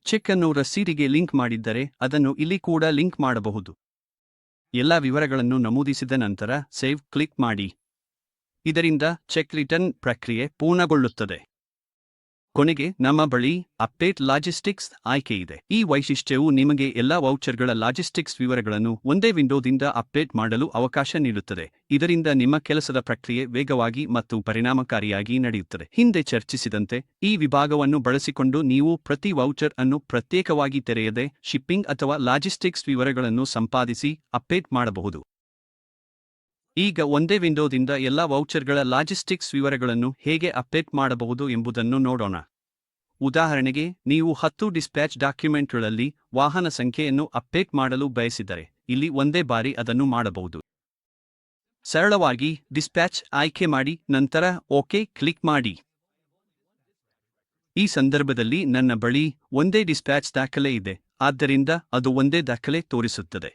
ಚೆಕ್ ಅನ್ನು ರಸೀದಿಗೆ ಲಿಂಕ್ ಮಾಡಿದ್ದರೆ ಅದನ್ನು ಇಲ್ಲಿ ಕೂಡ ಲಿಂಕ್ ಮಾಡಬಹುದು. ಎಲ್ಲ ವಿವರಗಳನ್ನು ನಮೂದಿಸಿದ ನಂತರ ಸೇವ್ ಕ್ಲಿಕ್ ಮಾಡಿ. ಇದರಿಂದ ಚೆಕ್ ರಿಟರ್ನ್ ಪ್ರಕ್ರಿಯೆ ಪೂರ್ಣಗೊಳ್ಳುತ್ತದೆ. ಕೊನೆಗೆ ನಮ್ಮ ಬಳಿ ಅಪ್ಡೇಟ್ ಲಾಜಿಸ್ಟಿಕ್ಸ್ ಆಯ್ಕೆ ಇದೆ. ಈ ವೈಶಿಷ್ಟ್ಯವು ನಿಮಗೆ ಎಲ್ಲಾ ವೌಚರ್ಗಳ ಲಾಜಿಸ್ಟಿಕ್ಸ್ ವಿವರಗಳನ್ನು ಒಂದೇ ವಿಂಡೋದಿಂದ ಅಪ್ಡೇಟ್ ಮಾಡಲು ಅವಕಾಶ ನೀಡುತ್ತದೆ. ಇದರಿಂದ ನಿಮ್ಮ ಕೆಲಸದ ಪ್ರಕ್ರಿಯೆ ವೇಗವಾಗಿ ಮತ್ತು ಪರಿಣಾಮಕಾರಿಯಾಗಿ ನಡೆಯುತ್ತದೆ. ಹಿಂದೆ ಚರ್ಚಿಸಿದಂತೆ ಈ ವಿಭಾಗವನ್ನು ಬಳಸಿಕೊಂಡು ನೀವು ಪ್ರತಿ ವೌಚರ್ ಅನ್ನು ಪ್ರತ್ಯೇಕವಾಗಿ ತೆರೆಯದೆ ಶಿಪ್ಪಿಂಗ್ ಅಥವಾ ಲಾಜಿಸ್ಟಿಕ್ಸ್ ವಿವರಗಳನ್ನು ಸಂಪಾದಿಸಿ ಅಪ್ಡೇಟ್ ಮಾಡಬಹುದು. ಈಗ ಒಂದೇ ವಿಂಡೋದಿಂದ ಎಲ್ಲ ವೌಚರ್ಗಳ ಲಾಜಿಸ್ಟಿಕ್ಸ್ ವಿವರಗಳನ್ನು ಹೇಗೆ ಅಪ್ಡೇಟ್ ಮಾಡಬಹುದು ಎಂಬುದನ್ನು ನೋಡೋಣ. ಉದಾಹರಣೆಗೆ, ನೀವು 10 ಡಿಸ್ಪ್ಯಾಚ್ ಡಾಕ್ಯುಮೆಂಟ್ಗಳಲ್ಲಿ ವಾಹನ ಸಂಖ್ಯೆಯನ್ನು ಅಪ್ಡೇಟ್ ಮಾಡಲು ಬಯಸಿದರೆ ಇಲ್ಲಿ ಒಂದೇ ಬಾರಿ ಅದನ್ನು ಮಾಡಬಹುದು. ಸರಳವಾಗಿ ಡಿಸ್ಪ್ಯಾಚ್ ಆಯ್ಕೆ ಮಾಡಿ ನಂತರ ಓಕೆ ಕ್ಲಿಕ್ ಮಾಡಿ. ಈ ಸಂದರ್ಭದಲ್ಲಿ ನನ್ನ ಬಳಿ ಒಂದೇ ಡಿಸ್ಪ್ಯಾಚ್ ದಾಖಲೆ ಇದೆ, ಆದ್ದರಿಂದ ಅದು ಒಂದೇ ದಾಖಲೆ ತೋರಿಸುತ್ತದೆ.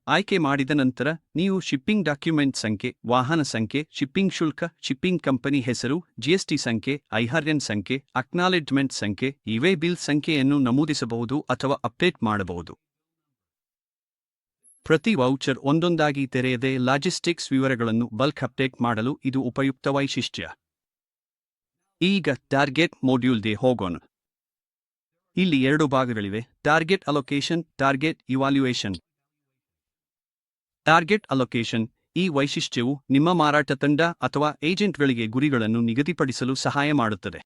ಆಯ್ಕೆ ಮಾಡಿದ ನಂತರ ನೀವು ಶಿಪ್ಪಿಂಗ್ ಡಾಕ್ಯುಮೆಂಟ್ ಸಂಖ್ಯೆ, ವಾಹನ ಸಂಖ್ಯೆ, ಶಿಪ್ಪಿಂಗ್ ಶುಲ್ಕ, ಶಿಪ್ಪಿಂಗ್ ಕಂಪನಿ ಹೆಸರು, ಜಿಎಸ್ಟಿ ಸಂಖ್ಯೆ, ಐಆರ್ಎನ್ ಸಂಖ್ಯೆ, ಅಕ್ನಾಲೆಡ್ಜ್ಮೆಂಟ್ ಸಂಖ್ಯೆ, ಇವೆ ಬಿಲ್ ಸಂಖ್ಯೆಯನ್ನು ನಮೂದಿಸಬಹುದು ಅಥವಾ ಅಪ್ಡೇಟ್ ಮಾಡಬಹುದು. ಪ್ರತಿ ವೌಚರ್ ಒಂದೊಂದಾಗಿ ತೆರೆಯದೆ ಲಾಜಿಸ್ಟಿಕ್ಸ್ ವಿವರಗಳನ್ನು ಬಲ್ಕ್ ಅಪ್ಡೇಟ್ ಮಾಡಲು ಇದು ಉಪಯುಕ್ತ ವೈಶಿಷ್ಟ್ಯ. ಈಗ ಟಾರ್ಗೆಟ್ ಮಾಡ್ಯೂಲ್ಗೆ ಹೋಗೋಣ. ಇಲ್ಲಿ 2 ಭಾಗಗಳಿವೆ: target allocation, target evaluation. Target allocation ಈ ವೈಶಿಷ್ಟ್ಯವು ನಿಮ್ಮ ಮಾರಾಟ ತಂಡ ಅಥವಾ ಏಜೆಂಟ್ಗಳಿಗೆ ಗುರಿಗಳನ್ನು ನಿಗದಿಪಡಿಸಲು ಸಹಾಯ ಮಾಡುತ್ತದೆ.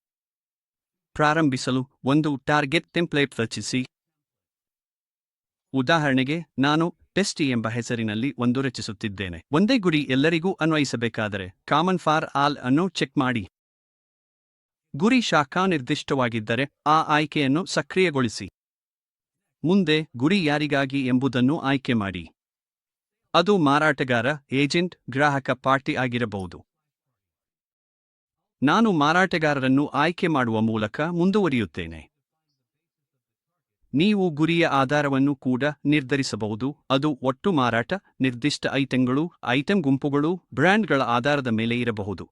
ಪ್ರಾರಂಭಿಸಲು ಒಂದು ಟಾರ್ಗೆಟ್ ಟೆಂಪ್ಲೇಟ್ ರಚಿಸಿ. ಉದಾಹರಣೆಗೆ, ನಾನು ಟೆಸ್ಟ್ ಎಂಬ ಹೆಸರಿನಲ್ಲಿ ಒಂದು ರಚಿಸುತ್ತಿದ್ದೇನೆ. ಒಂದೇ ಗುರಿ ಎಲ್ಲರಿಗೂ ಅನ್ವಯಿಸಬೇಕಾದರೆ ಕಾಮನ್ ಫಾರ್ ಆಲ್ ಅನ್ನು ಚೆಕ್ ಮಾಡಿ. ಗುರಿ ಶಾಖಾ ನಿರ್ದಿಷ್ಟವಾಗಿದ್ದರೆ ಆ ಆಯ್ಕೆಯನ್ನು ಸಕ್ರಿಯಗೊಳಿಸಿ. ಮುಂದೆ ಗುರಿ ಯಾರಿಗಾಗಿ ಎಂಬುದನ್ನು ಆಯ್ಕೆ ಮಾಡಿ. ಅದು ಮಾರಾಟಗಾರ, ಏಜೆಂಟ್, ಗ್ರಾಹಕ ಪಾರ್ಟಿ ಆಗಿರಬಹುದು. ನಾನು ಮಾರಾಟಗಾರರನ್ನು ಆಯ್ಕೆ ಮಾಡುವ ಮೂಲಕ ಮುಂದುವರಿಯುತ್ತೇನೆ. ನೀವು ಗುರಿಯ ಆಧಾರವನ್ನು ಕೂಡ ನಿರ್ಧರಿಸಬಹುದು. ಅದು ಒಟ್ಟು ಮಾರಾಟ, ನಿರ್ದಿಷ್ಟ ಐಟಂಗಳು, ಐಟಂ ಗುಂಪುಗಳು, ಬ್ರ್ಯಾಂಡ್ಗಳ ಆಧಾರದ ಮೇಲೆ ಇರಬಹುದು.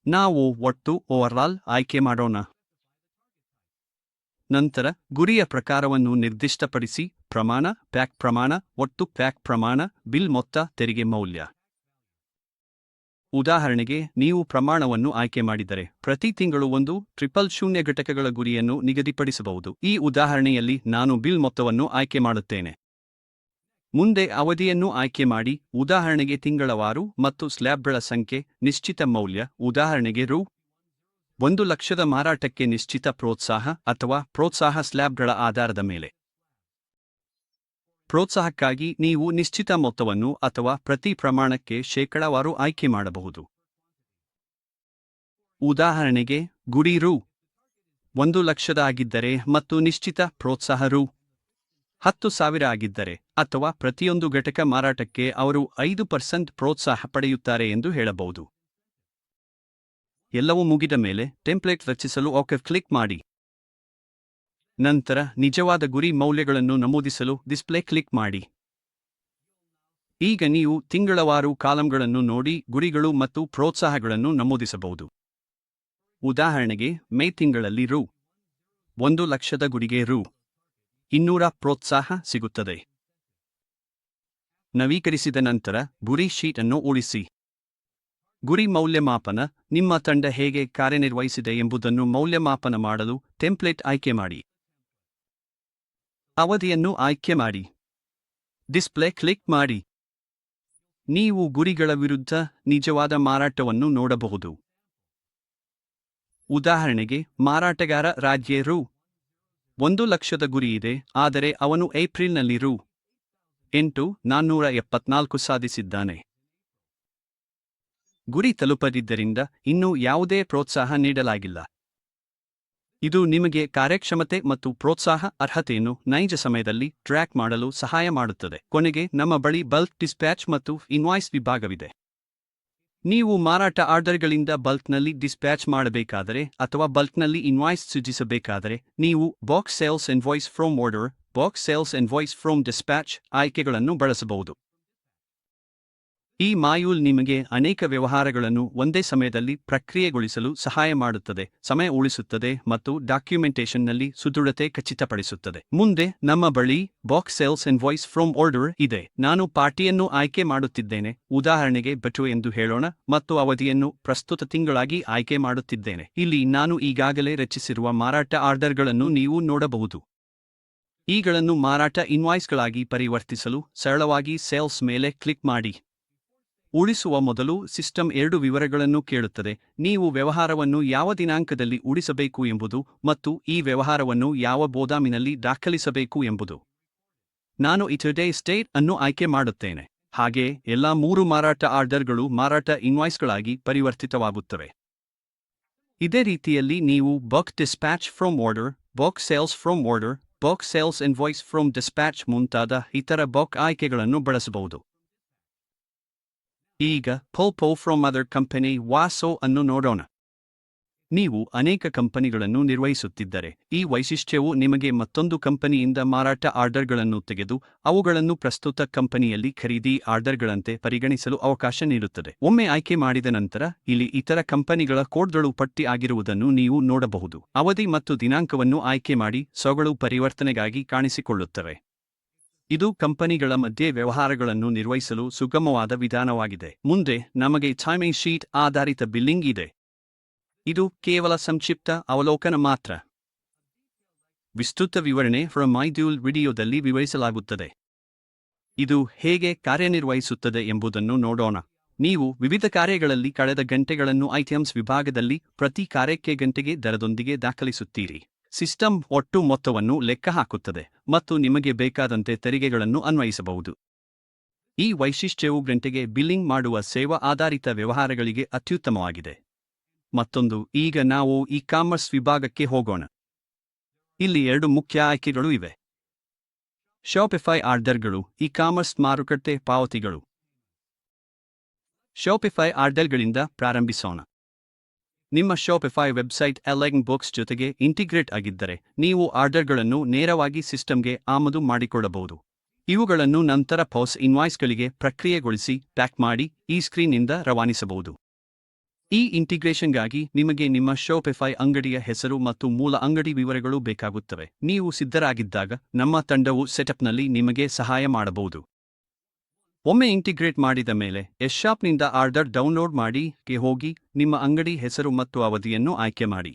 ನಾವು ಒಟ್ಟು ಓವರ್ಆಲ್ ಆಯ್ಕೆ ಮಾಡೋಣ. ನಂತರ ಗುರಿಯ ಪ್ರಕಾರವನ್ನು ನಿರ್ದಿಷ್ಟಪಡಿಸಿ: ಪ್ರಮಾಣ, ಪ್ಯಾಕ್ ಪ್ರಮಾಣ, ಒಟ್ಟು ಪ್ಯಾಕ್ ಪ್ರಮಾಣ, ಬಿಲ್ ಮೊತ್ತ, ತೆರಿಗೆ ಮೌಲ್ಯ. ಉದಾಹರಣೆಗೆ, ನೀವು ಪ್ರಮಾಣವನ್ನು ಆಯ್ಕೆ ಮಾಡಿದರೆ ಪ್ರತಿ ತಿಂಗಳು 100 ಘಟಕಗಳ ಗುರಿಯನ್ನು ನಿಗದಿಪಡಿಸಬಹುದು. ಈ ಉದಾಹರಣೆಯಲ್ಲಿ ನಾನು ಬಿಲ್ ಮೊತ್ತವನ್ನು ಆಯ್ಕೆ ಮಾಡುತ್ತೇನೆ. ಮುಂದೆ ಅವಧಿಯನ್ನು ಆಯ್ಕೆ ಮಾಡಿ, ಉದಾಹರಣೆಗೆ ತಿಂಗಳವಾರು, ಮತ್ತು ಸ್ಲ್ಯಾಬ್ಗಳ ಸಂಖ್ಯೆ, ನಿಶ್ಚಿತ ಮೌಲ್ಯ, ಉದಾಹರಣೆಗೆ ರೂ. 1,00,000 ಮಾರಾಟಕ್ಕೆ ನಿಶ್ಚಿತ ಪ್ರೋತ್ಸಾಹ ಅಥವಾ ಪ್ರೋತ್ಸಾಹ ಸ್ಲ್ಯಾಬ್ಗಳ ಆಧಾರದ ಮೇಲೆ. ಪ್ರೋತ್ಸಾಹಕ್ಕಾಗಿ ನೀವು ನಿಶ್ಚಿತ ಮೊತ್ತವನ್ನು ಅಥವಾ ಪ್ರತಿ ಪ್ರಮಾಣಕ್ಕೆ ಶೇಕಡಾವಾರು ಆಯ್ಕೆ ಮಾಡಬಹುದು. ಉದಾಹರಣೆಗೆ, ಗುರಿ ರೂ. 1,00,000 ಆಗಿದ್ದರೆ ಮತ್ತು ನಿಶ್ಚಿತ ಪ್ರೋತ್ಸಾಹ ರೂ. 10,000 ಆಗಿದ್ದರೆ, ಅಥವಾ ಪ್ರತಿಯೊಂದು ಘಟಕ ಮಾರಾಟಕ್ಕೆ ಅವರು 5% ಪ್ರೋತ್ಸಾಹ ಪಡೆಯುತ್ತಾರೆ ಎಂದು ಹೇಳಬಹುದು. ಎಲ್ಲವೂ ಮುಗಿದ ಮೇಲೆ ಟೆಂಪ್ಲೇಟ್ ರಚಿಸಲು ಓಕೆ ಕ್ಲಿಕ್ ಮಾಡಿ. ನಂತರ ನಿಜವಾದ ಗುರಿ ಮೌಲ್ಯಗಳನ್ನು ನಮೂದಿಸಲು ಡಿಸ್ಪ್ಲೇ ಕ್ಲಿಕ್ ಮಾಡಿ. ಈಗ ನೀವು ತಿಂಗಳವಾರು ಕಾಲಂಗಳನ್ನು ನೋಡಿ ಗುರಿಗಳು ಮತ್ತು ಪ್ರೋತ್ಸಾಹಗಳನ್ನು ನಮೂದಿಸಬಹುದು. ಉದಾಹರಣೆಗೆ, ಮೇ ತಿಂಗಳಲ್ಲಿ ರೂ. 1,00,000 ಗುರಿಗೆ ರೂ. 200 ಪ್ರೋತ್ಸಾಹ ಸಿಗುತ್ತದೆ. ನವೀಕರಿಸಿದ ನಂತರ ಗುರಿ ಶೀಟ್ ಅನ್ನು ಉಳಿಸಿ. ಗುರಿ ಮೌಲ್ಯಮಾಪನ ನಿಮ್ಮ ತಂಡ ಹೇಗೆ ಕಾರ್ಯನಿರ್ವಹಿಸಿದೆ ಎಂಬುದನ್ನು ಮೌಲ್ಯಮಾಪನ ಮಾಡಲು ಟೆಂಪ್ಲೇಟ್ ಆಯ್ಕೆ ಮಾಡಿ. ಅವಧಿಯನ್ನು ಆಯ್ಕೆ ಮಾಡಿ. ಡಿಸ್ಪ್ಲೇ ಕ್ಲಿಕ್ ಮಾಡಿ. ನೀವು ಗುರಿಗಳ ವಿರುದ್ಧ ನಿಜವಾದ ಮಾರಾಟವನ್ನು ನೋಡಬಹುದು. ಉದಾಹರಣೆಗೆ, ಮಾರಾಟಗಾರ ರಾಜ್ಯ ರೂ. 1,00,000 ಗುರಿ ಇದೆ, ಆದರೆ ಅವನು ಏಪ್ರಿಲ್ನಲ್ಲಿ ರೂ. 8,474 ಸಾಧಿಸಿದ್ದಾನೆ. ಗುರಿ ತಲುಪದಿದ್ದರಿಂದ ಇನ್ನೂ ಯಾವುದೇ ಪ್ರೋತ್ಸಾಹ ನೀಡಲಾಗಿಲ್ಲ. ಇದು ನಿಮಗೆ ಕಾರ್ಯಕ್ಷಮತೆ ಮತ್ತು ಪ್ರೋತ್ಸಾಹ ಅರ್ಹತೆಯನ್ನು ನೈಜ ಸಮಯದಲ್ಲಿ ಟ್ರ್ಯಾಕ್ ಮಾಡಲು ಸಹಾಯ ಮಾಡುತ್ತದೆ. ಕೊನೆಗೆ, ನಮ್ಮ ಬಳಿ ಬಲ್ಕ್ ಡಿಸ್ಪ್ಯಾಚ್ ಮತ್ತು ಇನ್ವಾಯ್ಸ್ ವಿಭಾಗವಿದೆ. ನೀವು ಮಾರಾಟ ಆರ್ಡರ್ಗಳಿಂದ ಬಲ್ಕ್ನಲ್ಲಿ ಡಿಸ್ಪ್ಯಾಚ್ ಮಾಡಬೇಕಾದರೆ ಅಥವಾ ಬಲ್ಕ್ನಲ್ಲಿ ಇನ್ವಾಯ್ಸ್ ಸೃಜಿಸಬೇಕಾದರೆ, ನೀವು box sales invoice from order, box sales invoice from dispatch ಆಯ್ಕೆಗಳನ್ನು ಬಳಸಬಹುದು. ಈ ಮಾಡ್ಯೂಲ್ ನಿಮಗೆ ಅನೇಕ ವ್ಯವಹಾರಗಳನ್ನು ಒಂದೇ ಸಮಯದಲ್ಲಿ ಪ್ರಕ್ರಿಯೆಗೊಳಿಸಲು ಸಹಾಯ ಮಾಡುತ್ತದೆ, ಸಮಯ ಉಳಿಸುತ್ತದೆ ಮತ್ತು ಡಾಕ್ಯುಮೆಂಟೇಶನ್ನಲ್ಲಿ ಸುದೃಢತೆ ಖಚಿತಪಡಿಸುತ್ತದೆ. ಮುಂದೆ ನಮ್ಮ ಬಳಿ box sales invoice from order ಇದೆ. ನಾನು ಪಾರ್ಟಿಯನ್ನು ಆಯ್ಕೆ ಮಾಡುತ್ತಿದ್ದೇನೆ, ಉದಾಹರಣೆಗೆ ಬಟು ಎಂದು ಹೇಳೋಣ, ಮತ್ತು ಅವಧಿಯನ್ನು ಪ್ರಸ್ತುತ ತಿಂಗಳಾಗಿ ಆಯ್ಕೆ ಮಾಡುತ್ತಿದ್ದೇನೆ. ಇಲ್ಲಿ ನಾನು ಈಗಾಗಲೇ ರಚಿಸಿರುವ ಮಾರಾಟ ಆರ್ಡರ್ಗಳನ್ನು ನೀವು ನೋಡಬಹುದು. ಇಗಳನ್ನು ಮಾರಾಟ ಇನ್ವಾಯ್ಸ್ಗಳಾಗಿ ಪರಿವರ್ತಿಸಲು ಸರಳವಾಗಿ ಸೇಲ್ಸ್ ಮೇಲೆ ಕ್ಲಿಕ್ ಮಾಡಿ. ಉಳಿಸುವ ಮೊದಲು ಸಿಸ್ಟಮ್ 2 ವಿವರಗಳನ್ನು ಕೇಳುತ್ತದೆ: ನೀವು ವ್ಯವಹಾರವನ್ನು ಯಾವ ದಿನಾಂಕದಲ್ಲಿ ಉಳಿಸಬೇಕು ಎಂಬುದು ಮತ್ತು ಈ ವ್ಯವಹಾರವನ್ನು ಯಾವ ಗೋದಾಮಿನಲ್ಲಿ ದಾಖಲಿಸಬೇಕು ಎಂಬುದು. ನಾನು ಇಟರ್ಡೇ ಸ್ಟೇಟ್ ಅನ್ನು ಆಯ್ಕೆ ಮಾಡುತ್ತೇನೆ. ಹಾಗೆ ಎಲ್ಲಾ 3 ಮಾರಾಟ ಆರ್ಡರ್ಗಳು ಮಾರಾಟ ಇನ್ವಾಯ್ಸ್ಗಳಾಗಿ ಪರಿವರ್ತಿತವಾಗುತ್ತವೆ. ಇದೇ ರೀತಿಯಲ್ಲಿ ನೀವು bulk dispatch from order, bulk sales from order, bulk sales invoice from dispatch ಮುಂತಾದ ಇತರ ಬಲ್ಕ್ ಆಯ್ಕೆಗಳನ್ನು ಬಳಸಬಹುದು. ಈಗ ಪುಲ್ ಫ್ರಮ್ ಅದರ್ ಕಂಪನಿ ವಾಸೋ ಅನ್ನು ನೋಡೋಣ. ನೀವು ಅನೇಕ ಕಂಪನಿಗಳನ್ನು ನಿರ್ವಹಿಸುತ್ತಿದ್ದರೆ, ಈ ವೈಶಿಷ್ಟ್ಯವು ನಿಮಗೆ ಮತ್ತೊಂದು ಕಂಪನಿಯಿಂದ ಮಾರಾಟ ಆರ್ಡರ್ಗಳನ್ನು ತೆಗೆದು ಅವುಗಳನ್ನು ಪ್ರಸ್ತುತ ಕಂಪನಿಯಲ್ಲಿ ಖರೀದಿ ಆರ್ಡರ್ಗಳಂತೆ ಪರಿಗಣಿಸಲು ಅವಕಾಶ ನೀಡುತ್ತದೆ. ಒಮ್ಮೆ ಆಯ್ಕೆ ಮಾಡಿದ ನಂತರ, ಇಲ್ಲಿ ಇತರ ಕಂಪನಿಗಳ ಕೋಡ್ಗಳು ಪಟ್ಟಿ ಆಗಿರುವುದನ್ನು ನೀವು ನೋಡಬಹುದು. ಅವಧಿ ಮತ್ತು ದಿನಾಂಕವನ್ನು ಆಯ್ಕೆ ಮಾಡಿ ಸೊಗಳು ಪರಿವರ್ತನೆಗಾಗಿ ಕಾಣಿಸಿಕೊಳ್ಳುತ್ತವೆ. ಇದು ಕಂಪನಿಗಳ ಮಧ್ಯೆ ವ್ಯವಹಾರಗಳನ್ನು ನಿರ್ವಹಿಸಲು ಸುಗಮವಾದ ವಿಧಾನವಾಗಿದೆ. ಮುಂದೆ ನಮಗೆ ಟೈಮಿಂಗ್ ಶೀಟ್ ಆಧಾರಿತ ಬಿಲ್ಲಿಂಗ್ ಇದೆ. ಇದು ಕೇವಲ ಸಂಕ್ಷಿಪ್ತ ಅವಲೋಕನ ಮಾತ್ರ. ವಿಸ್ತೃತ ವಿವರಣೆ ಫ್ರಮ್ ಮಾಡ್ಯೂಲ್ ವಿಡಿಯೋದಲ್ಲಿ ವಿವರಿಸಲಾಗುತ್ತದೆ. ಇದು ಹೇಗೆ ಕಾರ್ಯನಿರ್ವಹಿಸುತ್ತದೆ ಎಂಬುದನ್ನು ನೋಡೋಣ. ನೀವು ವಿವಿಧ ಕಾರ್ಯಗಳಲ್ಲಿ ಕಳೆದ ಗಂಟೆಗಳನ್ನು ಐಟಮ್ಸ್ ವಿಭಾಗದಲ್ಲಿ ಪ್ರತಿ ಕಾರ್ಯಕ್ಕೆ ಗಂಟೆಗೆ ದರದೊಂದಿಗೆ ದಾಖಲಿಸುತ್ತೀರಿ. ಸಿಸ್ಟಮ್ ಒಟ್ಟು ಮೊತ್ತವನ್ನು ಲೆಕ್ಕ ಹಾಕುತ್ತದೆ ಮತ್ತು ನಿಮಗೆ ಬೇಕಾದಂತೆ ತೆರಿಗೆಗಳನ್ನು ಅನ್ವಯಿಸಬಹುದು. ಈ ವೈಶಿಷ್ಟ್ಯವು ಗಂಟೆಗೆ ಬಿಲ್ಲಿಂಗ್ ಮಾಡುವ ಸೇವಾ ಆಧಾರಿತ ವ್ಯವಹಾರಗಳಿಗೆ ಅತ್ಯುತ್ತಮವಾಗಿದೆ. ಮತ್ತೊಂದು, ಈಗ ನಾವು ಇ-ಕಾಮರ್ಸ್ ವಿಭಾಗಕ್ಕೆ ಹೋಗೋಣ. ಇಲ್ಲಿ 2 ಮುಖ್ಯ ಆಯ್ಕೆಗಳು ಇವೆ: ಶಾಪಿಫೈ ಆರ್ಡರ್ಗಳು, ಇ-ಕಾಮರ್ಸ್ ಮಾರುಕಟ್ಟೆ ಪಾವತಿಗಳು. ಶಾಪಿಫೈ ಆರ್ಡರ್ಗಳಿಂದ ಪ್ರಾರಂಭಿಸೋಣ. ನಿಮ್ಮ ಶಾಪಿಫೈ ವೆಬ್ಸೈಟ್ ಅಲೈಂಗ್ ಬುಕ್ಸ್ ಜೊತೆಗೆ ಇಂಟಿಗ್ರೇಟ್ ಆಗಿದ್ದರೆ, ನೀವು ಆರ್ಡರ್ಗಳನ್ನು ನೇರವಾಗಿ ಸಿಸ್ಟಮ್ಗೆ ಆಮದು ಮಾಡಿಕೊಳ್ಳಬಹುದು. ಇವುಗಳನ್ನು ನಂತರ ಪೋಸ್ ಇನ್ವಾಯ್ಸ್ಗಳಿಗೆ ಪ್ರಕ್ರಿಯೆಗೊಳಿಸಿ ಪ್ಯಾಕ್ ಮಾಡಿ ಈ ಸ್ಕ್ರೀನ್ನಿಂದ ರವಾನಿಸಬಹುದು. ಈ ಇಂಟಿಗ್ರೇಷನ್ಗಾಗಿ ನಿಮಗೆ ನಿಮ್ಮ ಶಾಪಿಫೈ ಅಂಗಡಿಯ ಹೆಸರು ಮತ್ತು ಮೂಲ ಅಂಗಡಿ ವಿವರಗಳು ಬೇಕಾಗುತ್ತವೆ. ನೀವು ಸಿದ್ಧರಾಗಿದ್ದಾಗ ನಮ್ಮ ತಂಡವು ಸೆಟಪ್ನಲ್ಲಿ ನಿಮಗೆ ಸಹಾಯ ಮಾಡಬಹುದು. ಒಮ್ಮೆ ಇಂಟಿಗ್ರೇಟ್ ಮಾಡಿದ ಮೇಲೆ ಶಾಪ್ನಿಂದ ಆರ್ಡರ್ ಡೌನ್ಲೋಡ್ ಮಾಡಿ ಗೆ ಹೋಗಿ ನಿಮ್ಮ ಅಂಗಡಿ ಹೆಸರು ಮತ್ತು ಅವಧಿಯನ್ನು ಆಯ್ಕೆ ಮಾಡಿ.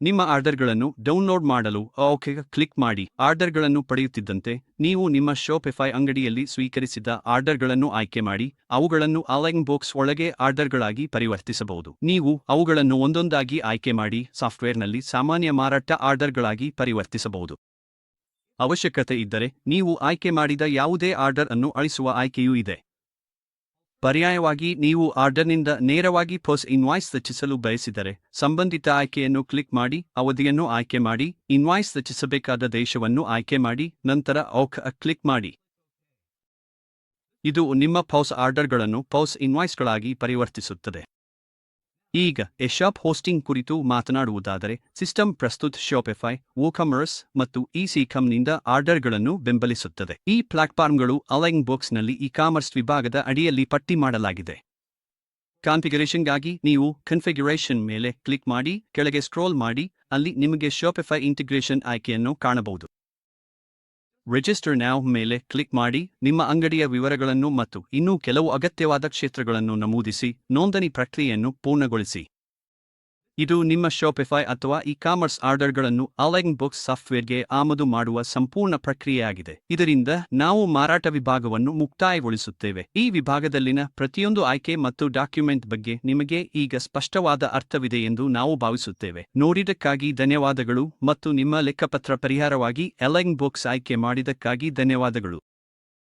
ನಿಮ್ಮ ಆರ್ಡರ್ಗಳನ್ನು ಡೌನ್ಲೋಡ್ ಮಾಡಲು ಓಕೆ ಕ್ಲಿಕ್ ಮಾಡಿ. ಆರ್ಡರ್ಗಳನ್ನು ಪಡೆಯುತ್ತಿದ್ದಂತೆ ನೀವು ನಿಮ್ಮ ಶಾಪಿಫೈ ಅಂಗಡಿಯಲ್ಲಿ ಸ್ವೀಕರಿಸಿದ ಆರ್ಡರ್ಗಳನ್ನು ಆಯ್ಕೆ ಮಾಡಿ ಅವುಗಳನ್ನು ಅಲೈಂಗ್ ಬುಕ್ಸ್ ಒಳಗೆ ಆರ್ಡರ್ಗಳಾಗಿ ಪರಿವರ್ತಿಸಬಹುದು. ನೀವು ಅವುಗಳನ್ನು ಒಂದೊಂದಾಗಿ ಆಯ್ಕೆ ಮಾಡಿ ಸಾಫ್ಟ್ವೇರ್ನಲ್ಲಿ ಸಾಮಾನ್ಯ ಮಾರಾಟ ಆರ್ಡರ್ಗಳಾಗಿ ಪರಿವರ್ತಿಸಬಹುದು. ಅವಶ್ಯಕತೆ ಇದ್ದರೆ ನೀವು ಆಯ್ಕೆ ಮಾಡಿದ ಯಾವುದೇ ಆರ್ಡರ್ ಅನ್ನು ಅಳಿಸುವ ಆಯ್ಕೆಯೂ ಇದೆ. ಪರ್ಯಾಯವಾಗಿ, ನೀವು ಆರ್ಡರ್ನಿಂದ ನೇರವಾಗಿ ಪೋಸ್ ಇನ್ವಾಯ್ಸ್ ರಚಿಸಲು ಬಯಸಿದರೆ, ಸಂಬಂಧಿತ ಆಯ್ಕೆಯನ್ನು ಕ್ಲಿಕ್ ಮಾಡಿ, ಅವಧಿಯನ್ನು ಆಯ್ಕೆ ಮಾಡಿ, ಇನ್ವಾಯ್ಸ್ ರಚಿಸಬೇಕಾದ ದೇಶವನ್ನು ಆಯ್ಕೆ ಮಾಡಿ, ನಂತರ ಓಕೆ ಕ್ಲಿಕ್ ಮಾಡಿ. ಇದು ನಿಮ್ಮ ಪೋಸ್ ಆರ್ಡರ್ಗಳನ್ನು ಪೋಸ್ ಇನ್ವಾಯ್ಸ್ಗಳಾಗಿ ಪರಿವರ್ತಿಸುತ್ತದೆ. ಈಗ ಶಾಪ್ ಹೋಸ್ಟಿಂಗ್ ಕುರಿತು ಮಾತನಾಡುವುದಾದರೆ, ಸಿಸ್ಟಮ್ ಪ್ರಸ್ತುತ ಶಾಪಿಫೈ, ವೂಕಾಮರ್ಸ್ ಮತ್ತು ಇ-ಕಾಮರ್ಸ್ನಿಂದ ಆರ್ಡರ್ಗಳನ್ನು ಬೆಂಬಲಿಸುತ್ತದೆ. ಈ ಪ್ಲಾಟ್ಫಾರ್ಮ್ಗಳು ಅಲೈಂಗ್ ಬುಕ್ಸ್ನಲ್ಲಿ ಇ-ಕಾಮರ್ಸ್ ವಿಭಾಗದ ಅಡಿಯಲ್ಲಿ ಪಟ್ಟಿ ಮಾಡಲಾಗಿದೆ. ಕಾನ್ಫಿಗರೇಷನ್ಗಾಗಿ ನೀವು ಕನ್ಫಿಗರೇಷನ್ ಮೇಲೆ ಕ್ಲಿಕ್ ಮಾಡಿ ಕೆಳಗೆ ಸ್ಕ್ರೋಲ್ ಮಾಡಿ, ಅಲ್ಲಿ ನಿಮಗೆ ಶಾಪಿಫೈ ಇಂಟಿಗ್ರೇಷನ್ ಆಯ್ಕೆಯನ್ನು ಕಾಣಬಹುದು. ರಿಜಿಸ್ಟರ್ ನೌ ಮೇಲೆ ಕ್ಲಿಕ್ ಮಾಡಿ ನಿಮ್ಮ ಅಂಗಡಿಯ ವಿವರಗಳನ್ನು ಮತ್ತು ಇನ್ನೂ ಕೆಲವು ಅಗತ್ಯವಾದ ಕ್ಷೇತ್ರಗಳನ್ನು ನಮೂದಿಸಿ ನೋಂದಣಿ ಪ್ರಕ್ರಿಯೆಯನ್ನು ಪೂರ್ಣಗೊಳಿಸಿ. ಇದು ನಿಮ್ಮ ಶಾಪಿಫೈ ಅಥವಾ ಇ-ಕಾಮರ್ಸ್ ಆರ್ಡರ್ಗಳನ್ನು ಅಲೈನ್ ಬುಕ್ಸ್ ಸಾಫ್ಟ್ವೇರ್ಗೆ ಆಮದು ಮಾಡುವ ಸಂಪೂರ್ಣ ಪ್ರಕ್ರಿಯೆಯಾಗಿದೆ. ಇದರಿಂದ ನಾವು ಮಾರಾಟ ವಿಭಾಗವನ್ನು ಮುಕ್ತಾಯಗೊಳಿಸುತ್ತೇವೆ. ಈ ವಿಭಾಗದಲ್ಲಿನ ಪ್ರತಿಯೊಂದು ಆಯ್ಕೆ ಮತ್ತು ಡಾಕ್ಯುಮೆಂಟ್ ಬಗ್ಗೆ ನಿಮಗೆ ಈಗ ಸ್ಪಷ್ಟವಾದ ಅರ್ಥವಿದೆ ಎಂದು ನಾವು ಭಾವಿಸುತ್ತೇವೆ. ನೋಡಿದ್ದಕ್ಕಾಗಿ ಧನ್ಯವಾದಗಳು ಮತ್ತು ನಿಮ್ಮ ಲೆಕ್ಕಪತ್ರ ಪರಿಹಾರವಾಗಿ ಅಲೈನ್ ಬುಕ್ಸ್ ಆಯ್ಕೆ ಮಾಡಿದ್ದಕ್ಕಾಗಿ ಧನ್ಯವಾದಗಳು.